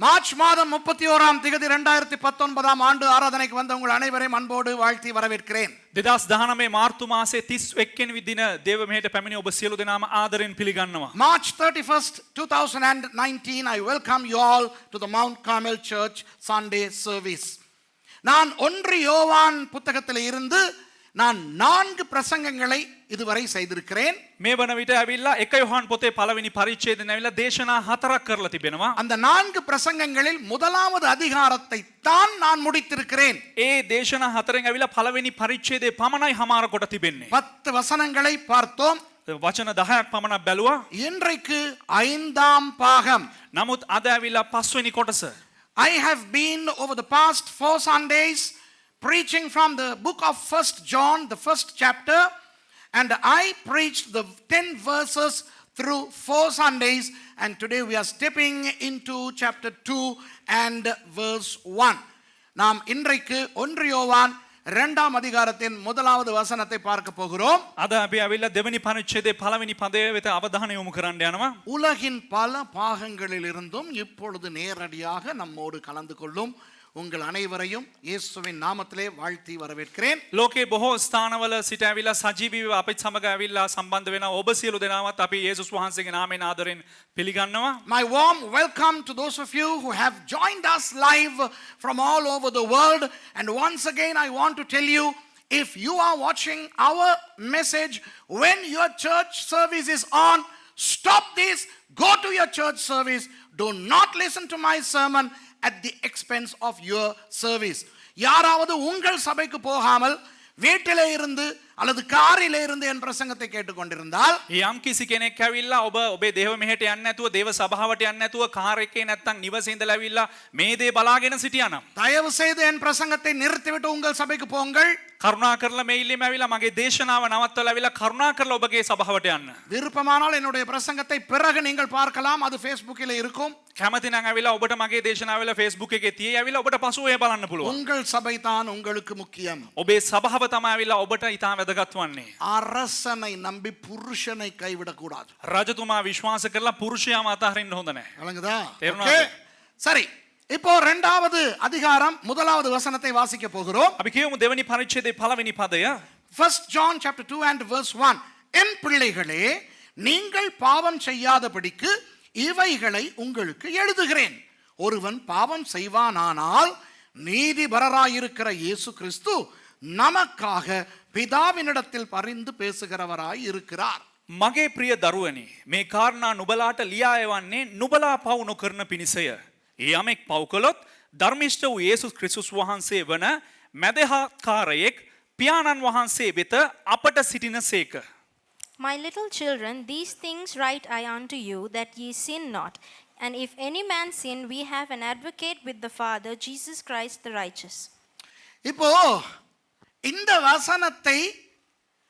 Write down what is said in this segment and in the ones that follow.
March மாதம் 31ஆம் தேதி 2019 ஆண்டு ஆராதனைக்கு வந்த உங்கள் அனைவரையும் அன்போடு வாழ்த்தி வரவேற்கிறேன். 2019 මාර්තු මාසයේ 31 වෙනි දින දේව මෙහෙට පැමිණි ඔබ සියලු දෙනාම ආදරෙන් පිළිගන්නවා. March 31st, 2019 I welcome you all to the Mount Carmel Church Sunday service. நான் 1 யோவான் புத்தகத்தில் இருந்து நான் 4 பிரசங்கங்களை இதுவரை செய்திருக்கிறேன். මේ වන විට ඇවිල්ලා 1 යොහන් පොතේ පළවෙනි පරිච්ඡේදයෙන් ඇවිල්ලා දේශනා 4ක් කරලා තිබෙනවා. அந்த 4 பிரசங்கங்களில் முதலாவது அதிகாரத்தை தான் நான் முடித்திருக்கிறேன். ඒ දේශනා 4න් ඇවිල්ලා පළවෙනි පරිච්ඡේදයේ පමණයි හමාර කොට තිබෙන්නේ. 10 வசனங்களை பார்த்தோம். වචන 10ක් පමණක් බැලුවා. இன்றைக்கு 5ஆம் பாகம். නමුත් අද ඇවිල්ලා 5 වෙනි කොටස. I have been over the past 4 Sundays preaching from the book of 1st John, the first chapter, and I preached the 10 verses through 4 Sundays, and today we are stepping into chapter 2 and verse 1. நாம் இன்றைக்கு 1 யோவான் 2ஆம் அதிகாரத்தின் முதலாவது வசனத்தை பார்க்க போகிறோம். අද අපි ඇවිල්ලා දෙවෙනි පරිච්ඡේදයේ පළවෙනි පදය වෙත අවධානය යොමු කරන්න යනවා. உலகின் பல பாகங்களில் இருந்தும் இப்பொழுது நேரடியாக நம்மோடு கலந்து கொள்ளும் உங்கள் அனைவரையும் இயேசுவின் நாமத்திலே வாழ்த்தி வரவேற்கிறேன். ලෝකේ බොහෝ ස්ථානවල සිට ඇවිල්ලා සජීවීව අපිත් සමග ඇවිල්ලා සම්බන්ධ වෙන ඔබ සියලු දෙනාවත් අපි යේසුස් වහන්සේගේ නාමයෙන් ආදරෙන් පිළිගන්නවා. My warm welcome to those of you who have joined us live from all over the world, and once again I want to tell you, if you are watching our message when your church service is on, stop this, go to your church service, do not listen to my sermon at the expense of your service. யாராவது உங்கள் சபைக்கு போகாமல் வீட்டிலே இருந்து அல்லது காரிலே இருந்து என் பிரசங்கத்தை கேட்டுக்கொண்டிருந்தால், යම් කිසි කෙනෙක් ඇවිල්ලා ඔබ ඔබේ දේව මෙහෙට යන්නේ නැතුව දේව සභාවට යන්නේ නැතුව කාර් එකේ නැත්තම් නිවසේ ඉඳලා ඇවිල්ලා මේ දේ බලාගෙන සිටියානම් தயவு செய்து என் பிரசங்கத்தை நிறுத்திவிட்டு உங்கள் சபைக்கு போங்கள். කරුණා කරලා මේ ඉල්ලීම ඇවිල්ලා මගේ දේශනාව නවත්තලා ඇවිල්ලා කරුණා කරලා ඔබගේ සභාවට යන්න. விருப்பமானால் என்னுடைய பிரசங்கத்தை பிறகு நீங்கள் பார்க்கலாம், அது Facebookல இருக்கும். කැමති නම් ඇවිල්ලා ඔබට මගේ දේශනාව ඇවිල්ලා Facebook එකේ තියේ ඇවිල්ලා ඔබට පසුව ඒ බලන්න පුළුවන්. உங்கள் சபை தான் உங்களுக்கு முக்கியம். ඔබේ සභාව තමයි ඇවිල්ලා ඔබට ඉතා වැදගත් වන්නේ. அரசனை நம்பி புருஷனை கைவிடக் கூடாது. රජතුමා විශ්වාස කරලා පුරුෂයාම අතහරින්න හොඳ නැහැ. விளங்குதா? தேவனாவே. Okay. சரி, இப்போ 2வது அதிகாரம் முதலாவது வசனத்தை வாசிக்க போகிறோம். අපි කියමු දෙවෙනි පරිච්ඡේදයේ පළවෙනි පදය. 1 John chapter 2 and verse 1. என் பிள்ளைகளே, நீங்கள் பாவம் செய்யாதபடிக்கு இவைகளை உங்களுக்கு எழுதுகிறேன். ஒருவன் பாவம் செய்வானானால் நீதிபரராயிருக்கிற இயேசு கிறிஸ்து நமக்காக பிதாவினிடத்தில் பரிந்து பேசுகிறவராய் இருக்கிறார். මගේ ප්‍රිය දරුවනි, මේ කාරණා නුබලාට ලියා එවන්නේ නුබලා පව් නොකරන පිණිසය. යමෙක් පව් කළොත් ධර්මිෂ්ඨ වූ යේසුස් ක්‍රිස්තුස් වහන්සේ වන මැදහත්කාරයෙක් පියාණන් වහන්සේ වෙත අපට සිටිනසේක. My little children, these things write I unto you, that ye sin not. And if any man sin, we have an advocate with the Father, Jesus Christ the righteous. இப்போ இந்த வசனத்தை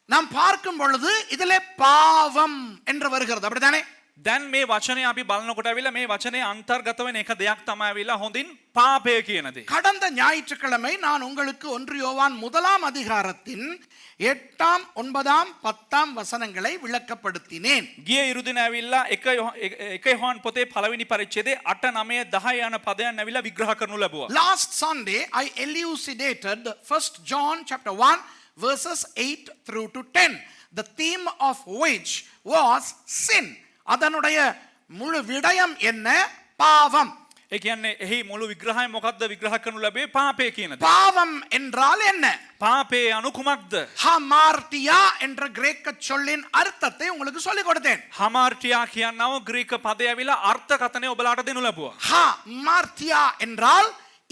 நாம் பார்க்கும் பொழுது இதிலே பாவம் என்று வருகிறது, அப்படித்தானே? දැන් මේ වචනේ අපි බලනකොට ඇවිල්ලා මේ වචනේ අන්තර්ගත වෙන එක දෙයක් තමයි ඇවිල්ලා හොඳින් පාපය කියන දේ. கடந்த ஞாயிற்றுக்கிழமை நான் உங்களுக்கு 1 யோவான் 1ஆம் அதிகாரத்தின் 8ஆம் 9ஆம் 10ஆம் வசனங்களை விளக்கப்படுத்தினேன். ගිය ඉරුදින ඇවිල්ලා 1 යොහන් පොතේ පළවෙනි පරිච්ඡේදයේ 8 9 10 යන පදයන් ඇවිල්ලා විග්‍රහ කරනු ලැබුවා. Last Sunday I elucidated 1 John chapter 1 verses 8 through to 10, the theme of which was sin. அதனுடைய முழு விடயம் என்ன? பாவம். ඒ කියන්නේ එහි මුළු විග්‍රහය මොකක්ද විග්‍රහ කරනු ලැබේ? පාපය කියන දේ. பாவம் என்றால் என்ன? පාපේ අනු කුමක්ද? ஹமார்டியா என்ற கிரேக்க சொல்லின் அர்த்தத்தை உங்களுக்கு சொல்லிக் கொடுத்தேன். හමාර්ටියා කියනව ග්‍රීක පදය ඇවිල්ලා අර්ථකථනය ඔබලාට දෙනු ලැබුවා. ஹமார்டியா என்றால்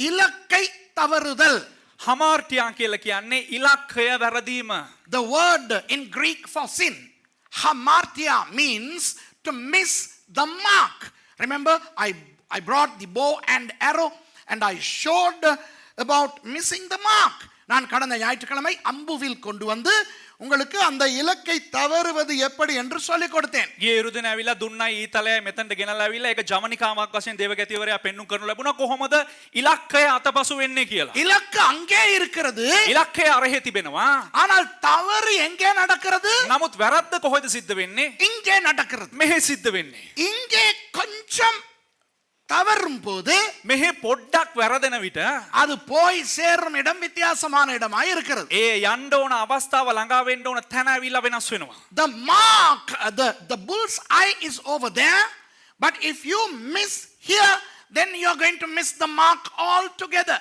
இலக்கை தவறுதல். හමාර්ටියා කියලා කියන්නේ ඉලක්කය වැරදීම. The word in Greek for sin, hamartia, means to miss the mark. Remember, I brought the bow and arrow and I showed about missing the mark. நான் கடந்த ஞாயிற்றுக்கிழமை அம்புவில் கொண்டு வந்து உங்களுக்கு அந்த இலக்கை தவறுவது எப்படி என்று சொல்லிக் கொடுத்தேன். ගිය ඉරුදින ඇවිල්ලා දුන්නයි ඊතලයයි මෙතනට ගෙනලා ඇවිල්ලා ඒක ජවනිකාවක් වශයෙන් දේවගතිවරයා පෙන්눔 කරනු ලැබුණා කොහොමද ඉලක්කය අතපසු වෙන්නේ කියලා. இலக்கு அங்கே இருக்கிறது, ඉලක්කය අරහෙ තිබෙනවා. ஆனால் தவறு எங்கே நடக்கிறது? නමුත් වැරද්ද කොහෙද සිද්ධ වෙන්නේ? இங்கே நடக்கிறது. මෙහෙ සිද්ධ වෙන්නේ. இங்கே கொஞ்சம் தவறும் போது මෙහි පොඩ්ඩක් වැරදෙන විට அது போய் சேரும் இடம் வித்தியாசமான இடமாய் இருக்கிறது. ඒ යන්න ඕන අවස්ථාව ළඟා වෙන්න ඕන තැන ඇවිල්ලා වෙනස් වෙනවා. The mark, the bull's eye is over there, but if you miss here, then you are going to miss the mark altogether.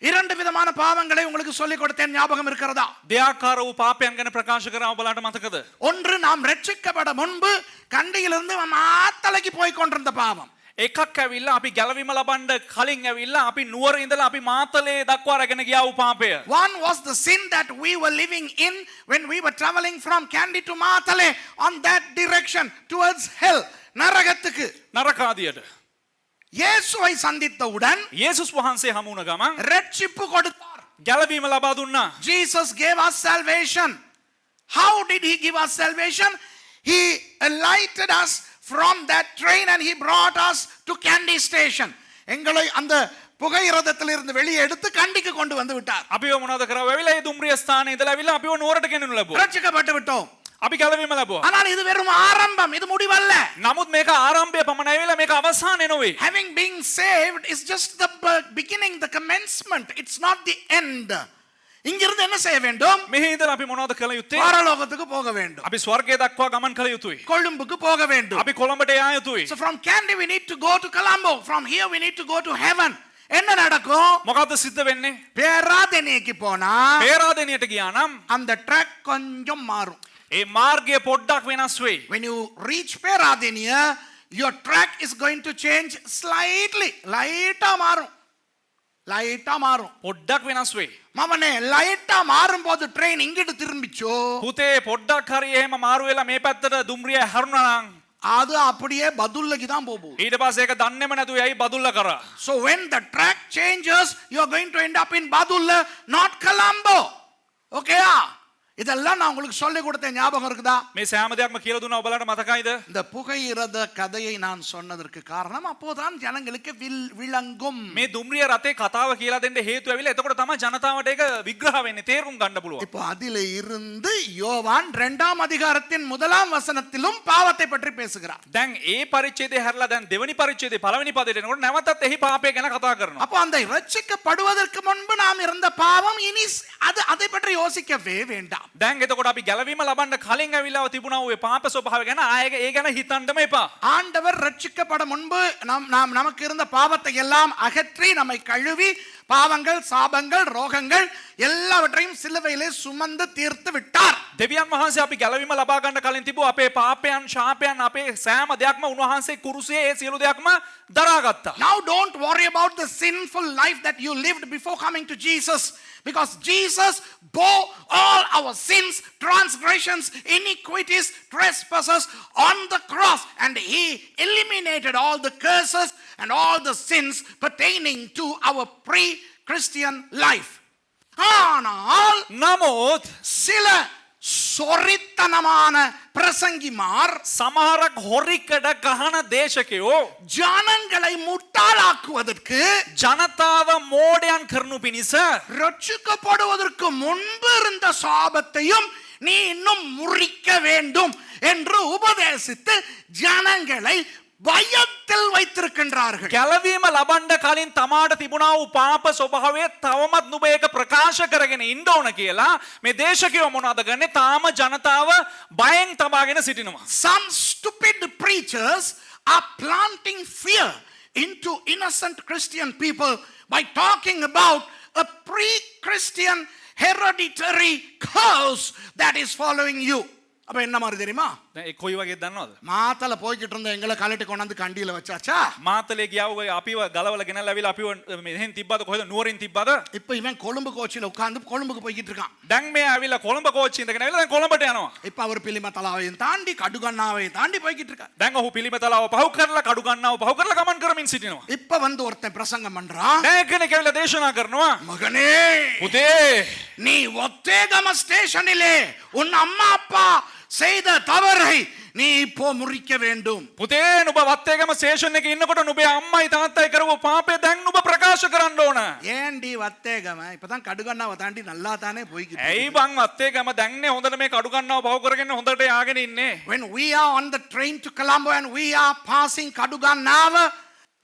இரண்டு விதமான பாவங்களை உங்களுக்கு சொல்லிக் கொடுத்தேன், ஞாபகம் இருக்கிறதா? දෙයාකාර වූ පාපයන් ගැන ප්‍රකාශ කරා ඔබලාට මතකද? ஒன்று, நாம் ரட்சிக்கப்பட முன்பு கண்டியிலிருந்து மாத்தலைக்கு போய் கொண்டிருந்த பாவம். එකක් ඇවිල්ලා අපි ගැලවීම ලබන්න කලින් ඇවිල්ලා අපි නුවර ඉඳලා අපි මාතලේ දක්වා රැගෙන ගියා වූ පාපය. One was the sin that we were living in when we were traveling from Kandy to Matale on that direction towards hell, நரகத்துக்கு. නරකාදියට. இயேசுவை சந்தித்தவுடன் යේසුස් වහන්සේ හමු වුණ ගමන් ரட்சிப்பு கொடுத்தார். ගැලවීම ලබා දුන්නා. Jesus gave us salvation. How did he give us salvation? He alighted us from that train and he brought us to Kandy station. எங்களை அந்த புகையிரதத்திலிருந்து வெளியே எடுத்து கண்டிக்கு கொண்டு வந்து விட்டார். අපිව මොනවද කරා? වෙවිලා ඒ දුම්රිය ස්ථානයේ ඉඳලා ඇවිල්ලා අපිව නුවරට ගෙනනු ලැබුවා. ரட்சிக்கப்பட்டு விட்டோம். අපි ගැලවීම ලැබුවා. ஆனால் இது வெறும் ஆரம்பம், இது முடிவல்ல. නමුත් මේක ආරම්භය පමණයි වෙලා මේක අවසානය නෙවෙයි. Having been saved is just the beginning, the commencement. It's not the end. இங்கிருந்து என்ன செய்ய வேண்டும்? මෙහි ඉඳලා අපි මොනවද කළ යුත්තේ? பரலோகத்துக்கு போக வேண்டும். අපි ස්වර්ගය දක්වා ගමන් කළ යුතුයි. கொழும்புக்கு போக வேண்டும். අපි කොළඹට යා යුතුයි. So from Kandy we need to go to Colombo. From here we need to go to heaven. என்ன நடக்கும்? මොකද්ද සිද්ධ වෙන්නේ? பேராதெனிக்கு போனா පේරාදෙනියට ගියා නම් அந்த ட்ராக் கொஞ்சம் மாறும். ඒ මාර්ගය පොඩ්ඩක් වෙනස් වෙයි. When you reach Peradeniya, your track is going to change slightly. லைட்டா மாறும். லைட்டா மாறும். පොඩ්ඩක් වෙනස් වෙයි. மாமனே, லைட்டா மாறும் போது ட்ரெயின் இங்கிட்டு திரும்பிச்சோ, පුතේ පොඩ්ඩක් හරි එහෙම මාරු වෙලා මේ පැත්තට දුම්රිය හැරුණා නම් அது அப்படியே பதுல்லக்கு தான் போகும். ඊට පස්සේ ඒක දන්නේම නැතුව යයි බදුල්ල කරා. So when the track changes, you are going to end up in Badulla, not Colombo. Okay? இதெல்லாம் நான் உங்களுக்கு சொல்லி கொடுத்தேன், ஞாபகம் இருக்குதா? මේ සෑම දෙයක්ම කියලා දුන්නා ඔයාලට මතකයිද? இந்த புகையிரத கதையை நான் சொன்னதற்கு காரணம் அப்போதான் ஜனங்களுக்கு விளங்கும். මේ දුම්රිය රතේ කතාව කියලා දෙන්න හේතුව ඇවිල්ලා එතකොට තමයි ජනතාවට ඒක විග්‍රහ වෙන්නේ, තේරුම් ගන්න පුළුවන්. இப்போ அதிலே இருந்து யோவான் 2ஆம் அதிகாரத்தின் 1ஆம் வசனத்திலும் பாவத்தை பற்றி பேசுகிறார். දැන් ඒ පරිච්ඡේදය හැරලා දැන් දෙවෙනි පරිච්ඡේදයේ පළවෙනි පදයට එනකොට නැවතත් එහි පාපය ගැන කතා කරනවා. அப்போ அந்த ரட்சிக்கப்படுவதற்கு முன்பு நாம் இருந்த பாவம் இனி அதை பற்றி யோசிக்கவே வேண்டாம். දැන් එතකොට අපි ගැලවීම ලබන්න කලින් ඇවිල්ලා තිබුණා ඔය පාප ස්වභාවය ගැන ආයෙ ඒ ගැන හිතන්නම එපා. ஆண்டவர் ரட்சிக்கப்பட முன்பு நாம் நமக்கு இருந்த பாவத்தை எல்லாம் அகற்றி நம்மை கழுவி பாவங்கள், சாபங்கள், ரோகங்கள் எல்லாவற்றையும் சிலுவையிலே சுமந்து தீர்த்து விட்டார். දෙවියන් වහන්සේ අපි ගැලවීම ලබා ගන්න කලින් තිබුව අපේ පාපයන්, ශාපයන්, අපේ සෑම දෙයක්ම උන්වහන්සේ කුරුසියේ ඒ සියලු දෙයක්ම දරාගත්තා. Now don't worry about the sinful life that you lived before coming to Jesus, because Jesus bore all our sins, transgressions, iniquities, trespasses on the cross, and he eliminated all the curses and all the sins pertaining to our pre-Christian life. ஆனால் නමුත් சில சொரித்தனமான பிரசங்கிமார் සමහරක් හොරිකඩ ගහන දේශකයෝ ஜனங்களை முட்டாளாக்குவதற்கு ජනතාව මෝඩයන් කරනු පිණිස ரட்சிக்கப்படுவதற்கு முன்பு இருந்த சாபத்தையும் நீ இன்னும் முறிக்க வேண்டும் என்று உபதேசித்து ஜனங்களை பயத்தில் வைத்திருக்கின்றார்கள். ගැලවීම ලබන්න කලින් තමාට තිබුණා වූ පාප ස්වභාවය තවමත් නුඹ ඒක ප්‍රකාශ කරගෙන ඉන්න ඕන කියලා මේ දේශකයෝ මොනවද කරන්නේ? තාම ජනතාව බයෙන් තබාගෙන සිටිනවා. Some stupid preachers are planting fear into innocent Christian people by talking about a pre-Christian hereditary curse that is following you. அப்ப என்ன மாதிரி தெரியுமா? දැන් ඒ කොයි වගේ දන්නවද? மாத்தல போய்கிட்டு இருந்த எங்களை கலட்டி கொண்டாந்து கண்டியில வச்சாச்சா? මාතලේ ගියාව අපිව ගලවලා ගෙනල්ලා ඇවිල්ලා අපිව මෙහෙන් තිබ්බද කොහෙද නුවරින් තිබ්බද? இப்ப இவன் கொழும்பு கோச்சில உட்கார்ந்து கொழும்புக்கு போய்கிட்டு இருக்கான். දැන් මේ ඇවිල්ලා කොළඹ කෝච්චි ඉඳගෙන ඇවිල්ලා දැන් කොළඹට යනවා. இப்ப அவர் පිළිමතලාவையும் தாண்டி கடுகண்ணாவையும் தாண்டி போய்கிட்டு இருக்கார். දැන් ඔහු පිළිමතලාව පහු කරලා කඩු ගන්නව පහු කරලා ගමන් කරමින් සිටිනවා. இப்ப வந்து ஒருத்தன் பிரசங்கம் பண்றான். දැන් කෙනෙක් ඇවිල්ලා දේශනා කරනවා. மகனே, පුතේ நீ ஒத்தேகம ஸ்டேஷனிலே உன் அம்மா அப்பா செய்த தவறை நீ இப்போ முறிக்க வேண்டும். පුතේ නුඹ වත්තේගම ස්ටේෂන් එකේ ඉන්නකොට නුඹේ අම්මයි තාත්තයි කරපු පාපේ දැන් නුඹ ප්‍රකාශ කරන්න ඕන. ஏண்டி வத்தேகம இப்பதான் கடுகண்ணாவை தாண்டி நல்லா தானே போய்கிட்டு. ඇයි බං වත්තේගම දැන්නේ හොඳට මේ කඩු ගන්නව පහු කරගෙන හොඳට යාගෙන ඉන්නේ. When we are on the train to Colombo and we are passing Kadugannava,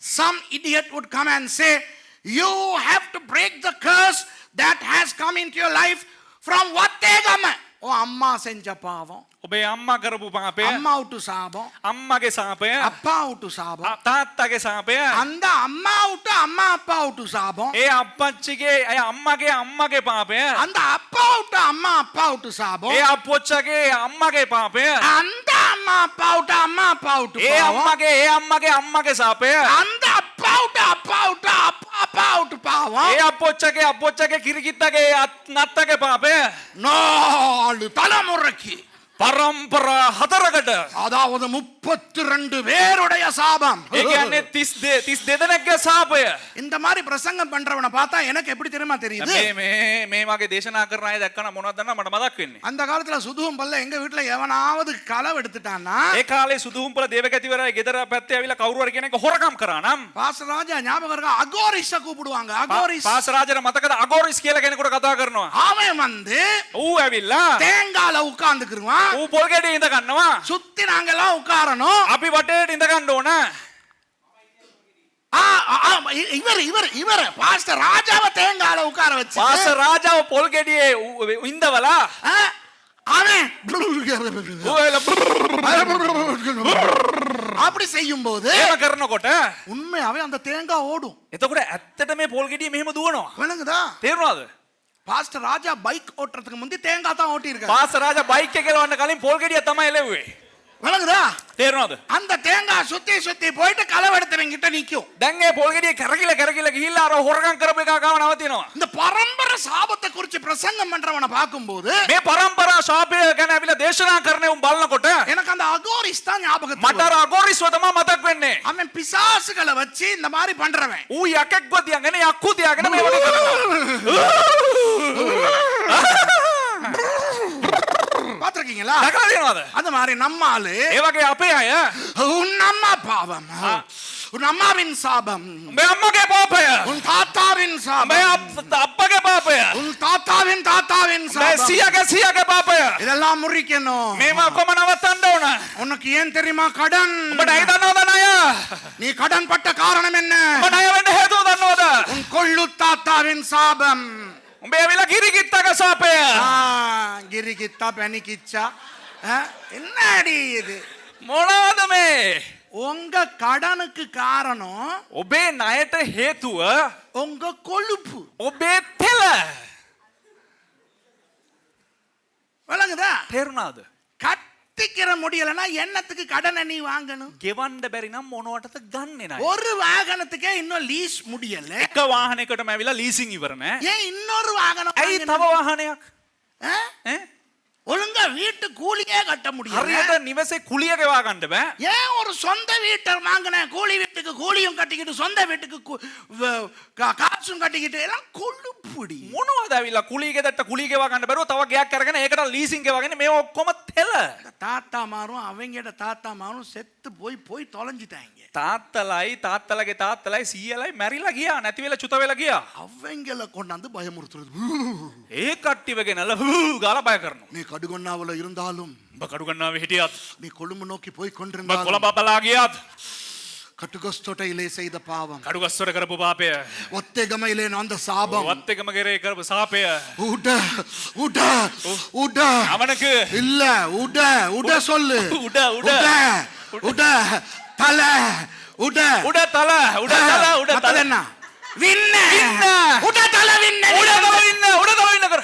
some idiot would come and say, you have to break the curse that has come into your life from Vattegama. ஓ அம்மா செஞ்ச பாவம், ඔබේ අම්මා කරපු පාපය, அம்மா விட்டு சாபம், අම්මගේ සාපය, அப்பா விட்டு சாபம், තාත්තගේ සාපය, அந்த அம்மா விட்டு அம்மா அப்பா விட்டு சாபம், ඒ අප්පච්චිගේ අම්මගේ පාපය, அந்த அப்பா விட்டு அம்மா அப்பா விட்டு சாபம், ඒ අප්පොච්චගේ අම්මගේ පාපය, அந்த அம்மா அப்பா விட்டு அம்மா அப்பா விட்டு ඒ பாவம், අම්මගේ සාපය, அந்த அப்பா விட்டு அப்பா விட்டு அப்பா அப்பா விட்டு பாவம், ඒ අප්පොච්චගේ කිරිකිත්තගේ නත්තගේ පාපය, 4 தலைமுறைக்கு, පරම්පරා 4කට, அதாவது 32 பேருடைய சாபம். ඒ කියන්නේ 32 දෙනෙක්ගේ සාපය. இந்த மாதிரி பிரசங்கம் பண்றவனை பார்த்தா எனக்கு எப்படி தெரியுமா தெரியுது? මේ වගේ දේශනා කරන අය දැක්කම මොනවද දන්නා මට මතක් වෙන්නේ. அந்த காலத்துல சுதுவும் பல்ல எங்க வீட்டுல எவனாவது களவு எடுத்துட்டான்னா, ඒ කාලේ සුදුහුම්පල දේවකැතිවරයා ගෙදර පැත්තේ ඇවිල්ලා කවුරු හරි කෙනෙක් හොරකම් කරා නම් பாஸ்டர் ராஜா ஞாபகம் இருக்கா, அகோரிஸ கூப்பிடுவாங்க. அகோரிஸ் පාසරාජට මතකද අගෝරිස් කියලා කෙනෙකුට කතා කරනවා. அவன் வந்து ඌ ඇවිල්ලා தேங்கால உட்கார்ந்துக்குருவான். ඌ පොල් ගෙඩියේ ඉඳ ගන්නවා. சுத்தி நாங்கெல்லாம் உட்காரணும். අපි වටේට ඉඳ ගන්න ඕන. இவர் பாஸ்டர் ராஜாவை தேங்கால உட்கார வச்சு පාසරාජාව පොල් ගෙඩියේ ඉඳවලා அவன் ඌ அப்படி செய்யும் போது ඒව කරනකොට உண்மையாவே அந்த தேங்காய் ஓடும். එතකොට ඇත්තට මේ පොල් ගෙඩිය මෙහෙම දුවනවා. விளங்குதா? තේරුණාද? பாஸ்டர் ராஜா பைக் ஓட்டுறதுக்கு முந்தி தேங்காய் தான் ஓட்டி இருக்காரு. පාසරාජා බයික් එක ගලවන්න කලින් පොල් ගෙඩිය තමයි එලෙව්වේ. விளங்குதா? තේරුණාද? அந்த தேங்காய் சுத்தி சுத்தி போயிட்டு களவெடுத்தவங்க கிட்ட நிக்கும். දැන් මේ පොල් ගෙඩිය කරකිලා ගිහිල්ලා අර හොරකම් කරපු එක ගාව නවතිනවා. இந்த பரம்பரை சாபத்தை குறித்து பிரசங்கம் பண்றவனை பார்க்கும்போது මේ පරම්පරා ශාපය ගැන ඇවිල්ලා දේශනා කරන උන් බලනකොට எனக்கு அந்த அகோரிஸ் தான் ஞாபகத்துக்கு මට අර අගෝරිස්ව තමයි මතක් වෙන්නේ. அவன் பிசாசுகளை வச்சு இந்த மாதிரி பண்றவன். ඌ යකෙක්ව තියාගෙන යක්කු තියාගෙන මේ වගේ කරනවා. பாத்திருக்கீங்களா? දැකලා තියෙනවද? அந்த மாதிரி நம்ம ஆளு ඒ වගේ අපේ අය உன் அம்மா பாவம், உன் அம்மாவின் சாபம், මේ අම්මගේ පාපය, உன் தாத்தாவின் මේ சாபம், අප්පගේ පාපය, உன் தாத்தாவின் தாத்தாவின் මේ சாபம், සියගේ පාපය இதெல்லாம் முறிக்கணும். මේව කොම නවත්තන්න ඕන. உனக்கு ஏன் தெரியுமா கடன்? උඹට ඇයි දන්නවද ණය? நீ கடன் பட்ட காரணம் என்ன? උඹ ණය වෙන්න හේතුව දන්නවද? உன் கொள்ளு தாத்தாவின் சாபம். උඹ ඇවිල්ලා කිරිකිත්තක සාපය. கிரிகித்தா பனிக்கிச்சா என்னடி இது? මොනවද මේ? உங்க கடனுக்கு காரணம் ඔබේ ණයට හේතුව உங்க கொழுப்பு. ඔබේ තෙල. விளங்குதா? තේරුණාද? கட்டிக்கிற முடியலன்னா என்னத்துக்கு கடனை நீ வாங்கணும்? ගෙවන්න බැරි නම් මොනවටද ගන්නෙ ණය? ஒரு வாகனத்துக்கே இன்னும் லீஸ் முடியல, එක වාහනයකටම ඇවිල්ලා ලීසින් ඉවර නෑ. ஏன் இன்னொரு வாகனம் ඇයි வாங்கணும்? තව වාහනයක්? ஆ? ඈ? ஒழுங்கா வீட்டு கூலியே கட்ட முடியல, හරියට නිවසේ කුලිය ගෙවා ගන්න බෑ. ஏன் ஒரு சொந்த வீட்டை வாங்கின கூலி வீட்டுக்கு கூலியும் கட்டிக்கிட்டு சொந்த வீட்டுக்கு காசும் கட்டிக்கிட்டு எல்லாம் கொழுப்புடி. මොනවද ඇවිල්ලා කුලිය ගෙදරට කුලිය ගෙවා ගන්න බැරුව තව ගයක් අරගෙන ඒකට ලීසින් ගෙවාගෙන මේ ඔක්කොම තෙල. தாத்தா மாரும் அவங்களோட தாத்தா மாரும் செத்து போய் போய் தொலைஞ்சிட்டாங்க. තාත්තලයි සීයලයි මැරිලා ගියා, නැති වෙලා චුත වෙලා ගියා. அவங்கள கொண்டாந்து பயமுறுத்துறது. ඒ කට්ටියව ගෙනල්ලා ගාලා බය කරනවා. நீ கடுகொன்னாவுல இருந்தாலும், උඹ කඩු ගන්නාවේ හිටියත්, நீ கொழும்பு நோக்கி போய் උඹ கொண்டிருந்தாலும், කොළඹ බලා ගියත්, கட்டுகஸ்தோட்டையிலே செய்த பாவம், කඩුගස්සර කරපු පාපය, ஒத்தேகமையிலே அந்த சாபம், වත් එකම ගෙරේ කරපු සාපය, உட உட உட அவனுக்கு இல்ல உட உட சொல்லு, උඩ උඩ உட தல உட උඩ තල மத்தது என்ன? விண்ண விண்ண. உட தல விண்ண. උඩ තව ඉන්න කර.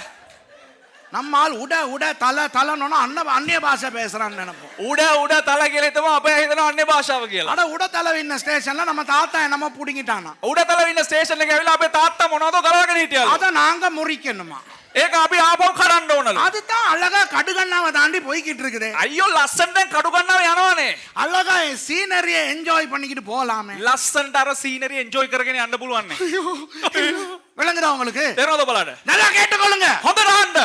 நம்மால் உட உட தல தலன்னு அந்நிய பாஷை பேசுறான்னு நினைப்போம். උඩ තල කියලා හිතම අපේ හිතනවා අන්නේ භාෂාව කියලා. அட உட தல விண்ண ஸ்டேஷன்ல நம்ம தாத்தா என்னமோ புடிங்கிட்டானா, උඩ තල ඉන්න ස්ටේෂන් එකේ ඇවිල්ලා අපේ තාත්තා මොනවද ගලවගෙන හිටියලු. அத நாங்க முறிக்கணுமா? ඒක අපි ආපහු කරන්න ඕනලු. அதுதான் அழகா கடுகண்ணாவை தாண்டி போய்கிட்டு இருக்குது. අයියෝ ලස්සනට කඩු ගන්නව යනවනේ. அழகா சீனரியை என்ஜாய் பண்ணிக்கிட்டு போலாமே. ලස්සනට අර සීනරි එන්ජොයි කරගෙන යන්න පුළුවන් නේ. விளங்குதா உங்களுக்கு? තේරෙනවද බලන්න? நல்லா கேட்டுக்கொள்ளுங்க. හොඳට අහන්න.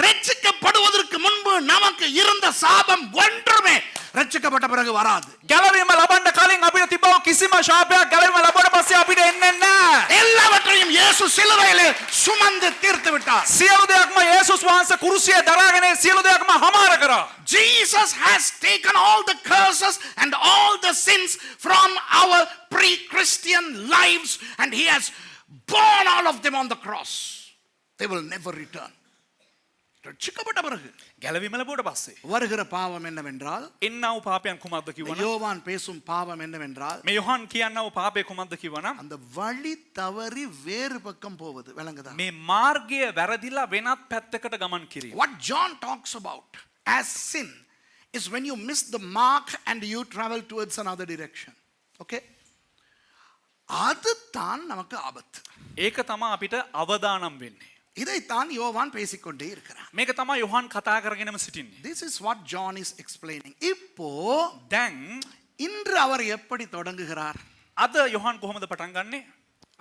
ரட்சிக்கப்படுவதற்கு முன்பு நமக்கு இருந்த சாபம் ஒன்றுமே ரட்சிக்கப்பட்ட பிறகு வராது. ගැලවීම ලබන්න කලින් අපිට තිබව කිසිම ශාපයක් ගැලවීම ලැබුණ පස්සේ අපිට එන්නේ නැහැ. எல்லாவற்றையும் இயேசு சிலுவையிலே சுமந்து தீர்த்து விட்டார். සියලු දෙයක්ම යේසුස් වහන්සේ කුරුසියේ දරාගෙන සියලු දෙයක්ම හමාර කරා. Jesus has taken all the curses and all the sins from our pre-Christian lives, and he has borne all of them on the cross. They will never return. ரட்சிக்கப்பட்ட பிறகு ගැලවීම ලැබුවට පස්සේ வருகிற பாவம் என்னவென்றால், එන්නව පාපයන් කුමක්ද කිව්වනම් யோவான் பேசும் பாவம் என்னவென்றால், මේ යොහන් කියන්නව පාපය කුමක්ද කිව්වනම් அந்த வழி தவறி வேறு பக்கம் போவது. விளங்குதா? මේ මාර්ගය වැරදිලා වෙනත් පැත්තකට ගමන් කිරීම. What John talks about as sin is when you miss the mark and you travel towards another direction. Okay? அதுதான் நமக்கு ஆபத்து. ඒක තමයි අපිට අවදානම් වෙන්නේ. இதைத்தான் யோவான் பேசிக்கொண்டே இருக்கிறார். මේක තමයි යොහන් කතා කරගෙනම සිටින්නේ. This is what John is explaining. இப்போ දැන් இன்று அவர் எப்படி தொடங்குகிறார்? අද යොහන් කොහොමද පටන් ගන්නෙ?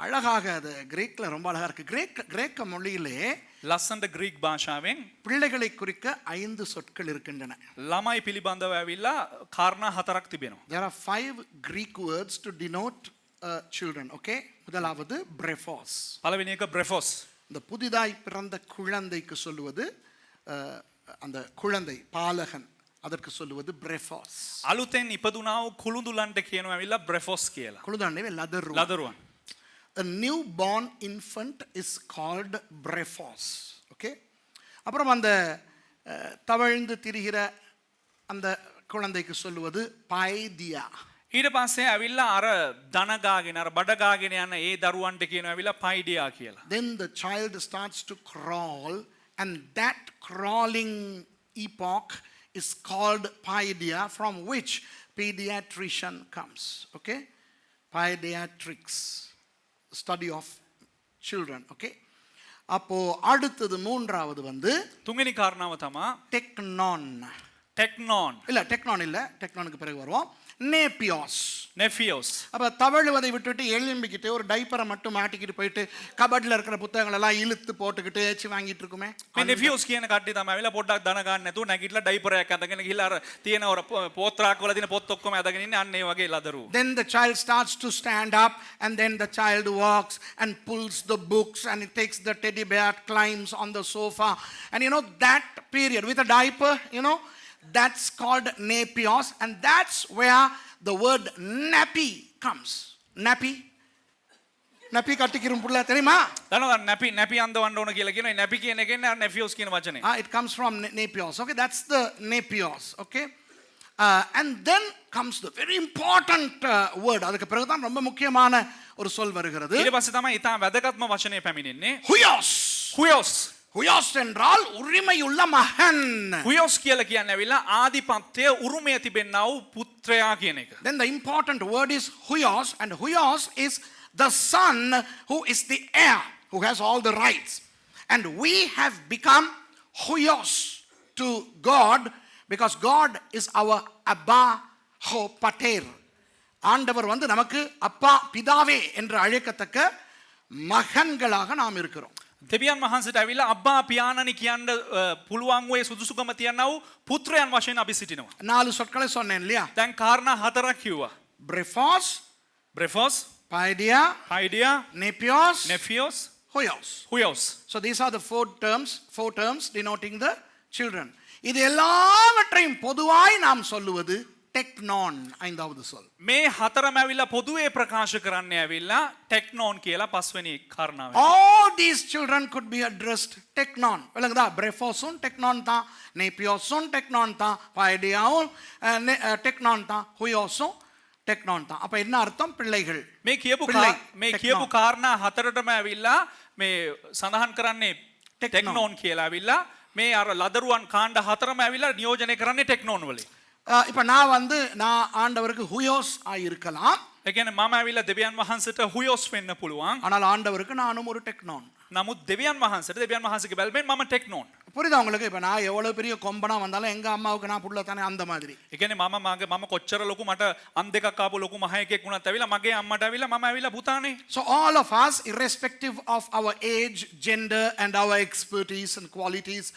அழகாக அது கிரேக்ல ரொம்ப அழகா இருக்கு. கிரேக்க மொழியிலே ලස්සනට ග්‍රීක් භාෂාවෙන් பிள்ளைகளை குறிக்க 5 சொற்கள் இருக்கின்றன. ළමයි පිළිබඳව ඇවිල්ලා කාරණා 4ක් තිබෙනවා. There are 5 Greek words to denote children. Okay? முதலாவது brephos. පළවෙනි එක බ්‍රෙෆොස්. இந்த புதிதாய் பிறந்த குழந்தைக்கு சொல்லுவது அந்த குழந்தை பாலகன், அதற்கு சொல்லுவது brephos. අලුතෙන් ඉපදුනා වූ කුළුඳුලන්ට කියනවා ඇවිල්ලා බ්‍රෙෆොස් කියලා. குழந்தை லதரு. ලදරුවන්. A newborn infant is called brephos. Okay? அப்புறம் அந்த தவழ்ந்து திரிகிற அந்த குழந்தைக்கு சொல்லுவது paidia. ඊට පස්සේ ඇවිල්ලා අර දනගාගෙන අර බඩගාගෙන යන ඒ දරුවන්ට කියනවා ඇවිල්ලා පයිඩියා කියලා. Then the child starts to crawl, and that crawling epoch is called paidia, from which pediatrician comes. Okay? Pediatrics, study of children. Okay? அப்போ அடுத்தது மூன்றாவது வந்து තුන්වෙනි කාරණාව තමයි டெக்னான். ටෙක්නෝන්. இல்ல டெக்னான் இல்ல, டெக்னானுக்கு பிறகு வருவோம். நேபியோஸ். නෙෆියෝස්. அப்ப தவழுவதை விட்டுட்டு எழும்பிக்கிட்டு ஒரு டைப்பரை மட்டும் மாட்டிக்கிட்டு போயிட்டு கபட்ல இருக்கிற புத்தகங்கள் எல்லாம் இழுத்து போட்டுக்கிட்டு ஏச்சி வாங்கிட்டு இருக்குமே. මේ නෙෆියෝස් කියන කට්ටිය තමයි ඇවිල්ලා පොඩ්ඩක් දන ගන්න නැතුව නැගිටලා ඩයිපරයක් අඳගෙන ගිහලා අර තියෙන අර පොත්‍රාක් වල තියෙන පොත් ඔක්කොම අඳගෙන ඉන්නේ අන්න ඒ වගේ ලදරු. Then the child starts to stand up, and then the child walks and pulls the books, and it takes the teddy bear, climbs on the sofa, and that period with a diaper, that's called nepios, and that's where the word nappy comes. Nappy கட்டிக்கிரும் புள்ள தெரியுமா? දන්නවද නැපි අඳවන්න ඕන කියලා කියනවා. නැපි කියන එකෙන් අර නෙෆියෝස් කියන වචනේ. It comes from nepios. Okay, that's the nepios. Okay, and then comes the very important word. அதுக்கு பிறகு தான் ரொம்ப முக்கியமான ஒரு சொல் வருகிறது. ඊට පස්සේ තමයි ඊටා වැදගත්ම වචනේ පැමිණෙන්නේ. huios. හුයෝස්. huios என்றால் உரிமையுள்ள மகன். හුයෝස් කියලා කියන්නේ ඇවිල්ලා ආධිපත්‍ය උරුමය තිබෙන්නා වූ පුත්‍රයා කියන එක. Then the important word is huios, and huios is the son who is the heir, who has all the rights. And we have become huios to God because God is our Abba Ho Pater. ஆண்டவர் வந்து நமக்கு அப்பா பிதாவே என்று அழைக்கத்தக்க மகன்களாக நாம் இருக்கிறோம். දෙවියන් වහන්සේට ඇවිල්ලා අබ්බා පියාණනි කියන්න පුළුවන් ඔය සුදුසුකම තියනා වූ පුත්‍රයන් වශයෙන් අපි සිටිනවා. 4 சொற்களை சொன்னேன் இல்லையா? දැන් කාරණා 4ක් කිව්වා. brephos, බ්‍රෙෆොස්, paidia, පයිඩියා, nepios, නෙෆියෝස්, huios. හුයෝස්. So these are the four terms denoting the children. இது எல்லாவற்றையும் பொதுவாய் நாம் சொல்லுவது டெக்னான், ஐந்தாவது சொல். මේ හතරම ඇවිල්ලා පොදුවේ ප්‍රකාශ කරන්න ඇවිල්ලා ටෙක්නෝන් කියලා පස්වෙනි කාරණාව. All these children could be addressed டெக்னான். விளங்குதா? brephosum டெக்னான் தான், nepiosum டெக்னான் தான், paidiaum டெக்னான் தான், huiosum டெக்னான் தான். அப்ப என்ன அர்த்தம்? பிள்ளைகள். මේ කියපු කාරණා හතරටම ඇවිල්ලා මේ සඳහන් කරන්නේ ටෙක්නෝන් කියලා ඇවිල්ලා මේ අර ලදරුවන් කාණ්ඩ හතරම ඇවිල්ලා නියෝජනය කරන්නේ ටෙක්නෝන් වලින්. இப்ப நான் ஆண்டவருக்கு ஹுயோஸ் ஆயிருக்கலாம். ඒ කියන්නේ මම ඇවිල්ලා දෙවියන් වහන්සේට හුයෝස් වෙන්න පුළුවන්. ஆனால் ஆண்டவருக்கு நானும் ஒரு டெக்னான். නමුත් දෙවියන් වහන්සේගේ බැල්මෙන් මම ටෙක්නෝන්. புரியுதா உங்களுக்கு? இப்ப நான் எவ்வளவு பெரிய கொம்பனா வந்தாலும் எங்க அம்மாவுக்கு நான் புள்ள தானே, அந்த மாதிரி. ඒ කියන්නේ මම කොච්චර ලොකු මට අම් දෙකක් ආපු ලොකු මහයෙක් වුණත් ඇවිල්ලා මගේ අම්මට ඇවිල්ලා මම ඇවිල්ලා පුතානේ. So all of us, irrespective of our age, gender and our expertise and qualities,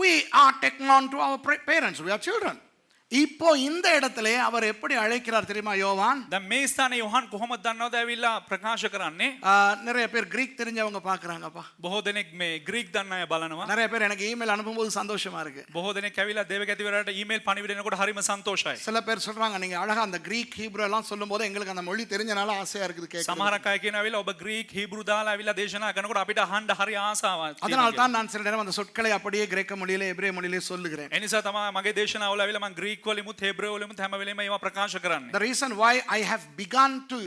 we are technon to our parents. We are children. இப்போ இந்த இடத்திலே அவர் எப்படி அழைக்கிறார் தெரியுமா யோவான்? දැන් මේ ස්ථානයේ යොහන් කොහොමද දන්නවද ඇවිල්ලා ප්‍රකාශ කරන්නේ? நிறைய பேர் கிரீக் தெரிஞ்சவங்க பார்க்கறாங்கப்பா. බොහෝ දෙනෙක් මේ ග්‍රීක් දන්න අය බලනවා. நிறைய பேர் எனக்கு இமெயில் அனுப்பும்போது சந்தோஷமா இருக்கு. බොහෝ දෙනෙක් ඇවිල්ලා දේවගතිවරයාට ඊමේල් පණිවිඩ එනකොට හරිම සන්තෝෂයි. சில பேர் சொல்றாங்க நீங்க அழகா அந்த கிரீக் ஹீப்ரு எல்லாம் சொல்லும்போது எங்களுக்கு அந்த மொழி தெரிஞ்சனால ஆசையா இருக்குது கேட்க. සමහරක් අය කියන ඇවිල්ලා ඔබ ග්‍රීක් හීබ්‍රු දාලා ඇවිල්ලා දේශනා කරනකොට අපිට අහන්න හරි ආසාවක් තියෙනවා. அதனால தான் நான் சில நேரம் அந்த சொற்களை அப்படியே கிரேக்க மொழியிலே எபிரேய மொழியிலே சொல்லுகிறேன். ඒ නිසා තමයි මගේ දේශනාවල ඇවිල්ලා මම ග්‍රීක් වලිමුත් හේබ්‍රේය වලිමුත් හැම වෙලේම ඒවා ප්‍රකාශ කරන්නේ. The reason why I have begun to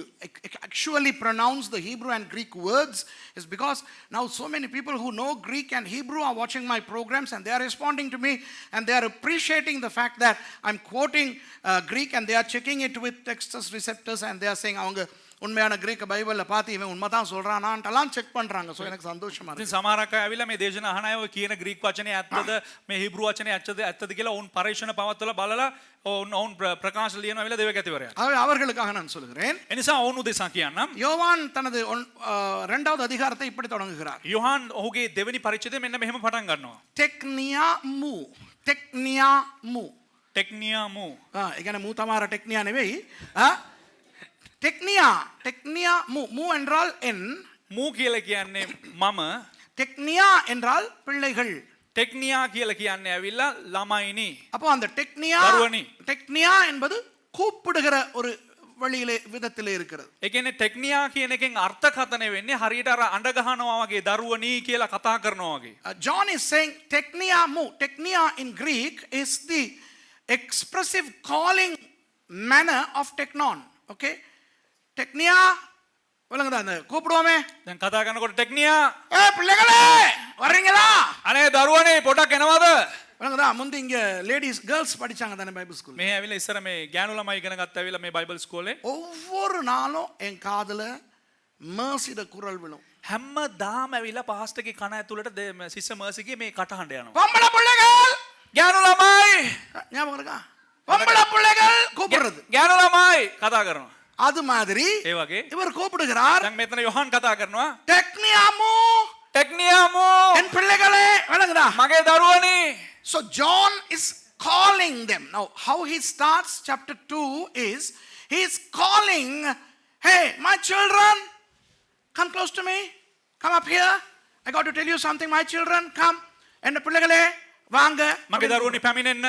actually pronounce the Hebrew and Greek words is because now so many people who know Greek and Hebrew are watching my programs and they are responding to me and they are appreciating the fact that I'm quoting Greek and they are checking it with Textus Receptus and they are saying அவங்க உண்மையான கிரேக்க பைபிள்ல பார்த்து இவன் உண்மைதான் சொல்றானான்ட்டெல்லாம் check பண்றாங்க. So எனக்கு சந்தோஷமா இருக்கு. ඉතින් සමහරක් අය ඇවිල්ලා මේ දේශනා අහන අය ඔය කියන ග්‍රීක් වචනේ ඇත්තද මේ හීබ්‍රු වචනේ ඇත්තද කියලා ඔවුන් පරීක්ෂණ පවත්වලා බලලා ඔවුන් ප්‍රකාශ ලියනවා ඇවිල්ලා දේවගතිවරයාට. அவர்களுக்காக நான் சொல்கிறேன். ඒ නිසා ඔවුන් උදෙසා කියන්නම්. யோவான் தனது இரண்டாவது அதிகாரத்தை இப்படி தொடங்குகிறார். යොහන් ඔහුගේ දෙවෙනි පරිච්ඡේදය මෙන්න මෙහෙම පටන් ගන්නවා. ටෙක්නියා මු ටෙක්නියා මු. ඒ කියන්නේ මූ තමාර ටෙක්නියා නෙවෙයි. டெக்னியா மூ என்றால் என், මූ කියලා කියන්නේ මම, டெக்னியா என்றால் பிள்ளைகள். ටෙක්නියා කියලා කියන්නේ ඇවිල්ලා ළමයිනි. அப்போ அந்த டெக்னியா என்பது கூப்பிடுகிற ஒரு வழியிலே விதத்திலே இருக்கிறது. ඒ කියන්නේ ටෙක්නියා කියන එකෙන් අර්ථකථනය වෙන්නේ හරියට අර අඬ ගහනවා වගේ දරුවනි කියලා කතා කරනවා වගේ. John is saying technia in Greek is the expressive calling manner of teknon. Okay? டெக்னியா விளங்குதா? அந்த கூப்பிடுவோமே දැන් කතා කරනකොට ටෙක්නියා பிள்ளைகளே வர்றீங்களா? අනේ දරුවනේ පොඩක් එනවද? விளங்குதா? முந்தி இங்க லேடிஸ் கேர்ள்ஸ் படிச்சாங்க தானே பைபிள் ஸ்கூல். මේ ඇවිල්ලා ඉස්සර මේ ගෑනු ළමයි ඉගෙන ගත්ත ඇවිල්ලා මේ බයිබල් ස්කෝලේ ஒவ்வொரு நாளும் என் காதுல mercyட குரல் விழும். හැමදාම ඇවිල්ලා පාස්ටර්ගේ කන ඇතුළට සිස්ටර් මර්සිගේ මේ කටහඬ යනවා. பொம்பளை பிள்ளைகள் ගෑනු ළමයි ஞாபகம் இருக்கா? பொம்பளை பிள்ளைகள் கூப்பிடுறது. ගෑනු ළමයි කතා කරනවා. அது மாதிரி ඒ වගේ இவர் கூப்பிடுகிறார். දැන් මෙතන යොහන් කතා කරනවා. டெக்னியாமு என் பிள்ளைகளே விளங்குதா? මගේ දරුවනි. So John is calling them. Now how he starts chapter 2 is he is calling, hey my children, come close to me, come up here, I got to tell you something, my children, come. என்ன பிள்ளைகளே வாங்க. මගේ දරුවනි පැමිණෙන්න.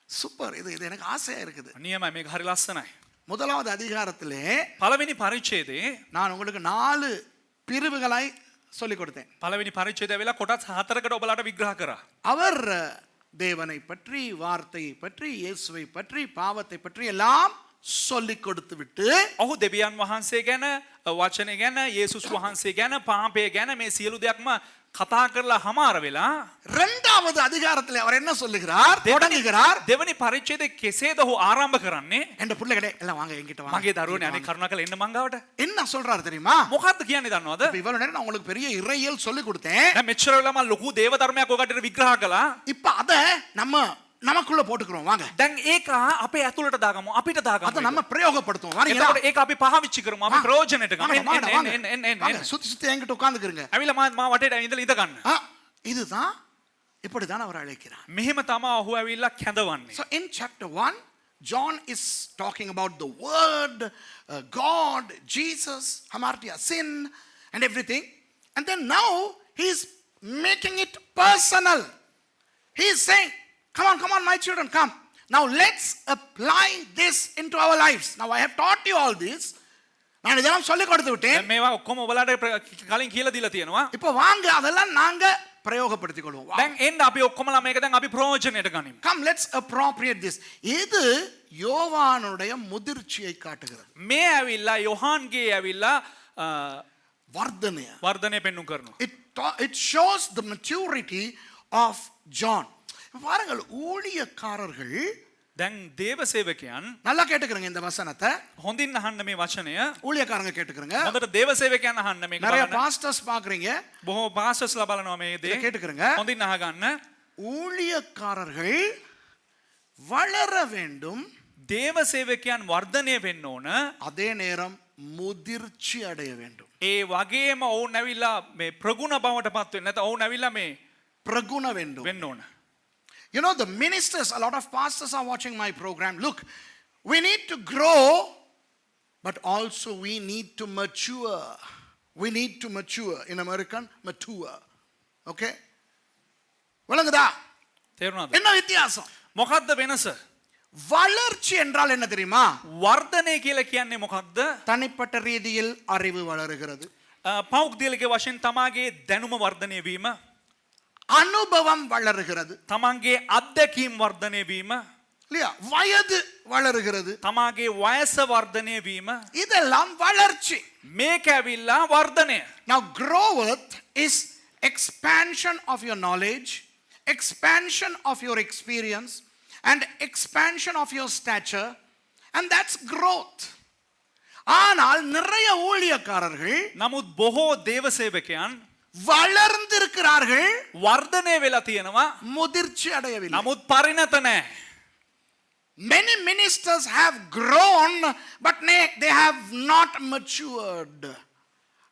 Super. இது எனக்கு ஆசையா இருக்குது. නියමයි මේක හරි ලස්සනයි. முதலாவது அதிகாரத்திலே පළවෙනි පරිච්ඡේදයේ நான் உங்களுக்கு 4 பிரிவுகளை சொல்லிக் கொடுத்தேன். පළවෙනි පරිච්ඡේදය වෙලා කොටස් 4කට ඔබලාට විග්‍රහ කරා. அவர் தேவனை பற்றி, வார்த்தையை பற்றி, இயேசுவை பற்றி, பாவத்தை பற்றி எல்லாம் சொல்லிக் கொடுத்து விட்டு ඔහු දෙවියන් වහන්සේ ගැන, වචනේ ගැන, යේසුස් වහන්සේ ගැන, පාපය ගැන මේ සියලු දෙයක්ම කතා කරලා හමාර වෙලා இரண்டாவது அதிகாரத்திலே அவர் என்ன சொல்லுகிறார்? தொடங்குகிறார். දෙවනි පරිච්ඡේදයේ කෙසේද ඔහු ආරම්භ කරන්නේ? என்ற பிள்ளைகளே எல்லாம் வாங்க என்கிட்ட வாங்க. මගේ දරුවනේ අනේ කරුණාකරලා එන්න මං ගාවට. என்ன சொல்றாரு தெரியுமா? මොකක්ද කියන්නේ දන්නවද? இவ்வளவு நேரம் நான் உங்களுக்கு பெரிய இறையியல் சொல்லிக் கொடுத்தேன். දැන් මෙච්චර වෙලා මම ලොකු දේව ධර්මයක් ඔයගට විග්‍රහ කළා. இப்ப அத நமக்குள்ள போட்டுக்கிறோம் வாங்க. දැන් ඒක අපේ ඇතුළට දාගමු, අපිට දාගමු. அத நம்ம பிரயோகப்படுத்துவோம். வரீங்களா? එතකොට ඒක අපි පාවිච්චි කරමු, අපි ප්‍රයෝජනෙට ගමු. வாங்க சுத்தி சுத்தி என்கிட்ட உட்கார்ந்துக்கிறீங்க. ඇවිල්ලා මා වටේට ඉඳලා ඉඳ ගන්න. இதுதான் இப்படிதான் அவர் அழைக்கிறார். මෙහෙම තමයි ඔහු ඇවිල්ලා කැඳවන්නේ. So in chapter 1 John is talking about the word, God, Jesus, hamartia sin and everything. And then now he is making it personal. He is saying, come on my children, come. Now let's apply this into our lives. Now I have taught you all this. நான் இதெல்லாம் சொல்லி கொடுத்து விட்டேன். මේවා ඔක්කොම ඔයාලට කලින් කියලා දීලා තියෙනවා. இப்போ வாங்க அதெல்லாம் நாங்க பிரயோகப்படுத்திக் கொள்வோம். දැන් එන්න අපි ඔක්කොමලා මේක දැන් අපි ප්‍රයෝජනෙට ගනිමු. Come let's appropriate this. இது யோவானுடைய முதிர்ச்சியை காட்டுகிறது. මේ ඇවිල්ලා යොහාන්ගේ ඇවිල්ලා වර්ධනය පෙන්වු කරනවා. It shows the maturity of John. பாருங்கள் ஊழியக்காரர்கள் දැන් දේව සේවකයන් நல்லா கேட்டுக்கறங்க இந்த வசனத்தை. හොඳින් අහන්න මේ වචනය. ஊழியக்காரங்க கேட்டுக்கறங்க. හොඳට දේව සේවකයන් අහන්න මේක. நிறைய பாஸ்டர்ஸ் பாக்குறீங்க. බොහෝ පාස්ටර්ස්ලා බලනවා මේ දේ. கேட்டுக்கறங்க. හොඳින් අහගන්න. ஊழியக்காரர்கள் வளர வேண்டும். දේව සේවකයන් වර්ධනය වෙන්න ඕන. அதே நேரம் முதிர்ச்சி அடைய வேண்டும். ඒ වගේම ඔවුන් ඇවිල්ලා මේ ප්‍රගුණ බවට පත් වෙන්න නැත්නම් ඔවුන් ඇවිල්ලා මේ பிரகுண வேண்டும். වෙන්න ඕන. You know, the ministers, a lot of pastors are watching my program. Look, we need to grow, but also we need to mature. We need to mature. In American, mature. Okay? விளங்குதா? තේරුණාද? என்ன வித்தியாசம்? මොකද්ද වෙනස? வளர்ச்சி என்றால் என்ன தெரியுமா? වර්ධනය කියලා කියන්නේ මොකක්ද? தனிப்பட்ட ரீதியில் அறிவு வளருகிறது. පෞද්ගලික වශයෙන් තමාගේ දැනුම වර්ධනය වීම, அனுபவம் வளருகிறது. තමන්ගේ අත්දැකීම් වර්ධනය වීම, இல்லையா? வயது வளருகிறது. තමාගේ වයස වර්ධනය වීම, இதெல்லாம் வளர்ச்சி. මේක ඇවිල්ලා වර්ධනය. Now growth is expansion of your knowledge, expansion of your experience, and expansion of your stature, and that's growth. ஆனால் நிறைய ஊழியக்காரர்கள் නමුත් බොහෝ දේව සේවකයන් வளர்ந்திருக்கிறார்கள், වර්ධනය වෙලා තියෙනවා, முதிர்ச்சி அடையவில்லை. නමුත් පරිණත නැහැ. Many ministers have grown, but they have not matured.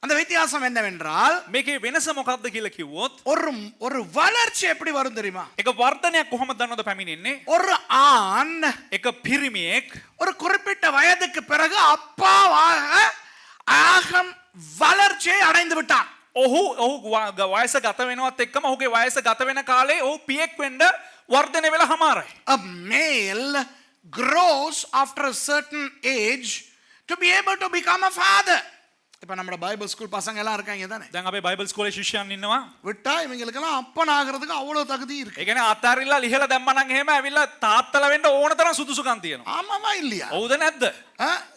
அந்த வித்தியாசம் என்னவென்றால், මේකේ වෙනස මොකක්ද කියලා කිව්වොත්, ஒரு வளர்ச்சி எப்படி வரும் தெரியுமா? එක වර්ධනයක් කොහොමද දන්නවද පැමිණෙන්නේ? ஒரு ஆண் එක පිරිමියෙක් ஒரு குறிப்பிட்ட வயதுக்கு பிறகு அப்பாவாக ஆகம் வளர்ச்சியை அடைந்து விட்டான். ඔහු වයස ගත වෙනවත් එක්කම ඔහුගේ වයස ගත වෙන කාලේ ඔහු පියෙක් වෙන්න වර්ධනය වෙලා හමාරයි. A male grows after a certain age to be able to become a father. இப்ப நம்ம பைபிள் ஸ்கூல் பசங்க எல்லாம் இருக்காங்க தானே? දැන් අපේ බයිබල් ස්කෝලේ ශිෂ්‍යයන් ඉන්නවා. விட்டா இவங்களுக்கெல்லாம் அப்பன் ஆகிறதுக்கு அவ்வளவு தகுதி இருக்கு. ඒ කියන්නේ අතාරිලා ලිහලා දැම්මනම් එහෙම ඇවිල්ලා තාත්තලා වෙන්න ඕන තරම් සුදුසුකම් තියෙනවා. ஆமாவா இல்லையா? හවුද නැද්ද?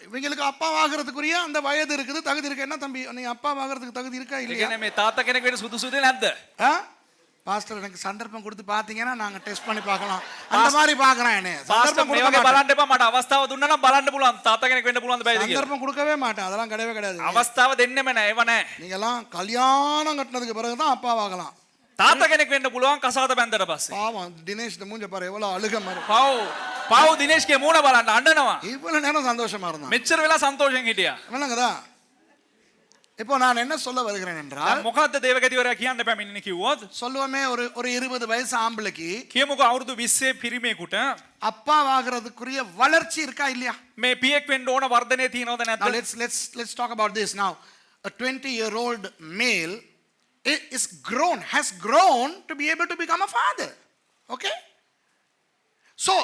இவங்களுக்கு அப்பா ஆகிறதுக்குரிய அந்த வயது இருக்குது, தகுதி இருக்கு. என்ன தம்பி, நீ அப்பா ஆகிறதுக்கு தகுதி இருக்கா ඒ இல்லையா? කියන්නේ මේ තාත්තා කෙනෙක් වෙන්න සුදුසුද නැද්ද? பாஸ்டர் எனக்கு சந்தர்ப்பம் கொடுத்து பாத்தீங்கன்னா நாங்க டெஸ்ட் பண்ணி பார்க்கலாம். அந்த மாதிரி பார்க்கறேன் என்ன. පාස්ටර් මේ වගේ බලන්න එපා, මට අවස්ථාව දුන්නා නම් බලන්න පුළුවන් තාත්තා කෙනෙක් වෙන්න පුළුවන්ද බැයිද කියලා. சந்தர்ப்பம் கொடுக்கவே மாட்டேன். அதெல்லாம் கிடையவே கிடையாது. අවස්ථාව දෙන්නෙම නැහැ, ඒව නැහැ. நீங்க எல்லாம் கல்யாணம் கட்டினதுக்கு பிறகு தான் அப்பாவாகலாம். තාත්තා කෙනෙක් වෙන්න පුළුවන් කසාද බැන්දට පස්සේ. பாவம் தினேஷ் மூஞ்ச பாரு எவ்வளவு அழுக மாதிரி. පව් දිනේෂ්ගේ මූණ බලන්න අඬනවා. இவ்வளவு நேரம் சந்தோஷமா இருந்தான். මෙච්චර වෙලා සන්තෝෂෙන් හිටියා. என்னங்கதா? இப்போ நான் என்ன சொல்ல வருகிறேன் என்றால், මොකද්ද දේවගතිවරයා කියන්න පැමිණෙන්නේ කිව්වොත්, சொல்லுவோமே ஒரு 20 வயசு ஆம்பளைக்கு කියමුකෝ අවුරුදු 20 පිරිමියෙකුට அப்பாவாகிறதுக்குரிய வளர்ச்சி இருக்கா இல்லையா? මේ පියෙක් වෙන්න ඕන වර්ධනය තියෙනවද Now නැද්ද? let's talk about this now. A 20-year-old male has grown to be able to become a father. Okay? So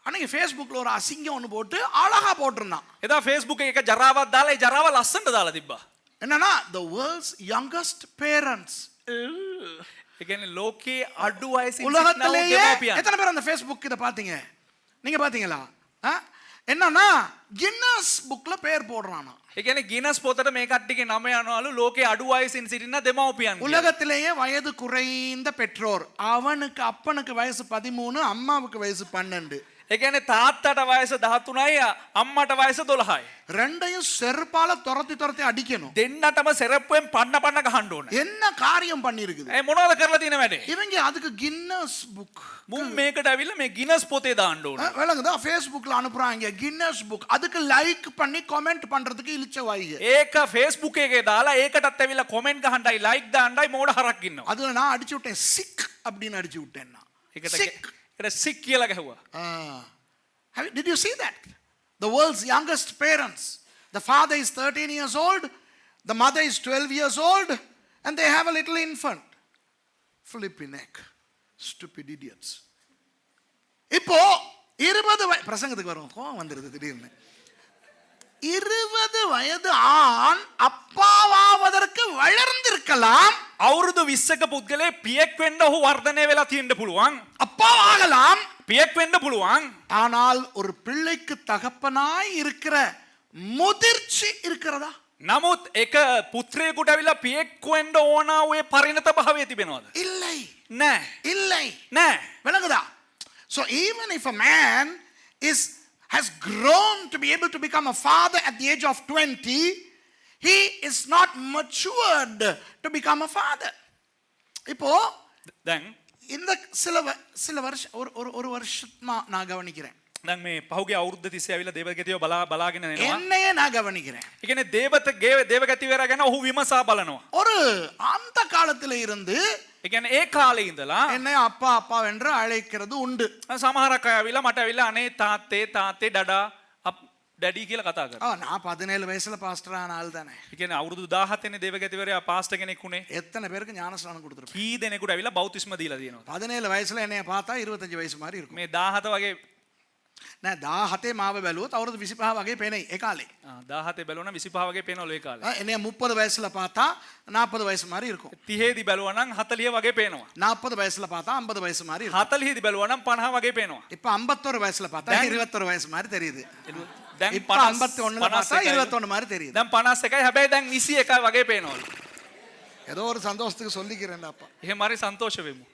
அன்னைக்கு ஃபேஸ்புக்ல ஒரு அசிங்கம் ஒன்று போட்டு அழகா போட்டிருந்தான். එදා Facebook එක ජරාවක් දාලා ඒ ජරාව ලස්සනට දාලා තිබ්බා. என்னன்னா, the world's youngest parents. ඒ කියන්නේ ලෝකේ අඩු වයසින් සිටින உலகத்திலேயே දෙමව්පියන්. எத்தனை பேர் அந்த ஃபேஸ்புக் இத பாத்தீங்க? நீங்க பாத்தீங்களா? என்னன்னா, கின்னஸ் புக்ல பேர் போடுறானா. ඒ කියන්නේ ගිනස් පොතට මේ කට්ටියගේ නම යනවලු ලෝකේ අඩු වයසින් සිටින දෙමව්පියන්. உலகத்திலேயே வயது குறைந்த பெற்றோர். அவனுக்கு அப்பனுக்கு வயசு 13, அம்மாவுக்கு வயசு 12. ඒ කියන්නේ තාත්තට වයස 13යි අම්මට වයස 12යි. ரெண்டையும் செருப்பால துரத்தி அடிக்கணும். දෙන්නටම සෙරප්පුවෙන් පන්න ගහන්න ඕන. என்ன காரியம் பண்ணி இருக்குது? ඒ මොනවද කරලා තියෙන වැඩේ? இவங்க அதுக்கு கின்னஸ் புக். මුන් මේකට ඇවිල්ලා මේ ගිනස් පොතේ දාන්න ඕන. விளங்குதா? ஃபேஸ்புக்ல அனுப்புறாங்க கின்னஸ் புக். அதுக்கு லைக் பண்ணி கமெண்ட் பண்றதுக்கு இழுச்ச வாய்ங்க. ඒක Facebook එකේ දාලා ඒකටත් ඇවිල්ලා කමෙන්ට් ගහන්නයි ලයික් දාන්නයි මෝඩ හරක් ඉන්නවා. அதுல நான் அடிச்சு விட்டேன், சிக் அப்படின்னு அடிச்சு விட்டேன் நான். ඒකට සික් කියලා ගැහුවා. Did you see that? The world's youngest parents. The father is 13 years old, the mother is 12 years old, and they have a little infant. Flippy neck. Stupid idiots. இப்போ 20 பிரசங்கத்துக்கு வரும், கோவம் வந்துருது திடீர்னு. 20 வயது ஆண் அப்பாவாவதற்கு வளர்ந்திருக்கலாம். අවුරුදු 20ක පුද්ගලයා පියෙක් වෙන්න ඔහු වර්ධනය වෙලා තියෙන්න පුළුවන්. அப்பாவாகலாம். පියෙක් වෙන්න පුළුවන්. ஆனால் ஒரு பிள்ளைக்கு தகப்பனாய் இருக்கிற முதிர்ச்சி இருக்கிறதா? නමුත් එක පුත්‍රයෙකුට ඇවිල්ලා පියෙක් වෙන්න ඕන ඔය පරිණත භාවය තිබෙනවද? இல்லை. නෑ. இல்லை. නෑ. விளங்குதா? So even if a man has grown to be able to become a father at the age of 20, he is not matured to become a father. இப்போ දැන් இந்த சில வருஷம் ஒரு வருஷமா நான் கவனிக்கிறேன். දැන් මේ පහුගිය අවුරුද්ද තිස්සේ ඇවිල්ලා දේවගතිව බලාගෙන එනවා. என்னையே நான் கவனிக்கிறேன். ඒ කියන්නේ දේවගතිවරයා ගැන ඔහු විමසා බලනවා. ஒரு அந்த காலத்துல இருந்து ඒ කියන්නේ ඒ කාලේ ඉඳලා என்னை அப்பா அப்பா என்று அழைக்கிறது உண்டு. සමහරක් අය ඇවිල්ලා මට ඇවිල්ලා අනේ තාත්තේ ඩඩා ඩැඩි කියලා කතා කරනවා. நான் 17 வயசுல பாஸ்டர் ஆன ஆள் தானே. ඒ කියන්නේ අවුරුදු 17 නේ දේවගතිවරයා පාස්ටර් කෙනෙක් උනේ. எத்தனை பேருக்கு ஞானஸ்நானம் கொடுத்துருப்பேன். කී දෙනෙකුට ඇවිල්ලා බෞතිස්ම දීලා තියෙනවා. 17 வயசுல என்னைய பார்த்தா 25 வயசு மாதிரி இருக்கும். මේ 17 වගේ නෑ 17 මාව බැලුවොත් අවුරුදු 25 වගේ පේනයි ඒ කාලේ. 17 බැලුවනම් 25 වගේ පේනවලු ඒ කාලේ. என்னைய 30 வயசுல பார்த்தா 40 வயசு மாதிரி இருக்கும். 30 දී බැලුවනම් 40 වගේ පේනවා. 40 வயசுல பார்த்தா 50 வயசு மாதிரி இருக்கும். 40 දී බැලුවනම් 50 වගේ පේනවා. இப்ப 51 வயசுல பார்த்தா 21 வயசு மாதிரி தெரியுது. දැන් இப்ப 51ல பார்த்தா 21 மாதிரி தெரியுது. දැන් 51යි හැබැයි දැන් 21 වගේ පේනවලු. ஏதோ ஒரு சந்தோஷத்துக்கு சொல்லிக்கிறேன் அப்பா. එහෙම හරි සන්තෝෂ වෙමු.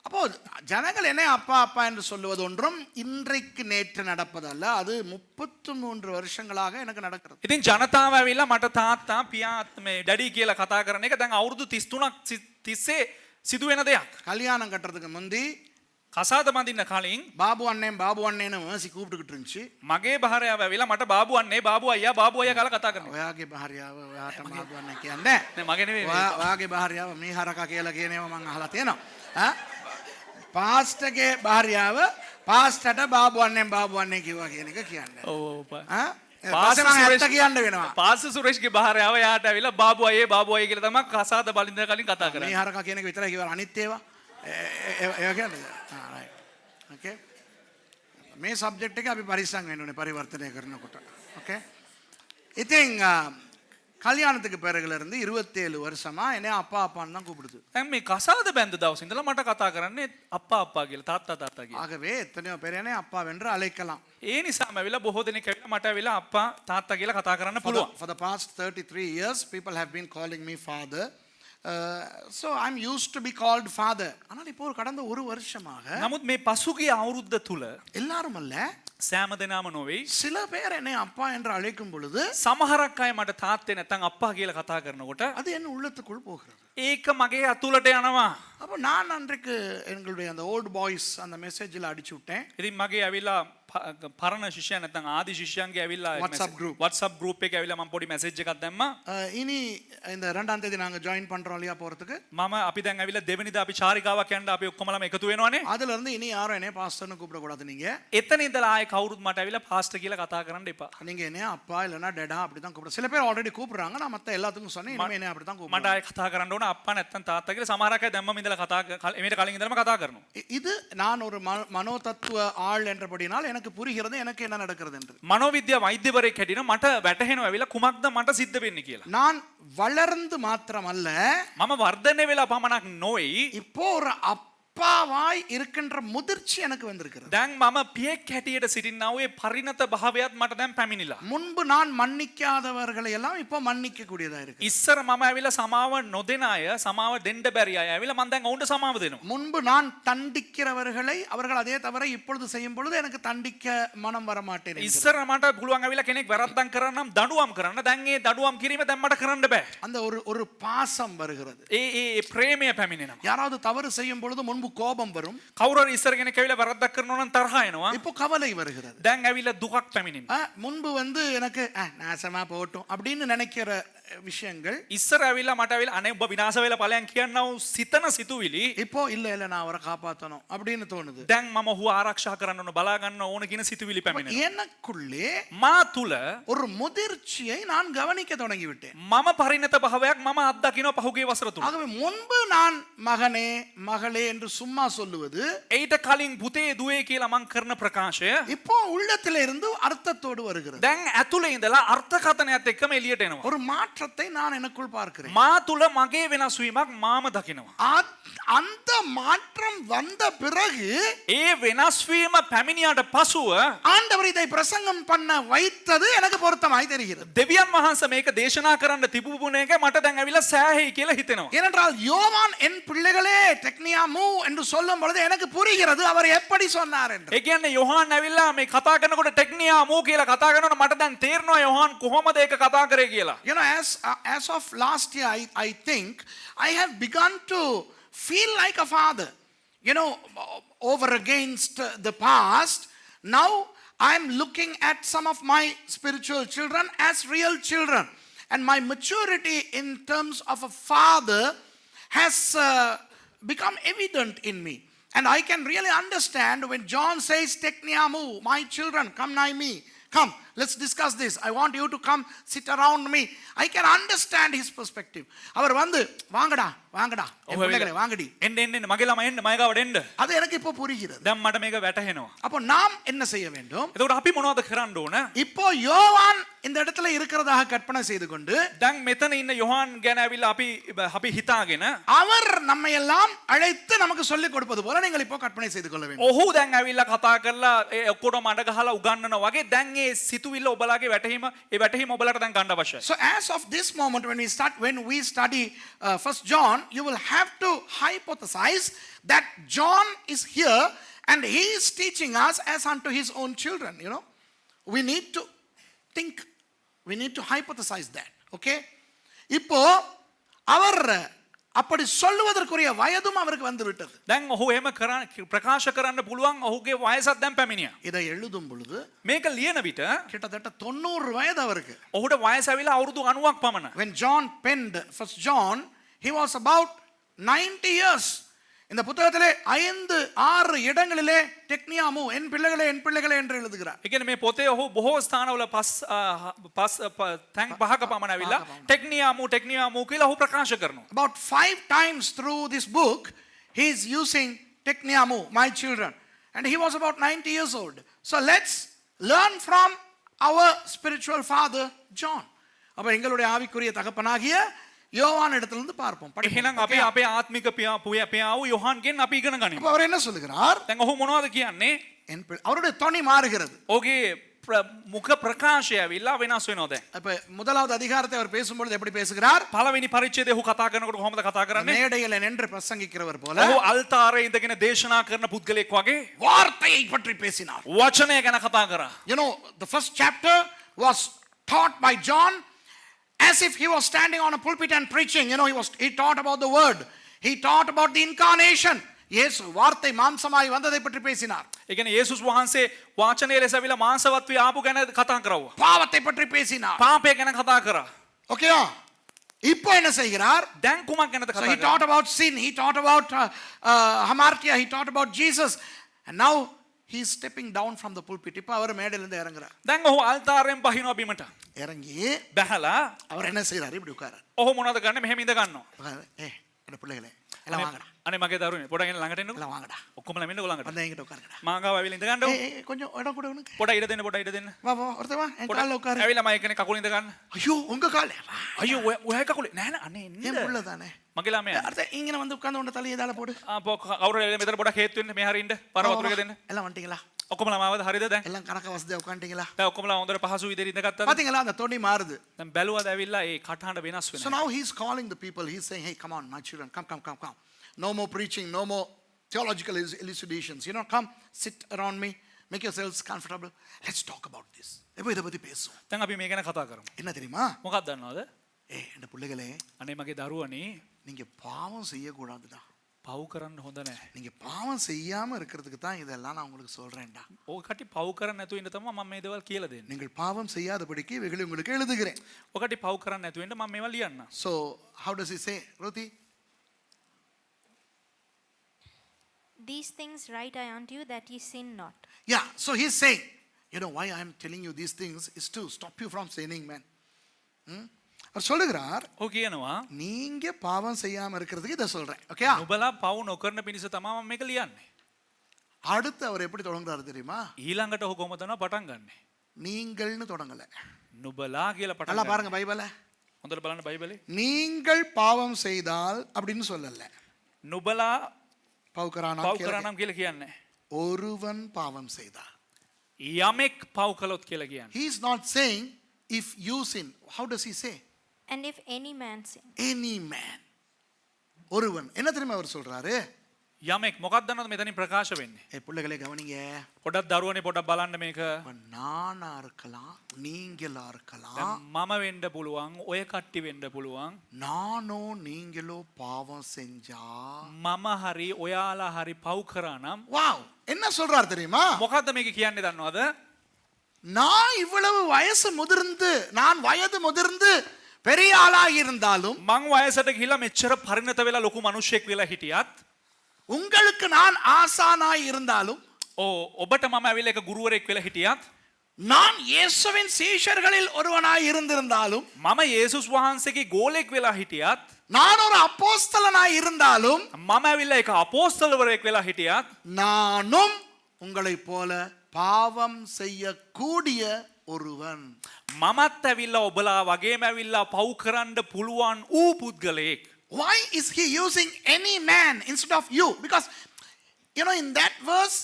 அப்போ ஜனங்கள் என்ன அப்பா அப்பா என்று சொல்லுவது ஒன்றும் இன்றைக்கு நேற்று நடப்பதல்ல, அது 33 வருஷங்களாக எனக்கு நடக்கிறது. ඉතින් ජනතාව ඇවිල්ලා මට තාත්තා පියා මේ ඩැඩි කියලා කතා කරන එක දැන් අවුරුදු 33ක් තිස්සේ සිදු වෙන දෙයක්. கல்யாணம் கட்டுறதுக்கு முந்தி කසාද බඳින්න කලින් பாபு அண்ணேன்னு மேசி கூப்பிட்டுக்கிட்டு இருந்துச்சு. මගේ භාර්යාව ඇවිල්ලා මට බාබු අන්නේ බාබු අයියා කියලා කතා කරනවා. ඔයාගේ භාර්යාව ඔයාට බාබු අන්නේ කියන්නේ නෑ මගේ නෙවෙයි. ඔයාගේ භාර්යාව මේ හරකා කියලා කියනවා මම අහලා තියෙනවා. පාස්ටර්ගේ භාර්යාව පාස්ටර්ට බාබු අන්නේ කිව්වා කියන එක කියන්නේ. ඔව් පාස්ටර් ඇත්ත කියන්න වෙනවා. පාස්ටර් සුරේෂ්ගේ භාර්යාව යාට ඇවිල්ලා බාබු අයියේ කියලා තමයි කසාද බඳින්න කලින් කතා කරන්නේ. මේ හරකා කියන එක විතරයි කිව්වා අනිත් ඒවා ඒවා කියන්නේ. right. okay. මේ සබ්ජෙක්ට් එක අපි පරිස්සම් වෙන්න ඕනේ පරිවර්තනය කරනකොට. okay. ඉතින් கல்யாணத்துக்கு பிறகுல இருந்து 27 வருஷமா என்னை அப்பா அப்பான்னு தான் கூப்பிடுது. දැන් මේ කසාද බැඳ දවසේ ඉඳලා මට කතා කරන්නේ අප්පා කියලා තාත්තා කියලා. ஆகவே எத்தனையோ பேர் என்னை அப்பா என்று அழைக்கலாம். ඒ නිසාම ඇවිල්ලා බොහෝ දෙනෙක් ඇවිල්ලා මට ඇවිල්ලා අප්පා තාත්තා කියලා කතා කරන්න පුළුවන්. For the past 33 years people have been calling me father. So I'm used to be called father. ஆனால் இப்போ கடந்த ஒரு வருஷமாக නමුත් මේ පසුගිය අවුරුද්ද තුල எல்லாரும் அல்ல සෑම දෙනාම නොවේ சில பேர் என்னை அப்பா என்று அழைக்கும் பொழுது සමහරක් අය මට තාත්තේ නැත්නම් අප්පා කියලා කතා කරනකොට அது என் உள்ளத்துக்குள் போகிறது. ඒක මගේ අතුලට යනවා. அப்போ நான் அன்றைக்கு எங்களுடைய அந்த ஓல்ட் பாய்ஸ் அந்த மெசேஜில் அடிச்சு விட்டேன். ඉතින් මගේ ඇවිල්ලා පරණ ශිෂ්‍යයන් නැත්නම් ආදි ශිෂ්‍යයන්ගේ ඇවිල්ලා WhatsApp group එකේ ඇවිල්ලා මම පොඩි මැසේජ් එකක් දැම්මා. இனி இந்த 2ஆம் தேதி நாங்க ஜாயின் பண்றோம் இல்லையா போறதுக்கு. මම අපි දැන් ඇවිල්ලා දෙවෙනිදා අපි චාරිකාවක් යන්න අපි ඔක්කොමලම එකතු වෙනවනේ. அதுல இருந்து இனி யாரும் என்னைய பாஸ்டர்னு கூப்பிட கூடாது நீங்க. එතන ඉඳලා ආයේ කවුරුත් මට ඇවිල්ලා පාස්ටර් කියලා කතා කරන්න එපා. நீங்க என்னைய அப்பா இல்லனா டேடா அப்படி தான் கூப்பிட. சில பேர் ஆல்ரெடி கூப்பிடுறாங்க. நான் மத்த எல்லாத்துக்கும் சொன்னேன் இனிமே என்னைய அப்படி தான் கூப்பிடுறேன். මට ආයේ කතා කරන්න ඕන අප්පා නැත්නම් තාත්තා කියලා සමහරක් අය දැම්මම ඉඳලා කතා එමෙට කලින් ඉඳලම කතා කරනවා. இது நான் ஒரு மனோதத்துவ ஆள் என்றபடினால் எனக்கு புரிகிறது எனக்கு என்ன நடக்கிறது என்று. මනෝවිද්‍යා වෛද්‍යවරයෙක් හැටියට මට වැටහෙනවා ඇවිල්ලා කුමක්ද මට සිද්ධ වෙන්නේ කියලා. நான் வளர்ந்து மாத்திரமல்ல මම වර්ධනය වෙලා පමණක් නොයි இப்போ ஒரு அப்பாவாய் இருக்கின்ற முதிர்ச்சி எனக்கு வந்திருக்கிறது. දැන් මම පියෙක් හැටියට සිටිනා වූ පරිණත භාවයත් මට දැන් පැමිණිලා. முன்பு நான் மன்னிக்காதவர்களை எல்லாம் இப்போ மன்னிக்க கூடியதா இருக்கு. ඉස්සර මම ඇවිල්ලා සමාව නොදෙන අය සමාව දෙන්න බැරි අය ඇවිල්ලා මම දැන් ඔවුන්ට සමාව දෙනවා. முன்பு நான் தண்டிக்கிறவர்களை அவர்கள் அதே தவறை இப்பொழுது செய்யும் பொழுது எனக்கு தண்டிக்க மனம் வர மாட்டேன். ඉස්සර මට පුළුවන් ඇවිල්ලා කෙනෙක් වැරද්දක් කරනම් දඬුවම් කරන්න. දැන් ඒ දඬුවම් කිරීම දැන් මට කරන්න බෑ. அந்த ஒரு பாசம் வருகிறது. ඒ ප්‍රේමය පැමිණෙනවා. யாராவது தவறு செய்யும் பொழுது முன்பு கோபம் வரும். කවුරු හරි ඉස්සර කෙනෙක් ඇවිල්ලා වැරද්දක් කරනවා නම් තරහ එනවා. இப்போ கவலை வருகிறது. දැන් ඇවිල්ලා දුකක් පැමිණෙනවා. முன்பு எனக்கு நாசமா போட்டும் அப்படின்னு நினைக்கிற விஷயங்கள் ඉස්සර ඇවිල්ලා මට ඇවිල්ලා අනේ ඔබ විනාශ වෙලා ඵලයන් කියනවා සිතන සිතුවිලි இப்போ இல்ல நான் அவரை காப்பாத்தணும் அப்படின்னு தோணுது. දැන් මම ඔහු ආරක්ෂා කරන්න ඕන බලා ගන්න ඕන කියන සිතුවිලි පැමිණෙනවා. எனக்குள்ளே මා තුල ஒரு முதிர்ச்சியை நான் கவனிக்க தொடங்கி விட்டேன். මම පරිණත භාවයක් මම අත්දකිනවා පහුගිය වසර තුල. ஆகவே முன்பு நான் மகனே மகளே என்று சும்மா சொல்லுவது ඊට කලින් පුතේ දුවේ කියලා මං කරන ප්‍රකාශය இப்போ உள்ளத்திலே இருந்து அர்த்தத்தோடு வருகிறது. දැන් ඇතුලේ ඉඳලා අර්ථකථනයත් එක්කම එළියට එනවා. ஒரு மாற்றத்தை நான் எனக்குள் பார்க்கிறேன். මා තුල මගේ වෙනස් වීමක් මාම දකිනවා. அந்த மாற்றம் வந்த பிறகு ඒ වෙනස් වීම පැමිණියාට පසුව ஆண்டவர் இதை பிரசங்கம் பண்ண வைத்தது எனக்கு பொருத்தமாய் தெரிகிறது. දෙවියන් වහන්සේ මේක දේශනා කරන්න තිබුණ එක මට දැන් ඇවිල්ලා සෑහෙයි කියලා හිතෙනවා. ஏனென்றால் யோவான் என் பிள்ளைகளே டெக்னியா மூ என்று சொல்லும் பொழுது எனக்கு புரிகிறது அவர் எப்படி சொன்னார் என்று. ඒ කියන්නේ යොහාන් ඇවිල්ලා මේ කතා කරනකොට ටෙක්නියා මූ කියලා කතා කරනකොට මට දැන් තේරෙනවා යොහාන් කොහොමද ඒක කතා කරේ කියලා. You know, as of last year I think I have begun to feel like a father. You know, over against the past Now I'm looking at some of my spiritual children as real children. And my maturity in terms of a father has become evident in me. And I can really understand when John says, Tekniamu, my children, come nigh me. Come, let's discuss this. I want you to come sit around me. I can understand his perspective. அவர் வந்து வாங்கடா வாங்கடா என் பிள்ளைகளே வாங்கடி. එන්න එන්න එන්න මගේ ළමයි එන්න මගේ ගාවට එන්න. அது எனக்கு இப்போ புரிகிறது. දැන් මට මේක වැටහෙනවා. அப்போ நாம் என்ன செய்ய வேண்டும்? එතකොට අපි මොනවද කරන්න ඕන? இப்போ யோவான் இந்த இடத்துல இருக்கிறதாக கற்பனை செய்து கொண்டு දැන් මෙතන ඉන්න යොහාන් ගැන ඇවිල්ලා අපි හිතාගෙන அவர் நம்மை எல்லாம் அழைத்து நமக்கு சொல்லிக் கொடுப்பது போல நீங்கள் இப்போ கற்பனை செய்து கொள்ள வேண்டும். ඔහු දැන් ඇවිල්ලා කතා කරලා ඔක්කොටම අඬ ගහලා උගන්වනවා වගේ දැන් ඒ සිතුවිල්ල ඔබලාගේ වැටහීම ඔබලාට දැන් ගන්න අවශ්‍යයි. So as of this moment when we study first John, you will have to hypothesize that John is here and he is teaching us as unto his own children, you know. We need to think, we need to hypothesize that, okay? இப்போ அவர் அப்படி சொல்லுவதற்குரிய வயதும் அவருக்கு வந்து விட்டது. දැන් ඔහු එහෙම ප්‍රකාශ කරන්න පුළුවන් ඔහුගේ වයසත් දැන් පැමිණියා. இதை எழுதும் பொழுது මේක ලියන විට கிட்டத்தட்ட 90 வயது அவருக்கு. ඔහුට වයස ඇවිල්ලා අවුරුදු 90ක් පමණ. When John penned first John, he was about 90 years. இந்த புத்தகத்திலே 5-6 இடங்களிலே டெக்னியாமு என் பிள்ளைகளே என்று எழுதுகிறார். ඒ කියන්නේ මේ පොතේ ඔහු බොහෝ ස්ථානවල පස් තැන් පහක පමණ ඇවිල්ලා ටෙක්නියාමු කියලා ඔහු ප්‍රකාශ කරනවා. About 5 times through this book he is using tekniamu, my children, and he was about 90 years old. So let's learn from our spiritual father John. அப்ப எங்களுடைய ஆவிக்குரிய தகப்பனாகிய யோவான் இடத்திலிருந்து பார்ப்போம். එහෙනම් අපි අපේ ආත්මික පියාව යොහාන්ගෙන් අපි ඉගෙන ගනිමු. அப்ப அவர் என்ன சொல்லுகிறார்? දැන් ඔහු මොනවද කියන්නේ? அவருடைய தொனி மாறுகிறது. ඔහුගේ මුඛ ප්‍රකාශය ඇවිල්ලා වෙනස් වෙනවා දැන්. அப்ப முதலாவது அதிகாரத்தை அவர் பேசும்பொழுது எப்படி பேசுகிறார்? පළවෙනි පරිච්ඡේදය ඔහු කතා කරනකොට කොහොමද කතා කරන්නේ? மேடையில் நின்று பிரசங்கிக்கிறவர் போல. ඔහු අල්තාරේ ඉඳගෙන දේශනා කරන පුද්ගලෙක් වගේ வார்த்தையை பற்றி பேசினார். වචනය ගැන කතා කරා. You know, the first chapter was taught by John as if he was standing on a pulpit and preaching. You know, he taught about the word. He taught about the incarnation. Yes, வார்த்தை மாம்சமாய் வந்ததை பற்றி பேசினார். ඒ කියන්නේ යේසුස් වහන්සේ වාචනයේ ලෙස ඇවිල්ලා මාංශවත් වී ආපු ගැන කතා කරවුවා. பாவத்தை பற்றி பேசினார். පාපය ගැන කතා කරා. ஓகேயா? இப்போ என்ன செய்கிறார்? දැන් කුමක් ගැනද So කතා he කරන්නේ? taught about sin, he taught about hamartia, he taught about Jesus, and now he is stepping down from the pulpit. இப்போ அவர் மேடையில இருந்து இறங்குறார். දැන් ඔහු අල්තාරයෙන් බහිනවා බිමට. இறங்கி බැහැලා அவர் என்ன செய்றார்? இப்படி உட்காரார். ඔහු මොනවද කරන්නේ? මෙහෙම ඉඳ ගන්නවා. என்ன பிள்ளைகளே எல்லாம் வாங்கடா. අනේ මගේ දරුවනේ පොඩක් එන්න ළඟට එන්නකෝ. எல்லாம் வாங்கடா. ඔක්කොම ළඟ එන්නකෝ ළඟට. வந்து என்கிட்ட உட்காருங்கடா. මාංගාව ඇවිල්ලා ඉඳ ගන්නකො. கொஞ்சம் இடம் கொடு உனக்கு. පොඩ ඉඩ දෙන්න. வா வா ஒருத்தன் வா என் கால்ல உட்காரு. ඇවිල්ලා මම එකනේ කකුල ඉඳ ගන්න. ஐயோ உங்க கால்ல. අයියෝ ඔය කකුලේ නෑ නෑ අනේ එන්න. என் புள்ள தானே. මගේ ළමයා. அடுத்து இங்க வந்து உட்கார்ந்து உன்ட தலையை இதால போடு. කවුරු මෙතන පොඩක් හේතු වෙන්න මේ හරිය ඉන්න. පර වතුර එක දෙන්න. எல்லாம் வந்துட்டீங்களா? ඔක්කොම ළමාවද හරියද දැන්? எல்லாம் கணக்க வசதியா உட்கார்ந்தீங்களா? දැන් ඔක්කොම ළම හොඳට පහසු විදිහට ඉඳගත්තද? பாத்தீங்களா அந்த தொனி மாறுது. දැන් බැලුවද ඇවිල්ලා ඒ කටහඬ වෙනස් So වෙනවා. now he's calling the people. He's saying, hey, come on, my children, come. No more preaching, no more theological elucidations. You know, come, sit around me, make yourselves comfortable. Let's talk about this. எப்போ இதை பத்தி பேசுவோம். දැන් අපි මේ ගැන කතා කරමු. என்ன தெரியுமா? මොකක්ද දන්නවද? இந்த பிள்ளைகளே අනේ මගේ දරුවනේ நீங்க பாவம் செய்யக்கூடாதுடா. පව් කරන්න හොඳ නැහැ. நீங்க பாவம் செய்யாம இருக்கிறதுக்கு தான் இதெல்லாம் நான் உங்களுக்கு சொல்றேன்டா. ඔය කටි පව් කරන්න නැතුව ඉන්න තමයි මම මේ දේවල් කියලා දෙන්නේ. நீங்கள் பாவம் செய்யாதபடிக்கு இவைகளை உங்களுக்கு எழுதுகிறேன். ඔය කටි පව් කරන්න නැතුව ඉන්න මම මේවා ලියන්න. So how does he say, Ruthi? These things write I unto you that ye sin not. Yeah, so he's saying, you know why I am telling you these things is to stop you from sinning, man. அவர் சொல்லுகிறார், ඔහු කියනවා நீங்க பாவம் செய்யாம இருக்கிறதுக்கு இதை சொல்றேன். ஓகேயா? නුඹලා පව් නොකරන පිණිස තමයි මම මේක ලියන්නේ. அடுத்து அவர் எப்படி தொடங்குறாரு தெரியுமா? ඊළඟට ඔහු කොහොමද පටන් ගන්නෙ? நீங்கள்னு தொடங்கல. නුඹලා කියලා පටන් நல்லா ගන්නවා. பாருங்க பைபிளை. හොඳට බලන්න බයිබලේ. நீங்கள் பாவம் செய்தால் அப்படின்னு சொல்லல. නුඹලා පව් පව් කරනම් කියලා කියන්නේ. ஒருவன் பாவம் செய்தால். යමෙක් පව් කළොත් කියලා කියන්නේ. He is not saying if you sin. How does he say? And if any man sin. Any man. ஒருவன். என்ன தெரியுமா அவர் சொல்றாரு? යමෙක් මොකක්ද දන්නවද මෙතනින් ප්‍රකාශ වෙන්නේ? பிள்ளைகளை கவனிங்க. පොඩක් දරුවනේ පොඩක් බලන්න මේක. நானா இருக்கலாம், நீங்களா இருக்கலாம். මම වෙන්න පුළුවන්, ඔය කට්ටි වෙන්න පුළුවන්. நானோ நீங்களோ பாவம் செஞ்சா මම හරි ඔයාලා හරි පව් කරා නම් wow, என்ன சொல்றார் தெரியுமா? මොකද්ද මේක කියන්නේ දන්නවද? நான் இவ்வளவு நான் வயது முதிர்ந்து பெரிய ஆளாகி இருந்தாலும் මං වයසට ගිහිලා මෙච්චර පරිණත වෙලා ලොකු මිනිහෙක් වෙලා හිටියත් உங்களுக்கு நான் ஆசானாய் இருந்தாலும் ඔබට මම ඇවිල්ලා එක ගුරුවරයෙක් වෙලා හිටියත් நான் இயேசுவின் சீஷர்களில் ஒருவனாய் இருந்திருந்தாலும் මම යේසුස් වහන්සේගේ ගෝලෙක් වෙලා හිටියත් நான் ஒரு அப்போஸ்தலனாய் இருந்தாலும் මම ඇවිල්ලා එක අපෝස්තලවරයෙක් වෙලා හිටියත් நானும் உங்களைப் போல பாவம் செய்யக்கூடிய ஒருவன். මමත් ඇවිල්ලා ඔබලා වගේම ඇවිල්ලා පව් කරන්න පුළුවන් ඌ පුද්ගලයෙක්. Why is he using any man instead of you? Because in that verse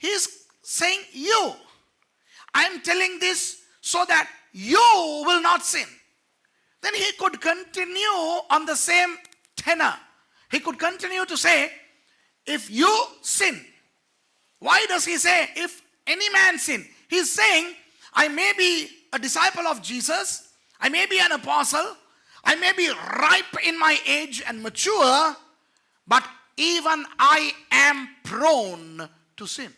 he is saying you. I am telling this so that you will not sin. Then he could continue on the same tenor. He could continue to say, if you sin. Why does he say, if any man sin? He is saying, I may be a disciple of Jesus, I may be an apostle, I may be ripe in my age and mature, but even I am prone to sin.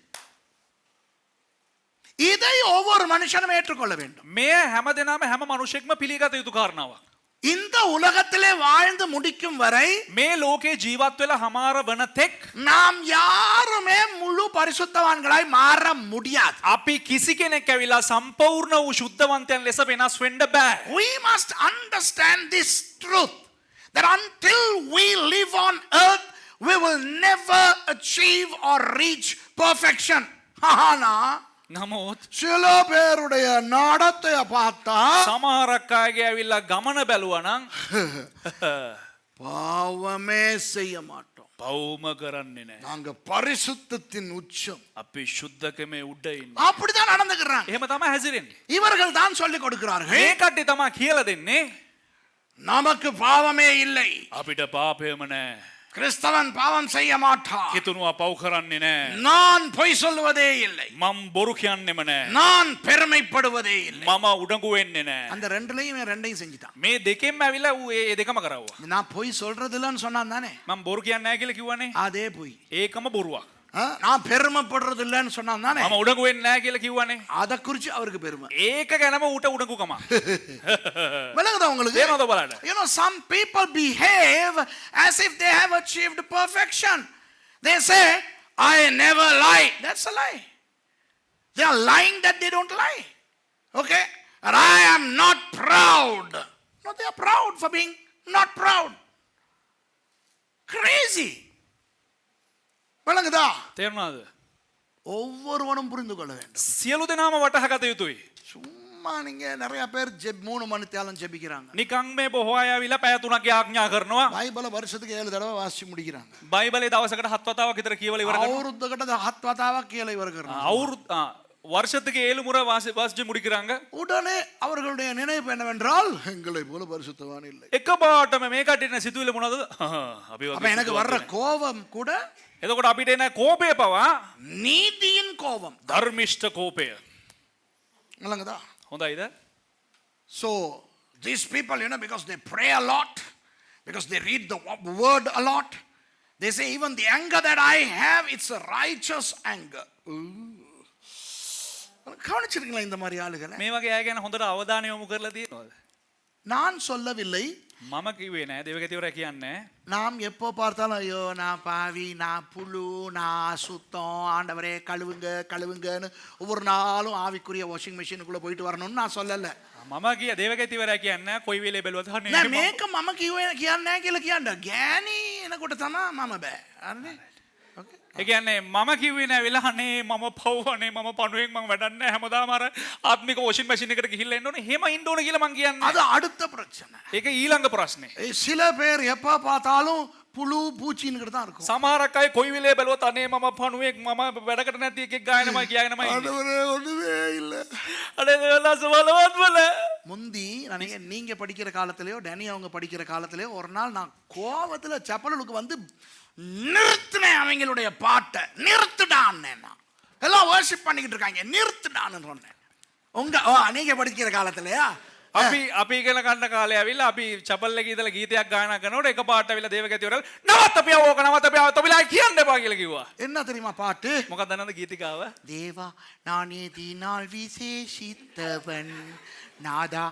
இதை ஒவ்வொரு மனுஷனும் ஏற்றுக்கொள்ள வேண்டும். මේ හැම දෙනාම හැම මිනිහෙක්ම පිළිගත යුතු කාරණාවක්. இந்த உலகத்திலே வாழ்ந்து முடிக்கும் வரை මේ ලෝකේ ජීවත් වෙලා හමාර වන තෙක් நாம் யாருமே முழு பரிசுத்தவான்களாய் மாற முடியாது. අපි කිසි කෙනෙක් ඇවිල්ලා සම්පූර්ණ වූ ශුද්ධවන්තයන් ලෙස වෙනස් වෙන්න බෑ. We must understand this truth that until we live on earth we will never achieve or reach perfection. ஆனா නමුත් சில பேருடைய நடத்தைய பார்த்தா සමහරක් අයගේ ඇවිල්ලා ගමන බැලුවා නම් பாவமே செய்ய மாட்டோம். පවුම කරන්නේ නැහැ. நாங்க பரிசுத்தத்தின் உச்சம். අපි ශුද්ධකමේ උඩ ඉන්නේ. அப்படிதான் நடந்துக்கிறாங்க. එහෙම තමයි හැසිරෙන්නේ. இவர்கள் தான் சொல்லிக் கொடுக்கிறார்கள். මේ කට්ටිය තමයි කියලා දෙන්නේ நமக்கு பாவமே இல்லை. අපිට පාපයම නැහැ. கிறிஸ்தவன் பாவம் செய்ய மாட்டான். කිතුනුවා පව් කරන්නේ නැහැ. நான் பொய் சொல்வதே இல்லை. මම බොරු කියන්නෙම නැහැ. நான் பெருமைப்படுவதே இல்லை. මම උඩඟු වෙන්නේ නැහැ. அந்த ரெண்டையும் செஞ்சிட்டான். මේ දෙකෙන්ම ඇවිල්ලා ඌ ඒ දෙකම කරවුවා. நான் பொய் சொல்றது இல்லன்னு சொன்னான் தானே. මම බොරු කියන්නේ නැහැ කියලා කිව්වනේ. அதே பொய். ඒකම බොරුවක්. நான் பெருமைப்படுறது இல்லன்னு சொன்னான் தானே. මම උඩඟු වෙන්නේ නැහැ කියලා කිව්වනේ. அத குறிச்சு அவருக்கு பெருமை. ඒක ගැනම ඌට උඩඟුකම. விளங்குதா உங்களுக்கு? තේරෙනවද බලන්න? Some people behave as if they have achieved perfection. They say, I never lie. That's a lie. They are lying that they don't lie. Okay? And I am not proud. No, they are proud for being not proud. Crazy. விளங்குதா? තේරුණාද? ஒவ்வொருவனும் புரிந்து கொள்ள வேண்டும். සියලු දෙනාම වටහාගත යුතුයි. சும்மா நீங்க நிறைய பேர் 3 மணித்தியாலம் ஜெபிக்கிறாங்க. නිකන් මේ බොහෝ අය ඇවිල්ලා පැය 3ක් ආඥා කරනවා. பைபிளை வருஷத்துக்கு 7 தடவை வாசிச்சு முடிக்கிறாங்க. බයිබලේ දවසකට 7 වතාවක් විතර කියවලා ඉවර කරනවා. අවුරුද්දකට 7 වතාවක් කියලා ඉවර කරනවා. வருஷத்துக்கு 7 முறை வாசிச்சு முடிக்கிறாங்க. உடனே அவர்களுடைய நினைப்பு என்னவென்றால் எங்களை போல பரிசுத்தவான் இல்லை. එකපාරටම මේ කටින සිතුවිලි මොනවද? අපි அப்ப எனக்கு வர்ற கோபம் கூட එතකොට අපිට එන කෝපය පවා நீதியின் கோபம். ධර්මිෂ්ඨ කෝපය. இல்லங்கதா? හොඳයිද? So these people because they pray a lot, because they read the word a lot, they say even the anger that I have, it's a righteous anger. கவனிச்சிருக்கீங்களா இந்த மாதிரி ஆளுகளை? මේ වගේ අය ගැන හොඳට අවධානය යොමු කරලා තියෙනවද? நான் சொல்லவில்லை. මම කිව්වේ නෑ දේවගතිවරයා කියන්නේ. நாம் எப்போ பார்த்தாலும் ஐயோ நான் பாவி, நான் புழு, நான் அசுத்தம், ஆண்டவரே கழுவுங்கன்னு ஒவ்வொரு நாளும் ஆவிக்குரிய வாஷிங் மெஷினுக்குள்ள போயிட்டு வரணும்னு நான் சொல்லல. මම කිය දේවගතිවරයා කියන්නේ කොයි වෙලේ බැලුවත් අනේ නෑ මේක මම කියන්නේ නෑ කියලා කියන්න. ගෑණි එනකොට තමයි මම බෑ. හරිනේ? ඕකේ. ඒ කියන්නේ මම කිව්වේ නෑ වෙලා අනේ මම පව් අනේ මම පණුවෙක් මම වැඩක් නෑ හැමදාම අර ආත්මික වොෂින් මැෂින් එකට ගිහිල්ලා එන්න ඕනේ. එහෙම ඉන්න ඕනේ කියලා මං කියන්නේ. அது அடுத்த பிரச்சனை. ඒක ඊළඟ ප්‍රශ්නේ. சில பேர் எப்ப பார்த்தாலும் புழு பூச்சின்னு தான் இருக்கும். සමහරක් අය කොයි වෙලේ බැලුවත් අනේ මම පණුවෙක් මම වැඩකට නැති එකෙක් ගායනමයි කියනමයි ඉන්නේ. ஆண்டவரே ஒண்ணுமே இல்ல. අනේ දේවලා සවලවත් වල முந்தி நீங்க படிக்கிற காலத்திலயோ டேனி அவங்க படிக்கிற காலத்திலயோ ஒரு நாள் நான் கோவத்துல செப்பலுக்கு வந்து நிறுத்தினேன் அவங்களுடைய பாட்டை. நிறுத்துடான்னு எல்லாம் வர்ஷிப் பண்ணிக்கிட்டு இருக்காங்க. நிறுத்துடான்னு சொன்னேன். நீங்க படிக்கிற காலத்திலயா අපි ඉගෙන ගන්න කාලේ ඇවිල්ලා අපි චපල් එකේ ඉඳලා ගීතයක් ගායනා කරනකොට එකපාරට ඇවිල්ලා දේවගතිවරල් නවත්තපියා ඕක නවත්තපියා තොබිලා කියන්න එපා කියලා කිව්වා. என்ன தெரியுமா பாட்டு? මොකක්ද දන්නවද ගීතිකාව? தேவா நான் எதினால் விசேஷித்தவன் நாதா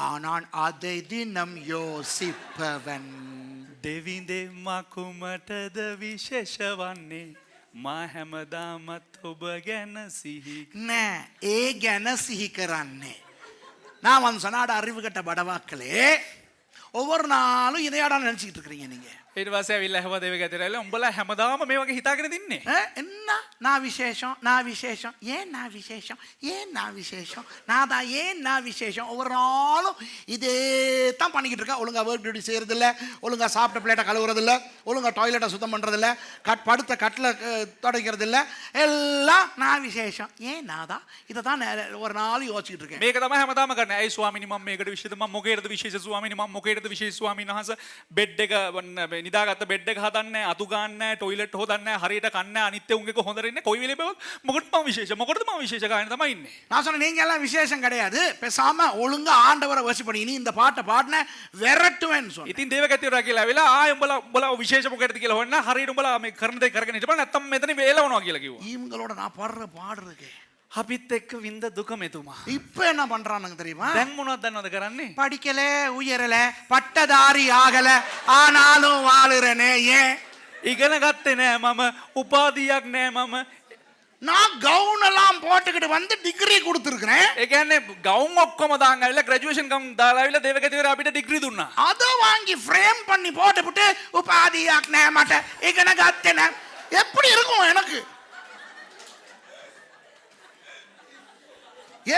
ஆனான் அதை தினம் யோசிப்பவன். දෙවිඳේ මකුමටද විශේෂ වන්නේ මා හැමදාමත් ඔබ ගැන සිහි நே ஏ ගැන සිහි කරන්නේ. நான் வந்து சொன்னாட அறிவு கட்ட படவாக்களே ஒவ்வொரு நாளும் இதையாடா நினைச்சிட்டு இருக்கிறீங்க நீங்க. ඊට පස්සේ ඇවිල්ලා හැව දේවගතිවරල් උඹලා හැමදාම මේ වගේ හිතාගෙන දින්නේ. என்ன நான் விசேஷம் நான் விசேஷம் ஏன் நான் விசேஷம் ஏன் நான் விசேஷம் நான் தான் ஏன் நான் விசேஷம் ஒவ்வொரு நாளும் இதே தான் பண்ணிக்கிட்டு இருக்கா. ஒழுங்கா ஒர்க் டியூட்டி செய்யறது இல்லை, ஒழுங்கா சாப்பிட்ட பிளேட்டை கழுவுறது இல்லை, ஒழுங்கா டாய்லெட்டை சுத்தம் பண்றது இல்லை, படுத்த கட்டில் துடைக்கிறது இல்லை, எல்லாம் நான் விசேஷம் ஏன் நான் தான் இதை தான் ஒரு நாள் யோசிச்சுட்டு இருக்கேன். මේක තමයි හැමදාම කරන්නේ. ඇයි ස්වාමීනි මම මේකට විශේෂද මම මොකේද විශේෂ ස්වාමීනි මම මොකේද විශේෂ ස්වාමීන් වහන්සේ බෙඩ් එක නිදාගත්ත බෙඩ් එක හදන්නේ අතු ගන්නෑ টয়ලට් හොදන්නේ හරියට කන්නේ අනිත් උන්ගේ හොඳට ඉන්නේ කොයි වෙලේ බවත් මොකටද මම විශේෂ මොකටද මම විශේෂ ගායන තමයි ඉන්නේ. நான் சொன்னேன் நீங்க எல்லாம் விசேஷம் கிடையாது, பேசாம ஒழுங்கா ஆண்டவரை வர்ஷிப் பண்ணி இனி இந்த பாட்டை பாடின விரட்டுவேன்னு சொன்னேன். ඉතින් දේවගතිවරයා කියලා ඇවිල්ලා ආයෙ උඹලා විශේෂ මොකේද කියලා හොයන්න හරියට උඹලා මේ කරන දේ කරගෙන හිටපන් නැත්තම් මෙතන වේලවනවා කියලා කිව්වා. இவங்களோட நான் பாடுற பாடுறதுக்கு අපිත් එක්ක විඳ දුක මෙතුමා. இப்ப என்ன பண்றானுங்க தெரியுமா? දැන් මොනවද දන්නවද කරන්නේ? படிக்கல உயரல பட்டதாரி ஆகல ஆனாலும் வாழுறனே ஏன்? ඉගෙන ගත්තේ නෑ මම උපාධියක් නෑ මම. நான் கவுன் எல்லாம் போட்டுக்கிட்டு வந்து டிகிரி கொடுத்துருக்கிறேன். ඒ කියන්නේ ගවුම් ඔක්කොම දාන් ඇවිල්ලා ග්‍රැජුවේෂන් ගම් දාලා ඇවිල්ලා දේවගතිවරයා අපිට ඩිග්‍රී දුන්නා. அதை வாங்கி ஃப்ரேம் பண்ணி போட்டுவிட்டு உபாதியாக் நே மட்ட இகன கத்தன எப்படி இருக்கும் எனக்கு?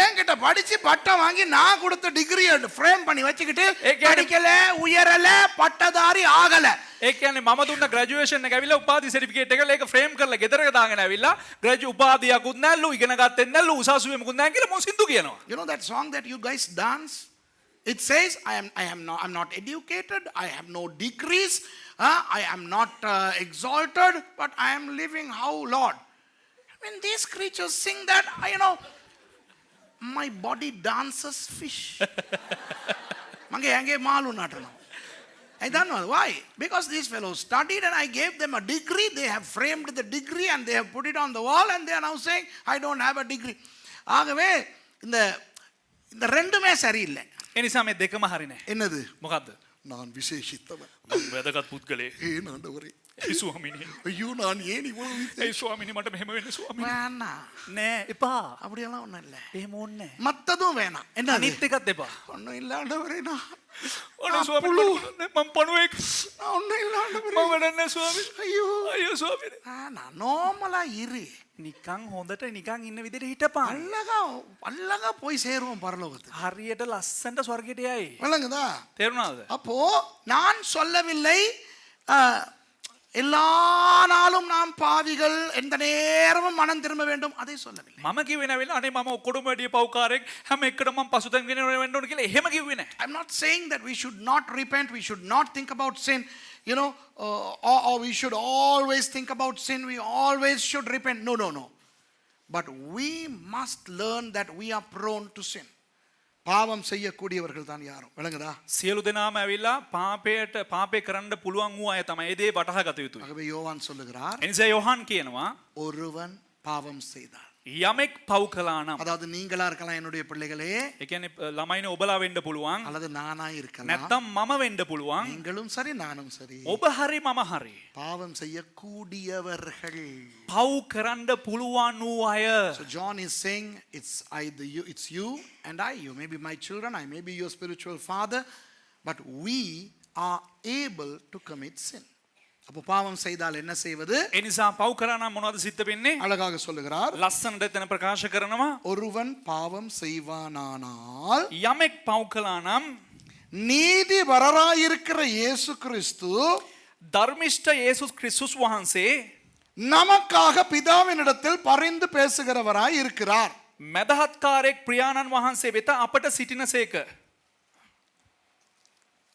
என்கிட்ட படிச்சு பட்டம் வாங்கி நான் கொடுத்த டிகிரி ஃப்ரேம் பண்ணி வச்சுக்கிட்டு படிக்கல உயரல பட்டதாரி ஆகல. ඒ කියන්නේ මම දුන්න ග්‍රැජුවේෂන් එක ඇවිල්ලා උපාධි සර්ටිෆිකේට් එක ඒක ෆ්‍රේම් කරලා ගෙදරක දාගෙන ඇවිල්ලා උපාධියකුත් නැල්ලු ඉගෙන ගත්තේ නැල්ලු උසාවියේමුකුත් නැහැ කියලා මොන් සින්දු කියනවා. You know that song that you guys dance? It says I'm not educated, I have no degrees, I am not exalted, but I am living how, Lord? When these creatures sing that, my body dances fish. Mange hange maalu natanu. I don't know why. Because these fellows studied and I gave them a degree. They have framed the degree and they have put it on the wall and they are now saying, I don't have a degree. ஆகவே இந்த ரெண்டுமே சரியில்லை. ඒ නිසා මේ දෙකම හරි නෑ. என்னது? මොකද්ද? நான் விசேஷித்தவன். මම වැදගත් පුද්ගලයෙක්. ஏன் ஆண்டவரே? ඒ ස්වාමීනි. ஐயோ நான் ஏன் இவ்வளவு ඒ ස්වාමීනි මට මෙහෙම වෙන්න ස්වාමීනි. வேணாம். නෑ එපා. அப்படியெல்லாம் ஒன்றும் இல்லை. එහෙම ඕනේ නෑ. மத்ததும் வேணாம். என்ன? අනිත් එකත් එපා. ஒன்றும் இல்லை ஆண்டவரே. ඔනේ ස්වාමීනි මම පණුවෙක්. நான் ஒன்றும் இல்லை ஆண்டவரே. මම වැඩක් නෑ ස්වාමීනි. ஐயோ. අයියෝ ස්වාමීනි. நான் நார்மலா இரு. නිකන් හොඳට නිකන් ඉන්න විදිහට හිටපන්. அழகா போய் சேருவோம் பரலோகத்துக்கு. හරියට ලස්සනට ස්වර්ගයට යයි. விளங்குதா? තේරුණාද? அப்போ நான் சொல்லவில்லை எல்லா நாளும் நாம் பாவிகள் எந்த நேரமும் மனம் திரும்ப வேண்டும், அதை சொல்லவில்லை. මම කිව්වේ නෑ වෙලා අනේ මම ඔක්කොටම වැඩි පව්කාරයෙක් හැම එකටම මම පසුතැන් වෙන්න ඕන කියලා එහෙම කිව්වේ නෑ. I'm not saying that we should not repent, we should not think about sin, or we should always think about sin, we always should repent. No. But we must learn that we are prone to sin. பாவம் செய்யக்கூடியவர்கள் தான் யாரும். விளங்குதா? සියලු දෙනාම ඇවිල්ලා පාපේ කරන්න පුළුවන් වූ අය තමයි. ඒ දේ වටහා ගත යුතුයි. ஆகவே யோவான் சொல்லுகிறார், එනිසා යෝහන් කියනවා ஒருவன் பாவம் செய்தார். යමෙක් පව් කළා නම්, அதாவது நீங்களா இருக்கலாம் என்னுடைய பிள்ளைகளே, ඒ කියන්නේ ළමයිනේ ඔබලා වෙන්න පුළුවන්, அல்லது நானா இருக்கலாம், නැත්තම් මම වෙන්න පුළුවන්. நீங்களும் சரி நானும் சரி, ඔබ හරි මම හරි பாவம் செய்யக்கூடியவர்கள். පව් කරන්න පුළුවන් වූ අය. So John is saying it's either you, it's you and I. You may be my children, I may be your spiritual father, but we are able to commit sin. அப்போ பாவம் செய்தால் என்ன செய்வது? ඒ නිසා පව් කරා නම් මොනවද සිද්ධ වෙන්නේ? அழகாக சொல்லுகிறார், ලස්සනට එතන ප්‍රකාශ කරනවා ஒருவன் பாவம் செய்வானானால் යමෙක් පව් කළා නම් நீதிபரராயிருக்கிற இயேசு கிறிஸ்து ධර්මිෂ්ඨ යේසුස් ක්‍රිස්තුස් වහන්සේ நமக்காக பிதாவினிடத்தில் பரிந்து பேசுகிறவராய் இருக்கிறார். මැදහත්කාරයෙක් ප්‍රියාණන් වහන්සේ වෙත අපට සිටිනසේක.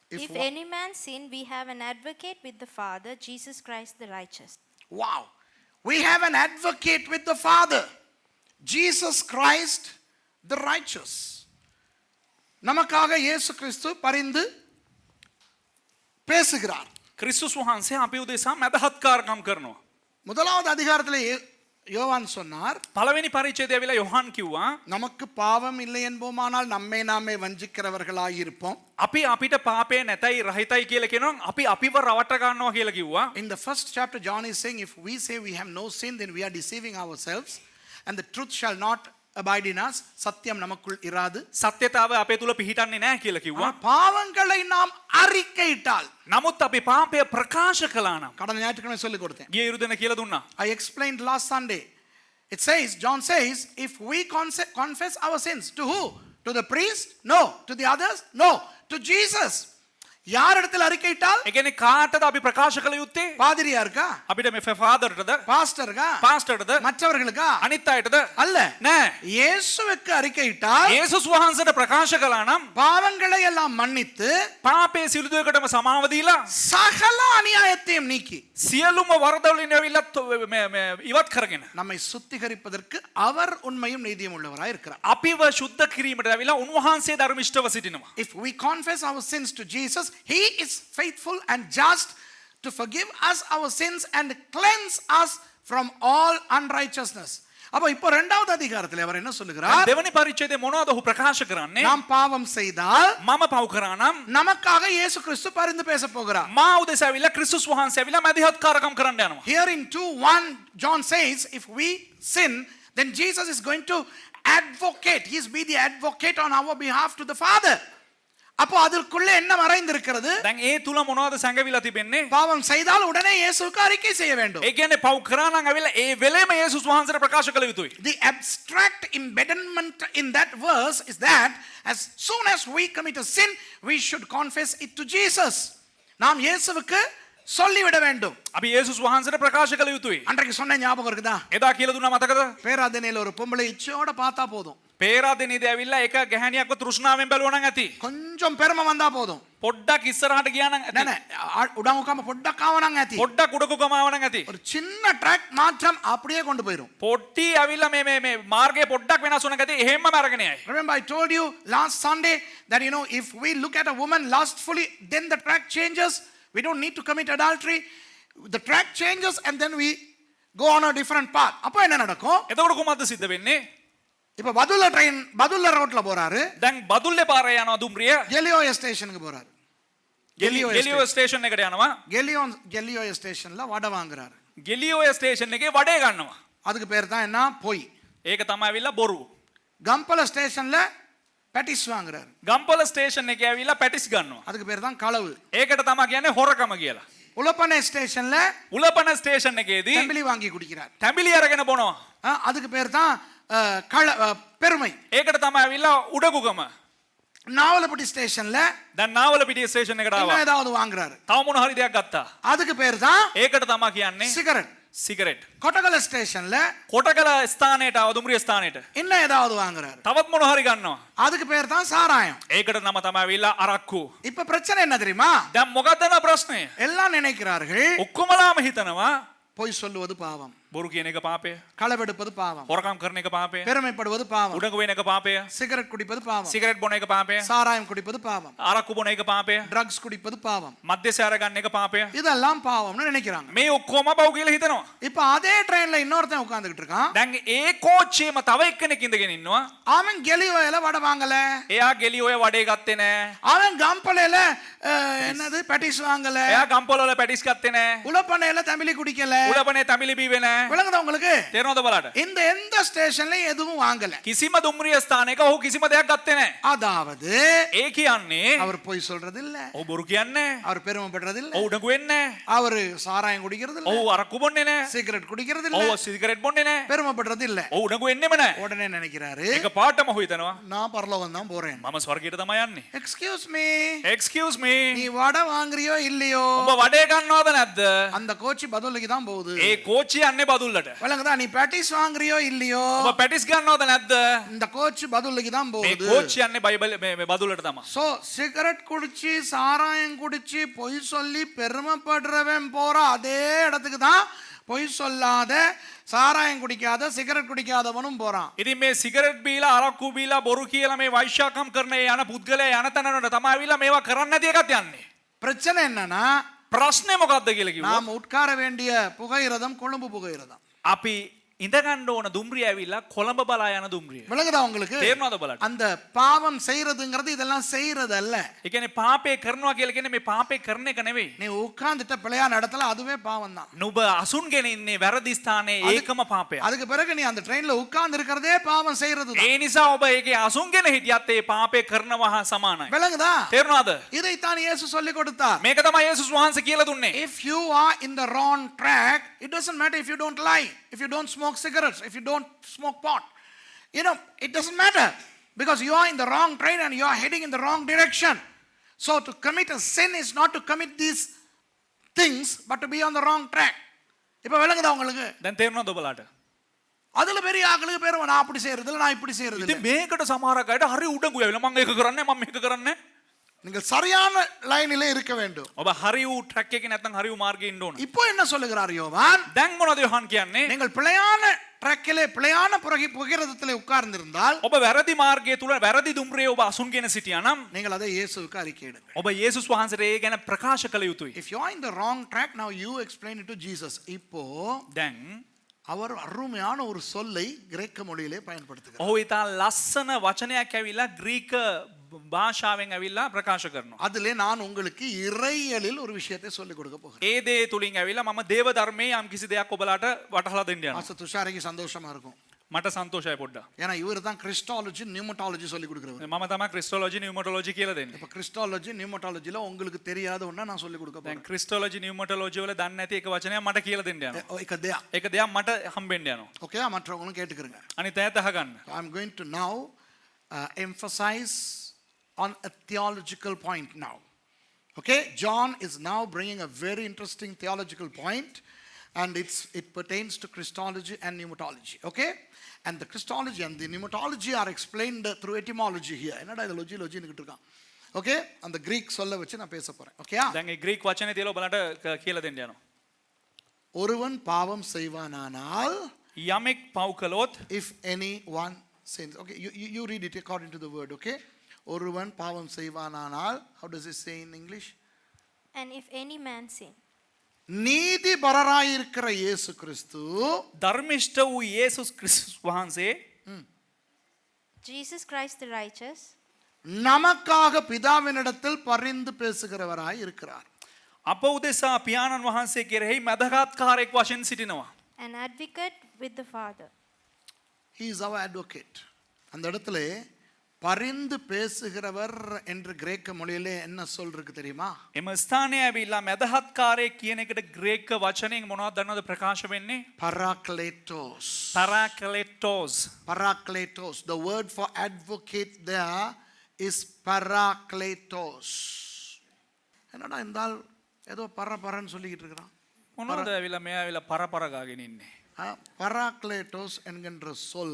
If any man sin, we have an advocate with the Father, Jesus Christ the righteous. Wow. We have an advocate with the Father, Jesus Christ the righteous. நமக்காக இயேசு கிறிஸ்து பரிந்து பேசுகிறார். ක්‍රිස්තුස් වහන්සේ අපි උදෙසා මැදහත්කාරකම් කරනවා. முதலாவது அதிகாரத்தில் யோவான் சொன்னார், පළවෙනි පරිච්ඡේදය ඇවිල්ලා යොහන් කිව්වා நமக்கு பாவம் இல்லை என்போமானால் நம்மை நாமே வஞ்சிக்கிறவர்களாய் இருப்போம். අපි අපිට පාපේ නැතයි රහිතයි කියලා කියනවා අපි අපිව රවට්ට ගන්නවා කියලා කිව්වා. In the first chapter, John is saying, if we say we have no sin, then we are deceiving ourselves, and the truth shall not abide in us. சத்தியம் நமக்குள் இராது. සත්‍යතාව අපේ තුල පිහිටන්නේ නැහැ කියලා කිව්වා. பாவங்களை நாம் அறிக்கையிட்டால், නමුත් අපි පාපය ප්‍රකාශ කළා නම් கடந்த ஞாயிற்றுக்கிழமை சொல்லிக் கொடுத்தேன். ගිය ඉරුදෙන කියලා දුන්නා. I explained last Sunday. It says, John says, if we confess our sins, to who? To the priest? No. To the others? No. To Jesus. யார் இடத்துல அறிக்கையிட்டால்? ඒ කියන්නේ කාටද අපි ප්‍රකාශ කළ යුත්තේ? பாதிரியாருக்கா? අපිට මේ ෆාදර්ටද? பாஸ்டருக்கா? පාස්ටර්ටද? மற்றவர்களுக்கா? අනිත් අයටද? அல்ல. නෑ. இயேசுவுக்கு அறிக்கையிட்டால், යේසුස් වහන්සේට ප්‍රකාශ කළා නම් பாவங்களை எல்லாம் மன்னித்து පාපයේ සියලු දේකටම සමාව දීලා சகல அநியாயத்தையும் நீக்கி සියලුම වරදවලින් ඇවිල්ලා ඉවත් කරගෙන நம்மை சுத்திகரிப்பதற்கு அவர் உண்மையும் நீதியும் உள்ளவராய் இருக்கிறார். අපිව ශුද්ධ කිරීමට ඇවිල්ලා උන්වහන්සේ ධර්මිෂ්ඨව සිටිනවා. If we confess our sins to Jesus, he is faithful and just to forgive us our sins and cleanse us from all unrighteousness. அப்ப இப்போ இரண்டாவது அதிகாரத்தில் அவர் என்ன சொல்லுகிறார்? දෙවනි පරිච්ඡේදයේ මොනවද ඔහු ප්‍රකාශ කරන්නේ? நாம் பாவம் செய்தால் මම පව් කරා නම් நமக்காக இயேசு கிறிஸ்து பரிந்து பேச போகிறார். මා උදෙසා ඇවිල්ලා ක්‍රිස්තුස් වහන්සේ ඇවිල්ලා මැදිහත්කාරකම් කරන්න යනවා. Here in 2:1 John says, if we sin, then Jesus is going to advocate. He is be the advocate on our behalf to the Father. அப்போ அதற்குள்ள என்ன மறைந்திருக்கிறது? දැන් ඒ තුල මොනවද සංගවිලා තිබෙන්නේ? பாவம் செய்தால் உடனே இயேசுவுக்கு அறிக்கை செய்ய வேண்டும். ඒ කියන්නේ පව් කරා නම් ඇවිල්ලා ඒ වෙලේම යේසුස් වහන්සේට ප්‍රකාශ කළ යුතුයි. The abstract embedment in that verse is that as soon as we commit a sin, we should confess it to Jesus. நாம் இயேசுவுக்கு சொல்லிவிட வேண்டும். අපි යේසුස් වහන්සේට ප්‍රකාශ කළ යුතුයි. அன்றைக்கு சொன்ன ஞாபகம் இருக்குதா? එදා කියලා දුන්නා මතකද? பேராதனையில ஒரு பொம்பளை இச்சையோட பார்த்தா போதும், පේරාදෙනීදී ඇවිල්ලා එක ගැහණියක්ව තෘෂ්ණාවෙන් බැලුවා නම් ඇති. கொஞ்சம் பெருமை வந்தா போதும், පොඩ්ඩක් ඉස්සරහට ගියා නම් நே ඇති. உடம்புக்காம பொட்டක් ஆவனாங்க ඇති. පොඩ්ඩක් උඩකු ගමාව නම් ඇති. ஒரு சின்ன ட்ராக் மாற்றம் அப்படியே கொண்டு போயிடும். පොට්ටි ඇවිල්ලා මේ මාර්ගයේ පොඩ්ඩක් වෙනස් වුණා ඇති. එහෙම්ම අරගෙන යයි. Remember I told you last Sunday that if we look at a woman lustfully, then the track changes. We don't need to commit adultery. The track changes and then we go on a different path. அப்போ என்ன நடக்கும்? එතකොට කොහොමද සිද්ධ වෙන්නේ? இப்ப பதுல்ல ரோட்ல போறாரு, දැන් බදුල්ලේ පාරේ යනවා දුම්රිය. கெலியோ ஸ்டேஷனுக்கு போறாரு. ගෙලියෝ ස්ටේෂන් එකට යනවා. கெலியோ ஸ்டேஷன்ல வடை வாங்குறாரு. ගෙලියෝ ස්ටේෂන් එකේ වඩේ ගන්නවා. அதுக்கு பேர் தான் என்ன? பொய். ඒක තමයි ඇවිල්ලා බොරු. கம்பல ஸ்டேஷன்ல பேட்டிஸ் வாங்குறாரு. ගම්පොල ස්ටේෂන් එකේ ඇවිල්ලා පැටිස් ගන්නවා. அதுக்கு பேர் தான் களவு. ඒකට තමයි කියන්නේ හොරකම කියලා. உலப்பனை ஸ்டேஷன்ல උලපන ස්ටේෂන් එකේදී தம்பிலி வாங்கி குடிக்கிறார். තැඹිලි අරගෙන බොනවා. அதுக்கு பேர் தான் பெருமை. ඒකට තමයි ඇවිල්ලා උඩගුගම. நாவலப்பட்டி ஸ்டேஷன்ல දැන් නාවලපිටිය ස්ටේෂන් එකට ආවා. ஏதாவது வாங்குறாரு. තව මොන හරි දෙයක් ගත්තා. அதுக்கு பேர் தான் ඒකට තමයි කියන්නේ சிகரெட். සිගරට්. கொட்டகல ஸ்டேஷன்ல කොටකල ස්ථානයට ආව දුම්රිය ස්ථානයට. இன்னும் ஏதாவது வாங்குறாரு. තවත් මොන හරි ගන්නවා. அதுக்கு பேர் தான் சாராயம். ඒකට නම තමයි ඇවිල්ලා අරක්කු. இப்ப பிரச்சனை என்ன தெரியுமா? දැන් මොකක්ද ප්‍රශ්නය? எல்லாம் நினைக்கிறார்கள் ඔක්කොමලාම හිතනවා பொய் சொல்லுவது பாவம், බොරු කියන එක පාපය. களவெடுப்பது பாவம், හොරකම් කරන එක පාපය. பெருமைப்படுவது பாவம், උඩඟු වෙන එක පාපය. சிகரெட் குடிப்பது பாவம், සිගරට් බොන එක පාපය. சாராயம் குடிப்பது பாவம், අරක්කු බොන එක පාපය. ட்ரக்ஸ் குடிப்பது பாவம், මද්යසාර ගන්න එක පාපය. இதெல்லாம் பாவம்னு நினைக்கிறாங்க. මේ ඔක්කොම පව් කියලා හිතනවා. இப்ப அதே ட்ரெயின்ல இன்னொருத்தன் உட்கார்ந்துகிட்டு இருக்கான். දැන් ඒ කෝච්චියේම තව එක්කෙනෙක් ඉඳගෙන ඉන්නවා. அவன் கெலியோல வடை வாங்கல, එයා ගෙලියෝය වඩේ ගත්තේ නැහැ. அவன் கம்பலையில என்னது பேட்டிஸ் வாங்கல, එයා ගම්පොල වල පැටිස් ගත්තේ නැහැ. உலப்பனையில தமிழி குடிக்கல. උලපනේ තමිලි බීවේ නැහැ. விளங்குதா உங்களுக்கு? තේරෙනවද බලන්න? இந்த எந்த ஸ்டேஷன்லயும் எதுவும் வாங்கல. කිසිම දුම්රිය ස්ථානයක ඔහු කිසිම දෙයක් ගත්තේ නැහැ. அதாவது ඒ කියන්නේ அவர் பொய் சொல்றது இல்ல, ඔහු බොරු කියන්නේ නැහැ. அவர் பெருமைப்படுறது இல்ல, ඔහු උඩඟු වෙන්නේ නැහැ. அவர் சாராயம் குடிக்கிறது இல்ல, ඔහු අරක්කු බොන්නේ නැහැ. சிகரெட் குடிக்கிறது இல்ல, ඔහු සිගරට් බොන්නේ නැහැ. பெருமைப்படுறது இல்ல. ඔහු උඩඟු වෙන්නෙම නැහැ. உடனே நினைக்கிறாரு, ඒක පාටම ඔහු හිතනවා நான் பரலோகம் தான் போறேன். මම ස්වර්ගයට තමයි යන්නේ. எக்ஸ்கியூஸ் மீ, එක්ස්කියුස් මී. நீ வடை வாங்குறியோ இல்லையோ, ඔබ වඩේ ගන්නවද නැද්ද? அந்த கோச்சி பதிலுக்கு தான் போகுது. ඒ කෝච්චිය යන්නේ බදුල්ලට. விளங்குதா? நீ பேட்டிஸ் வாங்குறியோ இல்லையோ, ඔබ පැටිස් ගන්නවද නැද්ද? இந்த கோச்சி பதிலுக்கு தான் මේ போகுது. කෝච්චිය යන්නේ බයිබල් මේ බදුල්ලට තමයි. சோ சிகரெட் குடிச்சு சாராயம் குடிச்சு பொய் சொல்லி பெருமைப்படுறவன் போற அதே இடத்துக்கு தான் பொய் சொல்லாத சாராயம் குடிக்காத சிகரெட் குடிக்காதவனும் போறான். ඉතින් මේ සිගරට් බීලා අරක්කු බීලා බොරු කියලා මේ වෛශ්‍යාකම් කරන යන පුද්ගලයා යන තැනට තමයි ආවිලා මේවා කරන්න නැති එකත් යන්නේ. பிரச்சனை என்னன்னா ප්‍රශ්නේ මොකක්ද කියලා කිව්වොත් நாம் உட்கார வேண்டிய புகையிரதம் கொழும்பு புகையிரதம். අපි ඉඳගන්න ඕන දුම්රිය ඇවිල්ලා කොළඹ බලා යන දුම්රිය. விளங்குதா உங்களுக்கு? තේරුණාද බලන්න? அந்த பாவம் செய்யறதுங்கிறது இதெல்லாம் செய்யறது அல்ல. ඒ කියන්නේ පාපේ කරනවා කියලා කියන්නේ මේ පාපේ කරන එක නෙවෙයි. நீ உட்கார்ந்துட்ட பிள்ளையான இடத்துல அதுவே பாவம் தான். නුඹ අසුන්ගෙන ඉන්නේ වැරදි ස්ථානයේ ඒකම පාපයක්. அதுக்கு பிறகு நீ அந்த ட்ரெயின்ல உட்கார்ந்து இருக்கிறதே பாவம் செய்யறது தான். ඒ නිසා ඔබ ඒකේ අසුන්ගෙන හිටියත් ඒ පාපේ කරනවා හා සමානයි. விளங்குதா? තේරුණාද? இதைத்தான் இயேசு சொல்லி கொடுத்தார். මේක තමයි යේසුස් වහන්සේ කියලා දුන්නේ. If you are in the wrong track, it doesn't matter if you don't lie, if you don't smoke cigarettes, if you don't smoke pot. You know, it doesn't matter because you are in the wrong train and you are heading in the wrong direction. So to commit a sin is not to commit these things but to be on the wrong track. இப்ப விளங்குதா உங்களுக்கு? දැන් තේරුණාද ඔබලාට? அதுல பெரிய ஆட்களுக்கு பேர் நான் அப்படி செய்யறது இல்ல நான் இப்படி செய்யறது இல்ல. ඉතින් මේකට සමහරක් අයට හරි උඩඟු ඇවිල්ලා මම ඒක කරන්නේ මම මේක කරන්නේ. நீங்கள் சரியான லைனிலே இருக்க வேண்டும். ඔබ හරි වූ ට්‍රැක් එකේ නැත්නම් හරි වූ මාර්ගයේ ඉන්න ඕන. இப்போ என்ன சொல்லுகிறார் யோவான்? දැන් මොනවද යොහන් කියන්නේ? நீங்கள் பிழையான ட்ராக்கிலே பிழையான புகையிரதத்திலே உட்கார்ந்திருந்தால் ඔබ වැරදි මාර්ගයේ තුල වැරදි දුම්රියේ ඔබ අසුන්ගෙන සිටියා නම් நீங்கள் அதை இயேசுவுக்கு அறிக்கையிடுங்கள். ඔබ යේසුස් වහන්සේට ඒ ගැන ප්‍රකාශ කළ යුතුයි. If you are in the wrong track, now you explain it to Jesus. இப்போ දැන් அவர் அருமையான ஒரு சொல்லை கிரேக்க மொழியிலே பயன்படுத்துகிறார். ඔහු ඊට ලස්සන වචනයක් ඇවිල්ලා ග්‍රීක භාෂාවෙන් ඇවිල්ලා ප්‍රකාශ කරනවා. அதிலே நான் உங்களுக்கு இறையியலில் ஒரு விஷயத்தை சொல்லிக் கொடுக்க போகிறேன். ඒ දේ තුලින් ඇවිල්ලා මම දේව ධර්මයේ යම් කිසි දෙයක් ඔබලාට වටහලා දෙන්න යනවා. மாஸ்டர் துஷாரிக்கு சந்தோஷமா இருக்கும். මට සන්තෝෂයි පොඩ්ඩක්. ஏன்னா இவர் தான் கிறிஸ்டாலஜி நியூமட்டாலஜி சொல்லி கொடுக்கிறவர். මම තමයි ක්‍රිස්ටෝලොජි නියුමටොලොජි කියලා දෙන්නේ. இப்ப கிறிஸ்டாலஜி நியூமட்டாலஜில உங்களுக்கு தெரியாத ஒண்ணா நான் சொல்லி கொடுக்க දැන් போறேன். ක්‍රිස්ටෝලොජි නියුමටොලොජි වල දන්නේ නැති එක වචනයක් මට කියලා දෙන්න යනවා. ඒක දෙයක්. ඒක දෙයක් මට හම්බෙන්න යනවා. ஓகே மற்றவங்களும் கேட்டுக்கிறங்க. අනිත් අයත් අහගන්න. I'm going to now emphasize on a theological point now. Okay, John is now bringing a very interesting theological point and it pertains to Christology and pneumatology. Okay, and the Christology and the pneumatology are explained through etymology here. என்னடா இது லொஜி னுக்கிட்டு இருக்கான். Okay, அந்த Greek சொல்ல வச்சு நான் பேச போறேன். Okay, දැන් ඒ ග්‍රීක වචනේ තියලා ඔබලට කියලා දෙන්න යනවා. ஒருவன் பாவம் செய்வானானால் යමෙක් පව් කළොත් if anyone sins. Okay, you read it according to the word. Okay, ஒருவன் பாவம் செய்வானானால், how does it say in English? And if any man sin. நீதிபரராயிருக்கிற இயேசு கிறிஸ்து ධර්මිෂ්ඨ වූ යේසුස් ක්‍රිස්තුස් වහන්සේ Jesus Christ the righteous. நமக்காக பிதாவினிடத்தில் பரிந்து பேசுகிறவராய் இருக்கிறார். අප උදෙසා පියාණන් වහන්සේ කෙරෙහි මැදහත්කාරයෙක් වශයෙන් සිටිනවා. An advocate with the Father. He is our advocate. அந்த இடத்துல பரிந்து பேசுகிறவர் என்று கிரேக்க மொழியிலே என்ன சொல் இருக்கு தெரியுமா? එම ස්ථානයේ ඇවිල්ලා මැදහත්කාරයෙක් කියන එකට ග්‍රීක වචනයෙන් මොනවද දන්නවද ප්‍රකාශ වෙන්නේ? Parakletos. Parakletos. Parakletos. The word for advocate there is parakletos. என்னடா இருந்தால் ஏதோ பரன்னு சொல்லிக்கிட்டு இருக்கிறான். මොනවද ඇවිල්ලා මෙයා ඇවිල්ලා පරපර ගාගෙන ඉන්නේ? பராக்லேட்டோஸ் என்கின்ற சொல்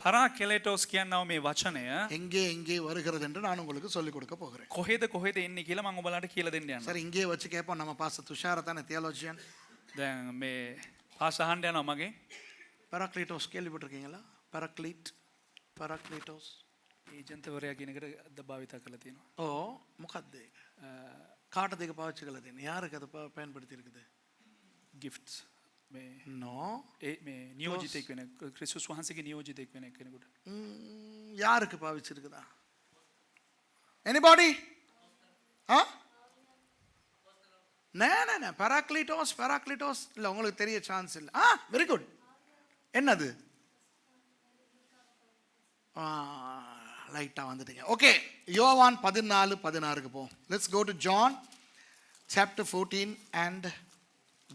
පරාක්ලේටෝස් කියනවා මේ වචනය எங்கே வருகிறது என்று நான் உங்களுக்கு சொல்லிக் கொடுக்க போகிறேன். කොහෙද එන්නේ කියලා මම ඔයාලට කියලා දෙන්න යනවා. சரி, இங்கே வச்சு கேட்போம். நம்ம பாஸ்டர் துஷார தானே தியாலஜியன். දැන් මේ පාස් අහන්න යනවා මගේ. பராக்லேட்டோஸ் கேள்விப்பட்டிருக்கீங்களா? பராக்லேட்டோஸ் ඒජන්තවරයා කියන එකට අද භාවිත කරලා තියෙනවා. ஓ මොකද්ද ඒක? කාටද ඒක පාවිච්චි කරලා තියෙන්නේ? யாருக்கு அது பயன்படுத்தி இருக்குது? gifts මේ நோ මේ නියෝජිතෙක් වෙන ක්‍රිස්තුස් වහන්සේගේ නියෝජිතෙක් වෙන කෙනෙකුට. யாருக்கு பாவிச்சிருக்குதா? anybody? நே பராக்லிட்டோஸ் இல்ல, உங்களுக்கு தெரிய சான்ஸ் இல்ல. Very good. என்னது? லைட்டா வந்துட்டீங்க. ஓகே, யோவான் 14:16 போ. Let's go to John chapter 14 and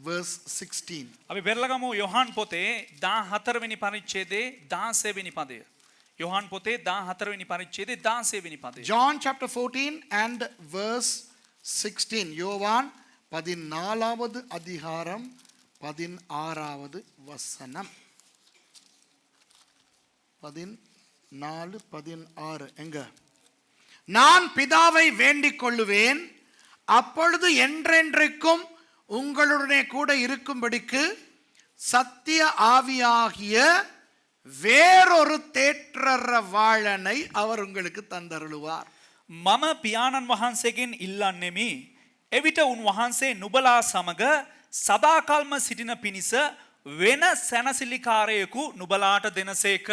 verse 16. අපි පෙරලගමු යොහන් පොතේ 14 වෙනි පරිච්ඡේදයේ 16 වෙනි පදය. යොහන් පොතේ 14 වෙනි පරිච්ඡේදයේ 16 වෙනි පදය. John chapter 14 and verse 16. யோவான் 14வது அதிகாரம் 16வது வசனம். 14:16 எங்க? நான் பிதாவை வேண்டிக் கொள்ளுவேன், அப்பொழுது என்றென்றைக்கும் உங்களுடனே கூட இருக்கும்படிக்கு சத்திய ஆவியாகிய வேறொரு தேற்றரவாளனை அவர் உங்களுக்கு தந்தருளுவார். මම පියාණන් වහන්සේගෙන් ඉල්ලන්නෙමි. එවිට උන්වහන්සේ නුබලා සමග සදාකල්ම සිටින පිණිස වෙන සැනසිලිකාරයෙකු නුබලාට දෙනසේක.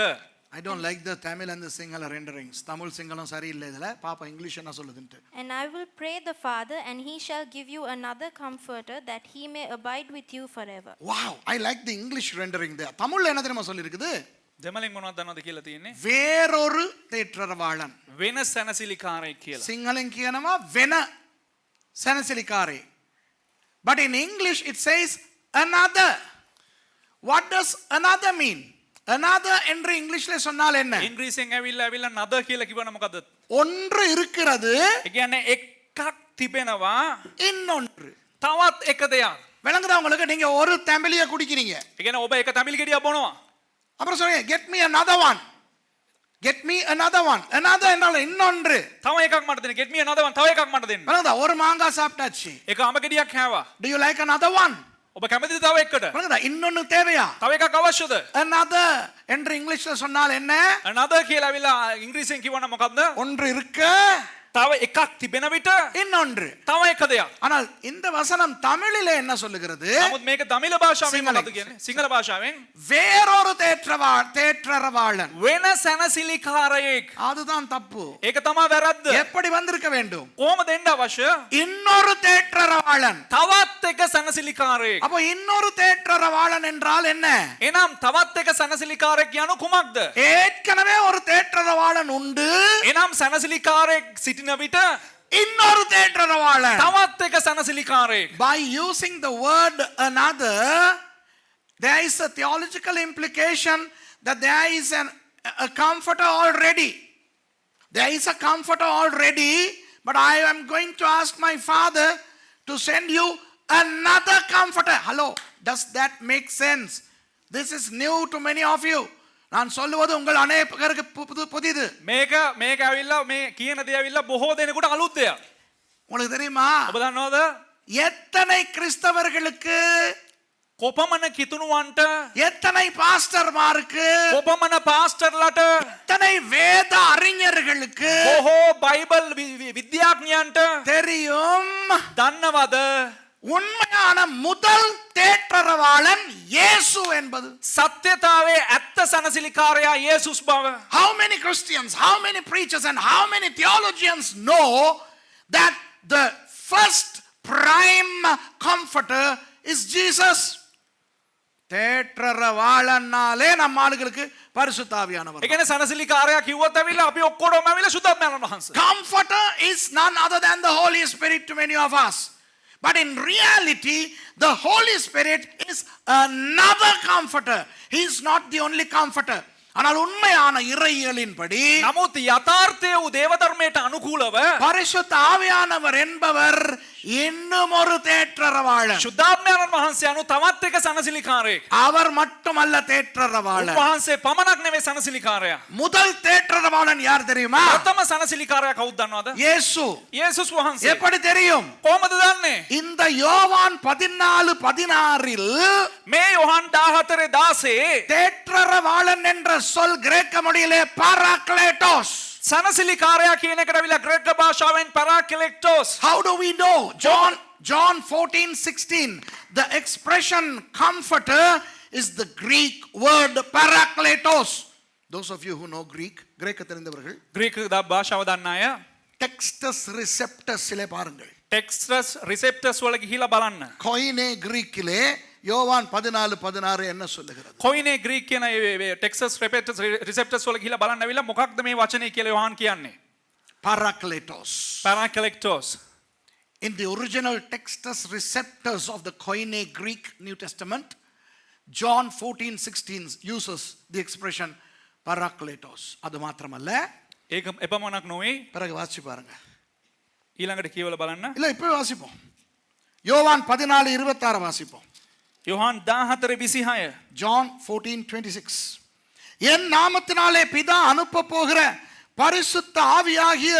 I don't like the Tamil and the Sinhala renderings. Tamil Singalam சரியில்லை இதுல. பாப்பா இங்கிலீஷ் என்ன சொல்லுதுன்னு. And I will pray the Father, and he shall give you another comforter, that he may abide with you forever. Wow, I like the English rendering there. தமிழ்ல என்ன தெரியுமா சொல்லி இருக்குது? දෙමළෙන් මොනවද දන්නවද කියලා තියෙන්නේ? வேறொரு தேற்றரவாளன். වෙන සැනසිලිකාරයෙක් කියලා. சிங்களம் කියනවා වෙන සැනසිලිකාරේ. But in English it says another. What does another mean? Another என்று இங்கிலீஷ்ல சொன்னால் என்ன? ඉංග්‍රීසියෙන් ඇවිල්ලා නද කියලා කිව්වනම් මොකද්ද? ஒன்று இருக்கிறது, ඒ කියන්නේ එකක් තිබෙනවා இன்னொன்று. තවත් එක දෙයක්. விளங்குதா உங்களுக்கு? நீங்க ஒரு தம்பிலிய குடிக்கிறீங்க, ඒ කියන්නේ ඔබ එක තමිල් ගෙඩියක් බොනවා. அப்புறம் சொல்றீங்க get me another one, get me another one. another என்றால் இன்னொன்று. තව එකක් මට දෙන්න. get me another one. තව එකක් මට දෙන්න. விளங்குதா? ஒரு மாங்காய் சாப்பிட்டாச்சு. එක අඹ ගෙඩියක් කෑවා. Do you like another one? ඔබ කැමතිද තව එකකට? விளங்குதா? இன்னொன்னு தேவையா? තව එකක් අවශ්‍යද? another என்று இங்கிலீஷ்ல சொன்னால் என்ன? another කියලා ඇවිල්ලා ඉංග්‍රීසියෙන් කිව්වනම් මොකද්ද? ஒன்று இருக்க, තව එකක් තිබෙන විට இன்னொன்று. තව එක දෙයක්. ஆனால் இந்த வசனம் தமிழிலே என்ன சொல்லுகிறது? නමුත් මේක තමිල භාෂාවෙන් මොකද්ද කියන්නේ? සිංහල භාෂාවෙන් வேறொரு தேற்றரவாளன். වෙන සැනසිලිකාරයෙක්. அதுதான் தப்பு. ඒක තමයි වැරද්ද. எப்படி வந்திருக்க வேண்டும்? කොහොමද එන්න අවශ්‍ය? இன்னொரு தேற்றரவாளன். තවත් එක සැනසිලිකාරයෙක්. அப்போ இன்னொரு தேற்றரவாளன் என்றால் என்ன? එනම් තවත් එක සැනසිලිකාරයෙක් යනු කුමක්ද? ஏற்கனவே ஒரு தேற்றரவாளன் உண்டு, එනම් සැනසිලිකාරයෙක් සිටින විට இன்னொரு தேற்றரவாளன். තවත් එක සැනසිලිකාරයෙක්. By using the word another, there is a theological implication that there is a comforter already. There is a comforter already, but I am going to ask my Father to send you another comforter. Hello, does that make sense? This is new to many of you. நான் சொல்லுவது உங்கள் அநேகருக்கு புதிது. මේක ඇවිල්ලා මේ කියන දේ ඇවිල්ලා බොහෝ දෙනෙකුට අලුත් දෙයක්. உங்களுக்கு தெரியுமா? ඔබ දන්නවද? எத்தனை கிறிஸ்தவர்களுக்கு, කොපමණ කිතුණුවන්ට, எத்தனை பாஸ்டர்மாருக்கு, කොපමණ පාස්ටර්ලට, எத்தனை வேத அறிஞர்களுக்கு බොහෝ බයිබල් විද්‍යාඥයන්ට தெரியும் දන්නවද உண்மையான முதல் தேற்றரவாளன் இயேசு என்பது? සත්‍යතාවේ ඇත්ත සනසිලිකාරයා යේසුස් බව. How many Christians, how many preachers and how many theologians know that the first prime comforter is Jesus? தேற்றரவாளனாலே நம்ம ஆளுகளுக்கு பரிசுத்த ஆவியானவர். ඒ කියන්නේ සනසිලිකාරයා කිව්වොත් ඇවිල්ලා අපි ඔක්කොම ඇවිල්ලා සුද්ධාත්මයන් වහන්සේ. Comforter is none other than the Holy Spirit to many of us. But in reality, the Holy Spirit is another comforter. He is not the only comforter. ஆனால் உண்மையான இறையியலின்படி, නමුත් යථාර්ථය වූ දේව ධර්මයට අනුකූලව பரிசுத்த ஆவியானவர் என்பவர் இன்னும் ஒரு தேற்றரவாளன். සුද්ධාත්මයන් වහන්සේ අනු තවත් එක සනසිලිකාරයෙක්. அவர் மட்டுமல்ல தேற்றரவாளன். වහන්සේ පමණක් නෙවෙයි සනසිලිකාරයා. முதல் தேற்றரவாளன் யார் தெரியுமா? ප්‍රථම සනසිලිකාරයා කවුද දන්නවද? இயேசு. යේසුස් වහන්සේ. எப்படி தெரியும்? කොහොමද දන්නේ? இந்த யோவான் 14:16 මේ යොහන් 14:16 தேற்றரவாளன் என்ற சொல் கிரேக்க மொழியிலே பாராக்லேட்டோஸ். සනසිලිකාරයා කියන එකට අවිලා ග්‍රේක භාෂාවෙන් පැරාක්ලෙක්ටෝස්. How do we know? John 14:16. The expression comforter is the Greek word parakletos. Those of you who know Greek, கிரேக்க தெரிந்தவர்கள், ග්‍රීක භාෂාව දන්න අය Textus Receptus இலே பாருங்கள். ටෙක්ස්ටස් රිසෙප්ටස් වල ගිහිලා බලන්න. கொயினே கிரீக்கிலே யோவான் 14:16 என்ன சொல்லுகிறது? කොයිනේ ග්‍රීක් කියන ටෙක්සස් රිසෙප්ටස් වල ගිහිලා බලන්න ඇවිල්ලා මොකක්ද මේ වචනේ කියලා යොහන් කියන්නේ? Parakletos. පැරාක්ලෙක්ටෝස්. In the original Textus Receptus of the Koine Greek New Testament, John 14:16 uses the expression parakletos. அது மாத்திரமல்ல, ඒක එපමණක් නොවේ. பிறகு வாசிச்சு பாருங்க. ඊළඟට කියවලා බලන්න. இல்ல இப்போ வாசிப்போம். யோவான் 14:26 வாசிப்போம். යොහන් 14:26. John 14:26. என் நாமத்தினாலே பிதா அனுப்ப போகிற பரிசுத்த ஆவியாகிய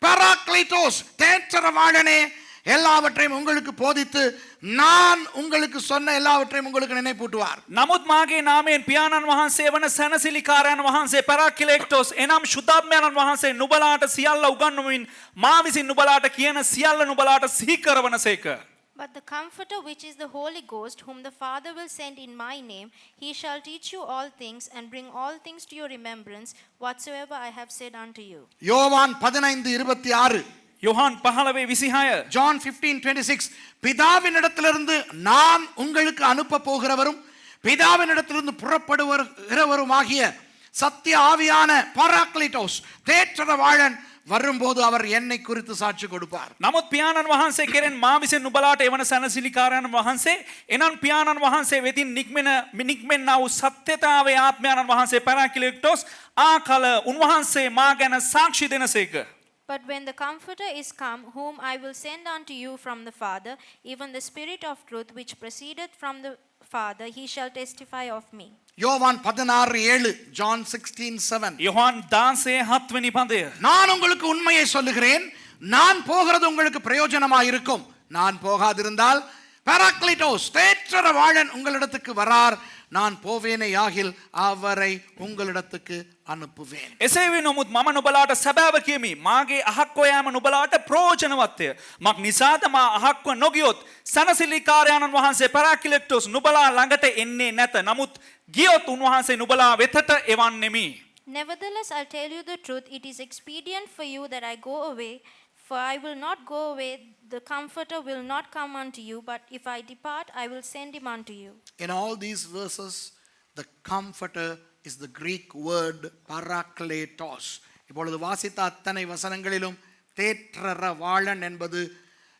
பாராக்லீட்டோஸ் தேற்றரவாளனே எல்லாவற்றையும் உங்களுக்கு போதித்து நான் உங்களுக்கு சொன்ன எல்லாவற்றையும் உங்களுக்கு நினைப்பூட்டுவார். නමුත් මාගේ නාමයෙන් පියාණන් වහන්සේ වන සැනසිලිකාරයන් වහන්සේ පැරාක්ලිටොස් එනම් ශුද්ධාත්මයන්න් වහන්සේ නුබලාට සියල්ල උගන්වමින් මා විසින් නුබලාට කියන සියල්ල නුබලාට සිහි කරවනසේක. But the Comforter, which is the Holy Ghost, whom the Father will send in my name, he shall teach you all things and bring all things to your remembrance, whatsoever I have said unto you. யோவான் 15:26. Yohan 15:26 John 15:26. பிதாவினிடத்திலிருந்து நான் உங்களுக்கு அனுப்ப போகிறவரும் பிதாவினிடத்திலிருந்து புறப்படுகிறவருமாகிய சத்திய ஆவியான பராக்லிட்டோஸ் தேற்றரவாளன் வரும்போது அவர் என்னை குறித்து சாட்சி கொடுப்பார். නමුත් පියාණන් වහන්සේ කෙරෙන් මා විසින් නුබලාට එවන සැනසිලිකාරයන් වහන්සේ එනම් පියාණන් වහන්සේ වෙතින් නික්මෙන්නා වූ සත්‍යතාවේ ආත්මයන්න් වහන්සේ පැරාක්ලිටොස් ආ කල උන්වහන්සේ මා ගැන සාක්ෂි දෙනසේක. But when the Comforter is come, whom I will send unto you from the Father, even the Spirit of truth which proceedeth from the Father, he shall testify of me. யோவான் 16:7. John 16:7. යොහන් 16:7 වෙනි පදය. நான் உங்களுக்கு உண்மையை சொல்லுகிறேன், நான் போகிறது உங்களுக்கு பிரயோஜனமாய் இருக்கும். நான் போகாதிருந்தால் பராக்லிட்டோஸ் தேற்றரவாளன் உங்களிடத்துக்கு வரார். நான் போவேனேயாகில் அவரை உங்களிடத்துக்கு අනුපුවෙන්. එසේ වේ නොමුත් මම නුබලාට සැබෑව කියමි. මාගේ අහක්ව යාම නුබලාට ප්‍රයෝජනවත්ය. මක් නිසාද මා අහක්ව නොගියොත් සනසිලිකාරයන්න් වහන්සේ පැරාක්ලිටොස් නුබලා ළඟට එන්නේ නැත. නමුත් ගියොත් උන්වහන්සේ නුබලා වෙතට එවන්නෙමි. Nevertheless, I'll tell you the truth, it is expedient for you that I go away, for I will not go away, the Comforter will not come unto you, but if I depart, I will send him unto you. In all these verses, the Comforter is the Greek word parakletos. இப்பொழுது வாசித்த அத்தனை வசனங்களிலும் தேற்றரவாளன் என்பது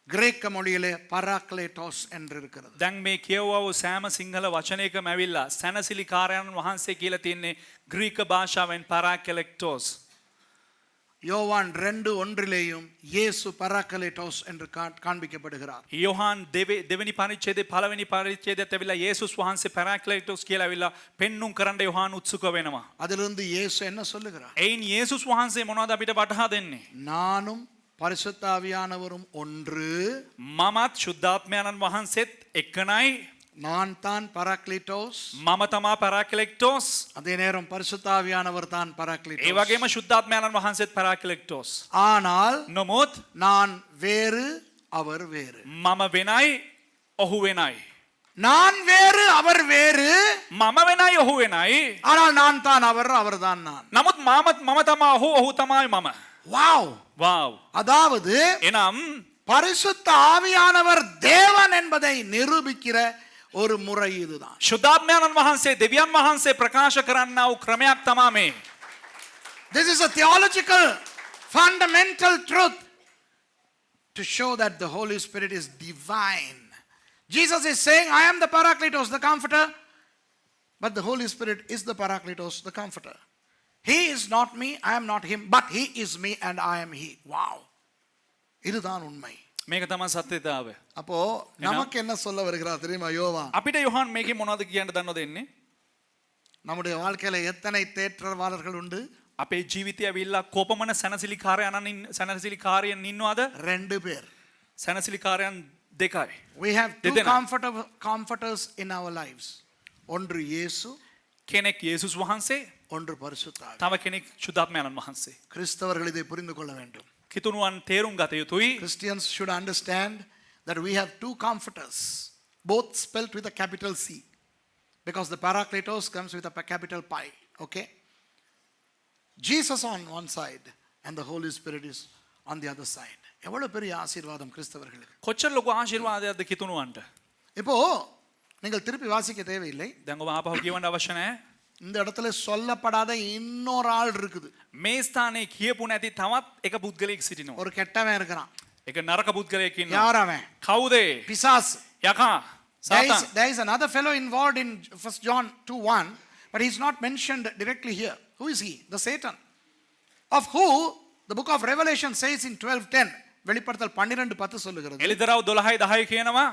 கிரேக்க மொழியிலே பராக்லேட்டோஸ் என்று இருக்கிறது. දැන් මේ කියවුවා වූ සෑම සිංහල වචනයකම ඇවිල්ලා සැනසිලිකාරයන් වහන්සේ කියලා තියෙන්නේ ග්‍රීක භාෂාවෙන් පැරාක්ලිටොස්. யோவான் 2:1 இயேசு பராக்லேட்டோஸ் என்று காண்பிக்கப்படுகிறார். යොහන් දෙවෙනි පරිච්ඡේදයේ පළවෙනි පරිච්ඡේදයට ඇවිල්ලා යේසුස් වහන්සේ පැරාක්ලිටොස් කියලා ඇවිල්ලා පෙන්눔 කරන්න යොහන් උත්සුක වෙනවා. அதிலிருந்து இயேசு என்ன சொல்லுகிறார்? එයින් යේසුස් වහන්සේ මොනවද අපිට වටහා දෙන්නේ? நானும் பரிசுத்த ஆவியானவரும் ஒன்று. මමත් ශුද්ධාත්මයන්න් වහන්සේත් එකනයි. நான் தான் பராக்லிட்டோஸ். මම තමා පැරාක්ලිටොස්. அதே நேரம் பரிசுத்த ஆவியானவர் தான் ඒ பராக்லிட்டோஸ். වගේම ශුද්ධාත්මයන්න් වහන්සේත් පැරාක්ලිටොස්. ஆனால் නමුත් நான் வேறு அவர் வேறு. මම වෙනයි ඔහු වෙනයි. நான் வேறு அவர் வேறு. මම වෙනයි ඔහු වෙනයි. ஆனால் நான் தான் அவர் அவர் தான் நான். නමුත් මම තමා ඔහු ඔහු තමයි මම. வாவ். வாவ். அதாவது එනම් பரிசுத்த ஆவியானவர் தேவன் என்பதை நிரூபிக்கிற ஒரு முறை இதுதான். ශුද්ධාත්මයන්න් වහන්සේ දෙවියන් වහන්සේ ප්‍රකාශ කරන්නා වූ ක්‍රමයක් තමා මේ. This is a theological fundamental truth to show that the Holy Spirit is divine. Jesus is saying, I am the Paracletos, the Comforter, but the Holy Spirit is the Paracletos, the Comforter. He is not me, I am not him, but he is me and I am he. Wow. இதுதான் உண்மை. මේක තමයි සත්‍යතාවය. அப்போ நமக்கு என்ன சொல்ல வருகிறார் தெரியுமா யோவான்? අපිට යොහන් මේකේ මොනවද කියන්න දන්නවද එන්නේ? நம்முடைய வாழ்க்கையில எத்தனை தேற்றவாளர்கள் உண்டு? අපේ ජීවිතය ඇවිල්ලා කොපමණ සැනසිලිකාරයන් ඉන්නවද? 2 பேர். සැනසිලිකාරයන් දෙකයි. We have two දෙදෙනා. comforters in our lives. ஒன்று இயேசு, කෙනෙක් යේසුස් වහන්සේ, ஒன்று பரிசுத்த ஆவி. තව කෙනෙක් ශුද්ධාත්මයන්න් වහන්සේ. கிறிஸ்தவர்கள் இதை புரிந்து கொள்ள வேண்டும். කිතුණුවන් තේරුම් ගත යුතුයි. Christians should understand that we have two comforters, both spelled with a capital C, because the Paracletos comes with a capital Pi. Okay? Jesus on one side and the Holy Spirit is on the other side. எவ்வளவு பெரிய ஆசீர்வாதம் கிறிஸ்தவர்களுக்கு. කොච්චර ලොකු ආශිර්වාදයක්ද කිතුණුවන්ට. இப்போ நீங்கள் திருப்பி வாசிக்க தேவையில்லை. දැන් ඔබ ආපහු කියවන්න අවශ්‍ය නැහැ. இந்த இடத்துல சொல்லப்படாத இன்னொரு ஆள் இருக்குது. මේ ස්ථානයේ කියපු නැති තවත් එක පුද්ගලයෙක් සිටිනවා. ஒரு கெட்டவன் இருக்கிறான். එක නරක පුද්ගලයෙක් ඉන්නවා. யார் அவன்? කවුද? பிசாசு. යකා. සාතන්. There is another fellow involved in 1 John 2:1, but he's not mentioned directly here. Who is he? The Satan. Of who the book of Revelation says in 12:10. வெளிப்படுத்தல் 12:10 சொல்லுகிறது. එලිදරව් 12:10 කියනවා.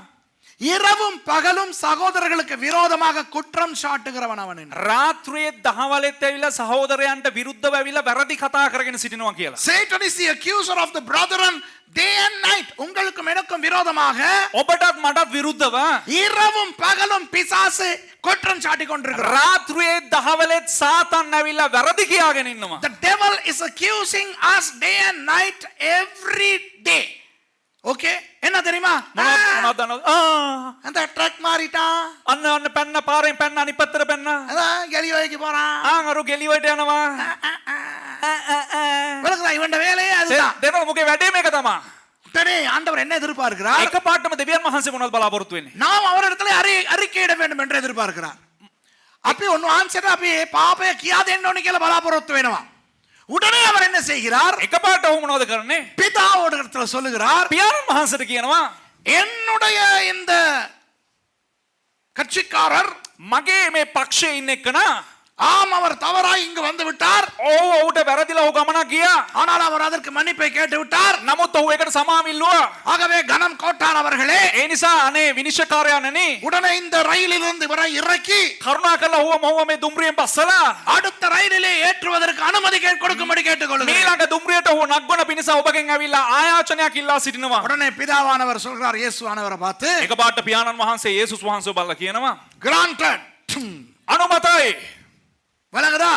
இரவும் பகலும் சகோதரர்களுக்கு விரோதமாக குற்றம் சாட்டுகிறவன் அவன் என்று. රාත්‍රියේ දහවලෙත් ඇවිල්ලා සහෝදරයන්ට විරුද්ධව ඇවිල්ලා වැරදි කතා කරගෙන සිටිනවා කියලා. Satan is the accuser of the brethren day and night. உங்களுக்கும் எனக்கும் விரோதமாக ඔබටත් මටත් විරුද්ධව இரவும் பகலும் பிசாசு குற்றம் சாட்டிக் கொண்டிருக்கிறார். රාත්‍රියේ දහවලෙත් සාතන් ඇවිල්ලා වැරදි කියාගෙන ඉන්නවා. The devil is accusing us day and night every day. Okay? என்ன தெரியுமா? මොනවද දන්නවද? அந்த ட்ரக் மாறிட்டான். අන්න පැන්න පාරෙන් පැන්න අනිත් පැත්තට පැන්න. அதான் கெலியோய்க்கு போறான். අරු ගෙලිවට යනවා. விளக்குதா? இவன்ட வேலையே அதுதான். දෙනව මොකේ වැඩේ මේක තමයි. உடனே ஆண்டவர் என்ன எதிர்பார்க்கிறார்? එක පාටම දෙවියන් වහන්සේ මොනවද බලාපොරොත්තු වෙන්නේ? நாம் அவரிடத்துல அறிக்கையிட வேண்டும் என்று எதிர்பார்க்கிறார். අපි උන්වහන්සේට අපි පාපය කියා දෙන්න ඕනේ කියලා බලාපොරොත්තු වෙනවා. உடனே அவர் என்ன செய்கிறார்? එක පාට ඔහු මොනවද කරන්නේ? பிதாவோட சொல்லுகிறார், පියාණන් වහන්සේට කියනවා என்னுடைய இந்த கட்சிக்காரர் මගේ මේ පක්ෂයේ ඉන්න එක්කනා ஆம் அவர் தவறாய் இங்கு வந்து விட்டார். ඔහුට වැරදිලා ඔහු ගමනක් ගියා. ஆனால் அவர் அதற்கு மன்னிப்பை கேட்டு விட்டார். නමුත් ඔහු ඒකට සමාව ඉල්ලුවා. ஆகவே கனம் கோட்டான் அவர்களே, ඒ නිසා අනේ විනිශ්චයකාරයාණනි உடனே இந்த ரயிலிலிருந்து இவரை இறக்கி කරුණාකරලා ඔහුව මේ දුම්රියෙන් බස්සලා அடுத்த ரயிலிலே ஏற்றுவதற்கு அனுமதி கொடுக்கும்படி கேட்டுக்கொள்ளுங்கள். ඊළඟ දුම්රියට ඔහු නග්වන පිණිස ඔබගෙන් ඇවිල්ලා ආයාචනයක් ඉල්ලා සිටිනවා. உடனே பிதாவானவர் சொல்றார் இயேசுவானவரை பார்த்து, එක පාට පියාණන් වහන්සේ යේසුස් වහන්සේ බලලා කියනවා granted. අනුමතයි. விளங்குதா?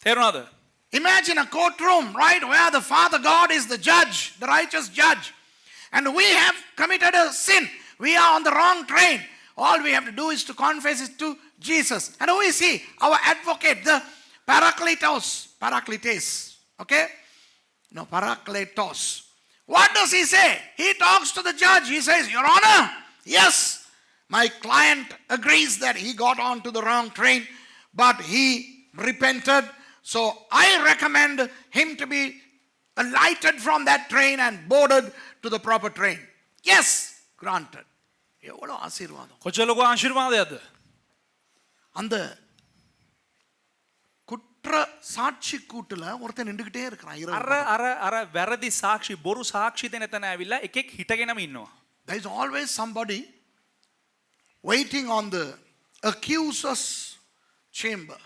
තේරුණාද? Imagine a courtroom, right, where the Father God is the judge, the righteous judge. And we have committed a sin. We are on the wrong train. All we have to do is to confess it to Jesus. And who is he? Our advocate, the Parakletos. Okay? No, Parakletos. What does he say? He talks to the judge. He says, Your Honor, yes, my client agrees that he got onto the wrong train, but he repented. So I recommend him to be alighted from that train and boarded to the proper train. Yes, granted. எவ்வளவு ஆசீர்வாதம். කොච්චර ලොකු ආශිර්වාදයක්ද? அந்த குற்ற சாட்சி கூட்டுல ஒருத்தன் நின்னுக்கிட்டே இருக்கிறான். අර වැරදි සාක්ෂි බොරු සාක්ෂි දෙන තැන ඇවිල්ලා එකෙක් හිටගෙනම ඉන්නවා. There is always somebody waiting on the accuser's chamber.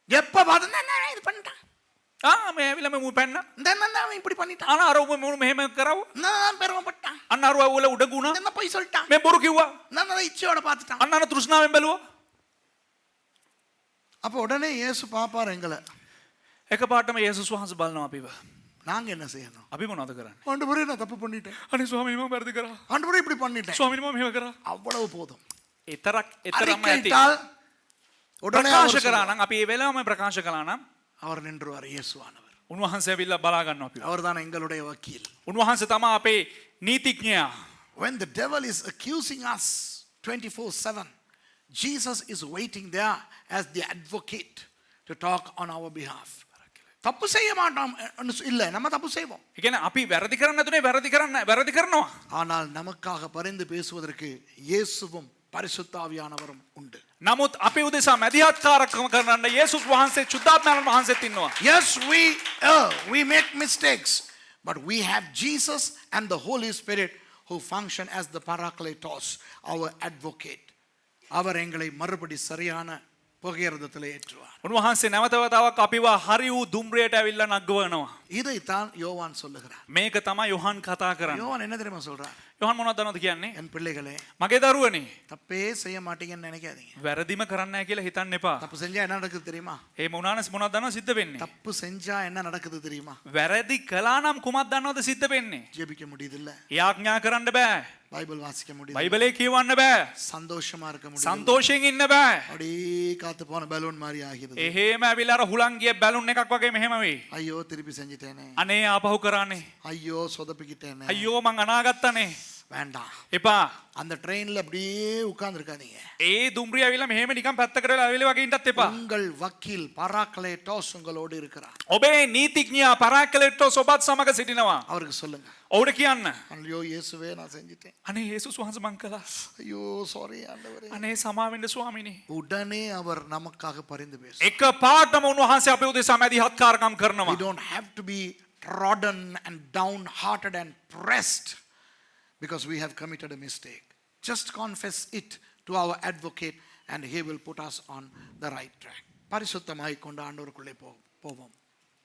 எப்ப பாத்து நான் இது பண்ணிட்டேன். මේ ඇවිල්ලා මේ මූ පැන්න. நான் இப்படி பண்ணிட்டான். අන අර ඔබ මොන මෙහෙම කරව. நான் பெருமைப்பட்டான். අන්න අර ඔය උඩ ගුණා. என்ன போய் சொல்லிட்டான். මේ බොරු කිව්වා. நான் அதை இச்சையோட பார்த்துட்டான். අන්න අර තෘෂ්ණාවෙන් බැලුවා. அப்ப உடனே இயேசு பாப்பார் எங்களை. එක පාටම යේසුස් වහන්සේ බලනවා අපිව. நாங்க என்ன செய்யணும்? අපි මොනවද කරන්නේ? ஆண்டவரே நான் தப்பு பண்ணிட்டேன். අනේ ස්වාමීනි මම වැරදි කරා. ஆண்டவரே இப்படி பண்ணிட்டேன். ස්වාමීනි මම මෙහෙම කරා. அவ்வளவு போதும். එතරම්ම ඇති. அறிக்கையிட்டால் உடனே ප්‍රකාශ කරා නම් අපි ඒ වෙලාවම ප්‍රකාශ කළා නම් அவர் நின்றுவார் இயேசுவானவர். උන්වහන්සේ ඇවිල්ලා බලා ගන්නවා අපිව. அவர்தான் எங்களுடைய வக்கீல். උන්වහන්සේ තමයි අපේ නීතිඥයා. When the devil is accusing us 24/7, Jesus is waiting there as the advocate to talk on our behalf. தப்பு செய்ய மாட்டோம் இல்ல, நம்ம தப்பு செய்வோம். ඒ කියන්නේ අපි වැරදි කරන්නේ නැතුනේ වැරදි කරනවා. ஆனால் நமக்காக பரிந்து பேசுவதற்கு இயேசுவும் பரிசுத்த ஆவியானவரும் உண்டு. නමුත් අපි උදෙසා මැදිහත්කාරකම කරන්න යේසුස් වහන්සේ සුද්ධාත්මයන් වහන්සේත් ඉන්නවා. Yes, we make mistakes, but we have Jesus and the Holy Spirit who function as the Parakletos, our advocate. அவர் எங்களை மறுபடி சரியான புகையிரதத்தில் ஏற்றுவார். උන්වහන්සේ නැවත වතාවක් අපිව හරි වූ දුම්රියට ඇවිල්ලා නගවනවා. இதைத்தான் யோவான் சொல்லுகிறார். මේක තමයි යොහන් කතා කරන්නේ. யோவான் என்ன தெரியுமா சொல்றார்? යොහන් මොනවද දන්නවද කියන්නේ? என் பிள்ளைகளே, මගේ දරුවනේ தப்பே செய்ய மாட்டீங்கன்னு நினைக்காதீங்க. වැරදිම කරන්නේ නැහැ කියලා හිතන්න එපා. தப்பு செஞ்சா என்ன நடக்குது தெரியுமா? ඒ මොනානස් මොනවද දන්නවද සිද්ධ වෙන්නේ? தப்பு செஞ்சா என்ன நடக்குது தெரியுமா? වැරදි කළා නම් කුමක්ද දන්නවද සිද්ධ වෙන්නේ? ஜெபிக்க முடியுதுல்ல, යාඥා කරන්න බෑ. பைபிள் வாசிக்க முடியுது, බයිබලේ කියවන්න බෑ. சந்தோஷமா இருக்க முடியுது. සන්තෝෂයෙන් ඉන්න බෑ. அப்படியே காத்து போன பலூன் மாதிரி ஆகிறது. එහෙම ඇවිල්ලා අර හුලං ගිය බැලුන් එකක් වගේ මෙහෙම වෙයි. ஐயோ திருப்பி செஞ்சிட்டேனே, අනේ ආපහු කරානේ. ஐயோ சொதப்பிக்கிட்டேனே. අයියෝ මං අනාගත්තනේ. வேண்டாம். එපා. அந்த ட்ரெயின்ல அப்படியே உட்கார்ந்திருக்காதீங்க. ඒ දුම්රිය ඇවිල්ලා මෙහෙම නිකන් පැත්තකට වෙලා ඇවිල්ලා වගේ ඉන්නත් එපා. உங்கள் வக்கீல் பராக்லேட்டோஸ் உங்களோடு இருக்கிறார். ඔබේ නීතිඥයා පරාක්ලෙට්ටෝස් ඔබත් සමග සිටිනවා. அவருக்கு சொல்லுங்க, ඔවුන්ට කියන්න. ஐயோ இயேசுவே நான் செஞ்சிட்டேன். අනේ යේසුස් වහන්සේ මං කළා. ஐயோ சாரி ஆண்டவரே. අනේ සමාව වෙන්න ස්වාමීනි. உடனே அவர் நமக்காக பரிந்து பேசும். එක පාටම උන්වහන්සේ අපේ උදෙසා මැදිහත්කාරකම් කරනවා. We don't have to be trodden and downhearted and pressed because we have committed a mistake. just confess it to our advocate and he will put us on the right track. பரிசுத்தமாய் கொண்டு ஆண்டவருக்குள்ளே போவோம்.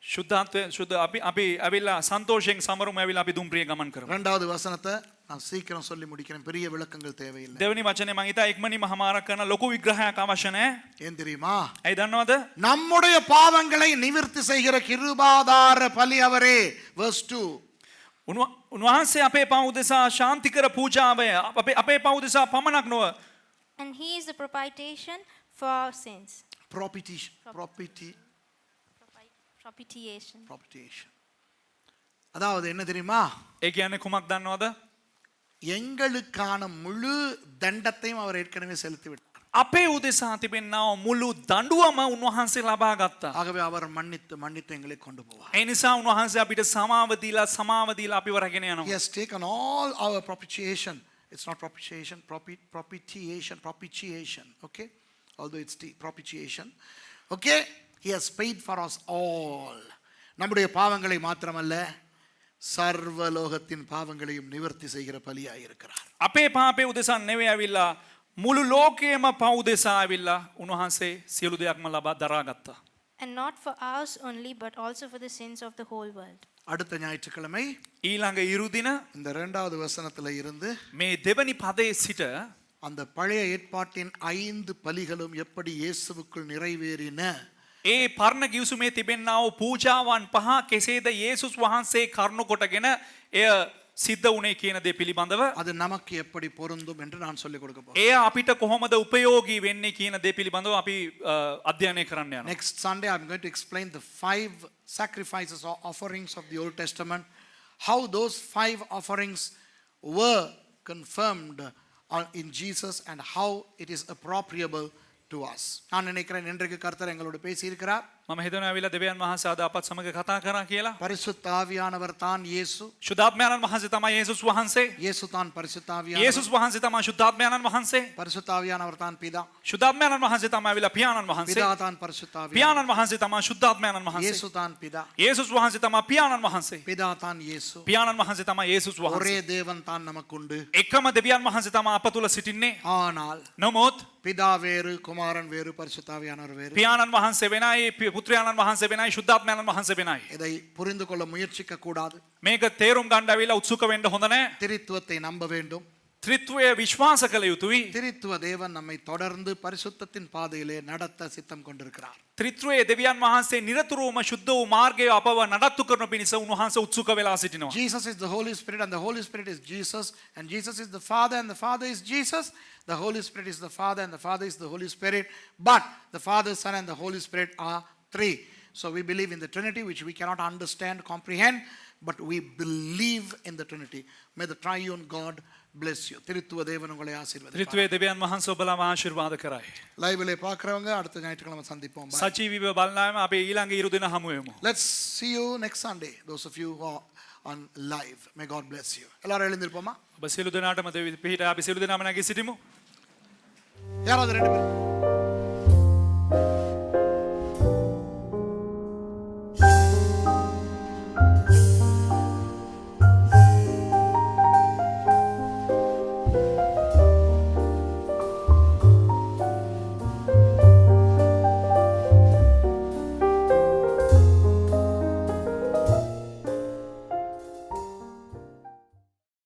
ශුද්ධත්වය ශුද්ධ අපි ඇවිල්ලා සන්තෝෂයෙන් සමරුම ඇවිල්ලා අපි දුම්රිය ගමන් කරමු. இரண்டாவது வசனத்தை நான் சீக்கிரம் சொல்லி முடிக்கிறேன், பெரிய விளக்கங்கள் தேவையில்லை. දෙවෙනි වචනේ මම හිතා ඉක්මනින්ම හමාරක් කරන ලොකු විග්‍රහයක් අවශ්‍ය නැහැ. ஏன் தெரியுமா? ඇයි දන්නවද? நம்முடைய பாவங்களை நிவிர்த்தி செய்கிற கிருபாதார பலி அவரே. verse 2. උන්වහන්සේ අපේ පව් උදෙසා ශාන්තිකර පූජාවය අපේ පව් උදෙසා පමණක් නොව And he is the propitiation for our sins. Propitiation. அதாவது என்ன தெரியுமா? ඒ කියන්නේ කුමක් දන්නවද? எங்களுக்கான முழு தண்டத்தையும் அவர் ஏற்கனவே செலுத்தி விட்டார். අපේ උදෙසා තිබෙනා මුළු දඬුවම උන්වහන්සේ ලබා ගත්තා. ஆகவே அவர் மன்னித்து எங்களை கொண்டு போவார். ඒ නිසා උන්වහන්සේ අපිට සමාව දීලා අපිව රැගෙන He යනවා. has taken all our propitiation. It's not propitiation, propitiation. Okay? Although it's propitiation. Okay? He has paid for us all. நம்முடைய பாவங்களை மாத்திரமல்ல, சர்வலோகத்தின் பாவங்களையும் நிவர்த்தி செய்கிற பலியாய் இருக்கிறார். අපේ පාපේ උදෙසා නෙවෙයි ඇවිල්ලා මුළු ලෝකයේම පව් උදෙසා ඇවිල්ලා උන්වහන්සේ සියලු දෙයක්ම ලබා දරා ගත්තා. And not for ours only, but also for the sins of the whole world. அடுத்த ஞாயிற்றுக்கிழமை ඊළඟ ඉරුදින இந்த இரண்டாவது வசனத்துல இருந்து මේ දෙවනි පදයේ සිට அந்த பழைய ஏற்பாட்டின் 5 பலிகளும் எப்படி இயேசுவுக்குள் நிறைவேறின, ඒ පරණ ගිවිසුමේ තිබෙනා වූ පූජාවන් පහ කෙසේද යේසුස් වහන්සේ කරුණු කොටගෙන එය සිද්ධ වුණේ කියන දේ පිළිබඳව அது நமக்கு எப்படி பொருந்தும் என்று நான் சொல்லிக் கொடுக்க போறேன். එය අපිට කොහොමද උපයෝගී වෙන්නේ කියන දේ පිළිබඳව අපි අධ්‍යයනය කරන්න යනවා. Next Sunday I'm going to explain the 5 sacrifices or offerings of the Old Testament, how those 5 offerings were confirmed in Jesus and how it is appropriable to us. நான் நினைக்கிறேன் இன்றைக்கு கர்த்தர் எங்களோடு பேசி இருக்கிறார். මම හිතනවා ඇවිල්ලා දෙවියන් වහන්සේ අද අපත් සමග කතා කරා කියලා. பரிசுத்த ஆவியானவர் தான் இயேசு. ශුද්ධාත්මයන්න් වහන්සේ තමයි යේසුස් වහන්සේ. இயேசு தான் பரிசுத்த ஆவியானவர். යේසුස් වහන්සේ තමයි ශුද්ධාත්මයන්න් වහන්සේ. பரிசுத்த ஆவியானவர் தான் பிதா. ශුද්ධාත්මයන්න් වහන්සේ තමයි ඇවිල්ලා පියාණන් වහන්සේ. பிதா தான் பரிசுத்த ஆவியானவர். පියාණන් වහන්සේ තමයි ශුද්ධාත්මයන්න් වහන්සේ. இயேசு தான் பிதா. යේසුස් වහන්සේ තමයි පියාණන් වහන්සේ. பிதா தான் இயேசு. පියාණන් වහන්සේ තමයි යේසුස් වහන්සේ. ஒரே தேவன் தான் நமக்குண்டு. එකම දෙවියන් වහන්සේ තමයි අප තුල සිටින්නේ. ஆனால் නමුත් பிதா வேறு, குமாரன் வேறு, பரிசுத்த ஆவியானவர் வேறு. පියාණන් වහන්සේ වෙනයි, පුත්‍රයාණන් වහන්සේ වෙනයි, ශුද්ධාත්මයන්න් වහන්සේ වෙනයි. இதை புரிந்து கொள்ள முயற்சிக்க கூடாது. මේක තේරුම් ගන්න ඇවිල්ලා උත්සුක වෙන්න හොඳ නැහැ. திரித்துவத்தை நம்ப வேண்டும். ත්‍රිත්වය විශ්වාස කළ යුතුයි. திரித்துவ தேவன் நம்மை தொடர்ந்து பரிசுத்தத்தின் பாதையிலே நடத்த சித்தம் கொண்டிருக்கிறார். ත්‍රිත්වයේ දෙවියන් වහන්සේ නිරතුරුවම ශුද්ධ වූ මාර්ගය අපව නඩත්තු කරන පිණිස උන්වහන්සේ උත්සුක වෙලා සිටිනවා. Jesus is the Holy Spirit and the Holy Spirit is Jesus, and Jesus is the Father and the Father is Jesus. The Holy Spirit is the Father and the Father is the Holy Spirit, but the Father, Son and the Holy Spirit are 3. So we believe in the Trinity, which we cannot understand, comprehend, but we believe in the Trinity. May the triune God bless you. திரித்துவ தேவன் உங்களை ஆசீர்வதிப்பார். ත්‍රිත්වයේ දෙවියන් වහන්සේ ඔබලම ආශිර්වාද කරයි. லைவ்ல பார்க்கறவங்க அடுத்த ஞாயிற்றுக்கிழமை சந்திப்போம். Bye. සජීවීව බලනාම අපි ඊළඟ ඉරු දින හමු වෙමු. Let's see you next Sunday, those of you who are on live. May God bless you. எல்லாரும் எழுந்திருப்போமா? ඔබ සියලු දෙනාටම දෙවි පිහිට අපි සියලු දෙනාම නැගී සිටිමු. யாராவது 2 பேர்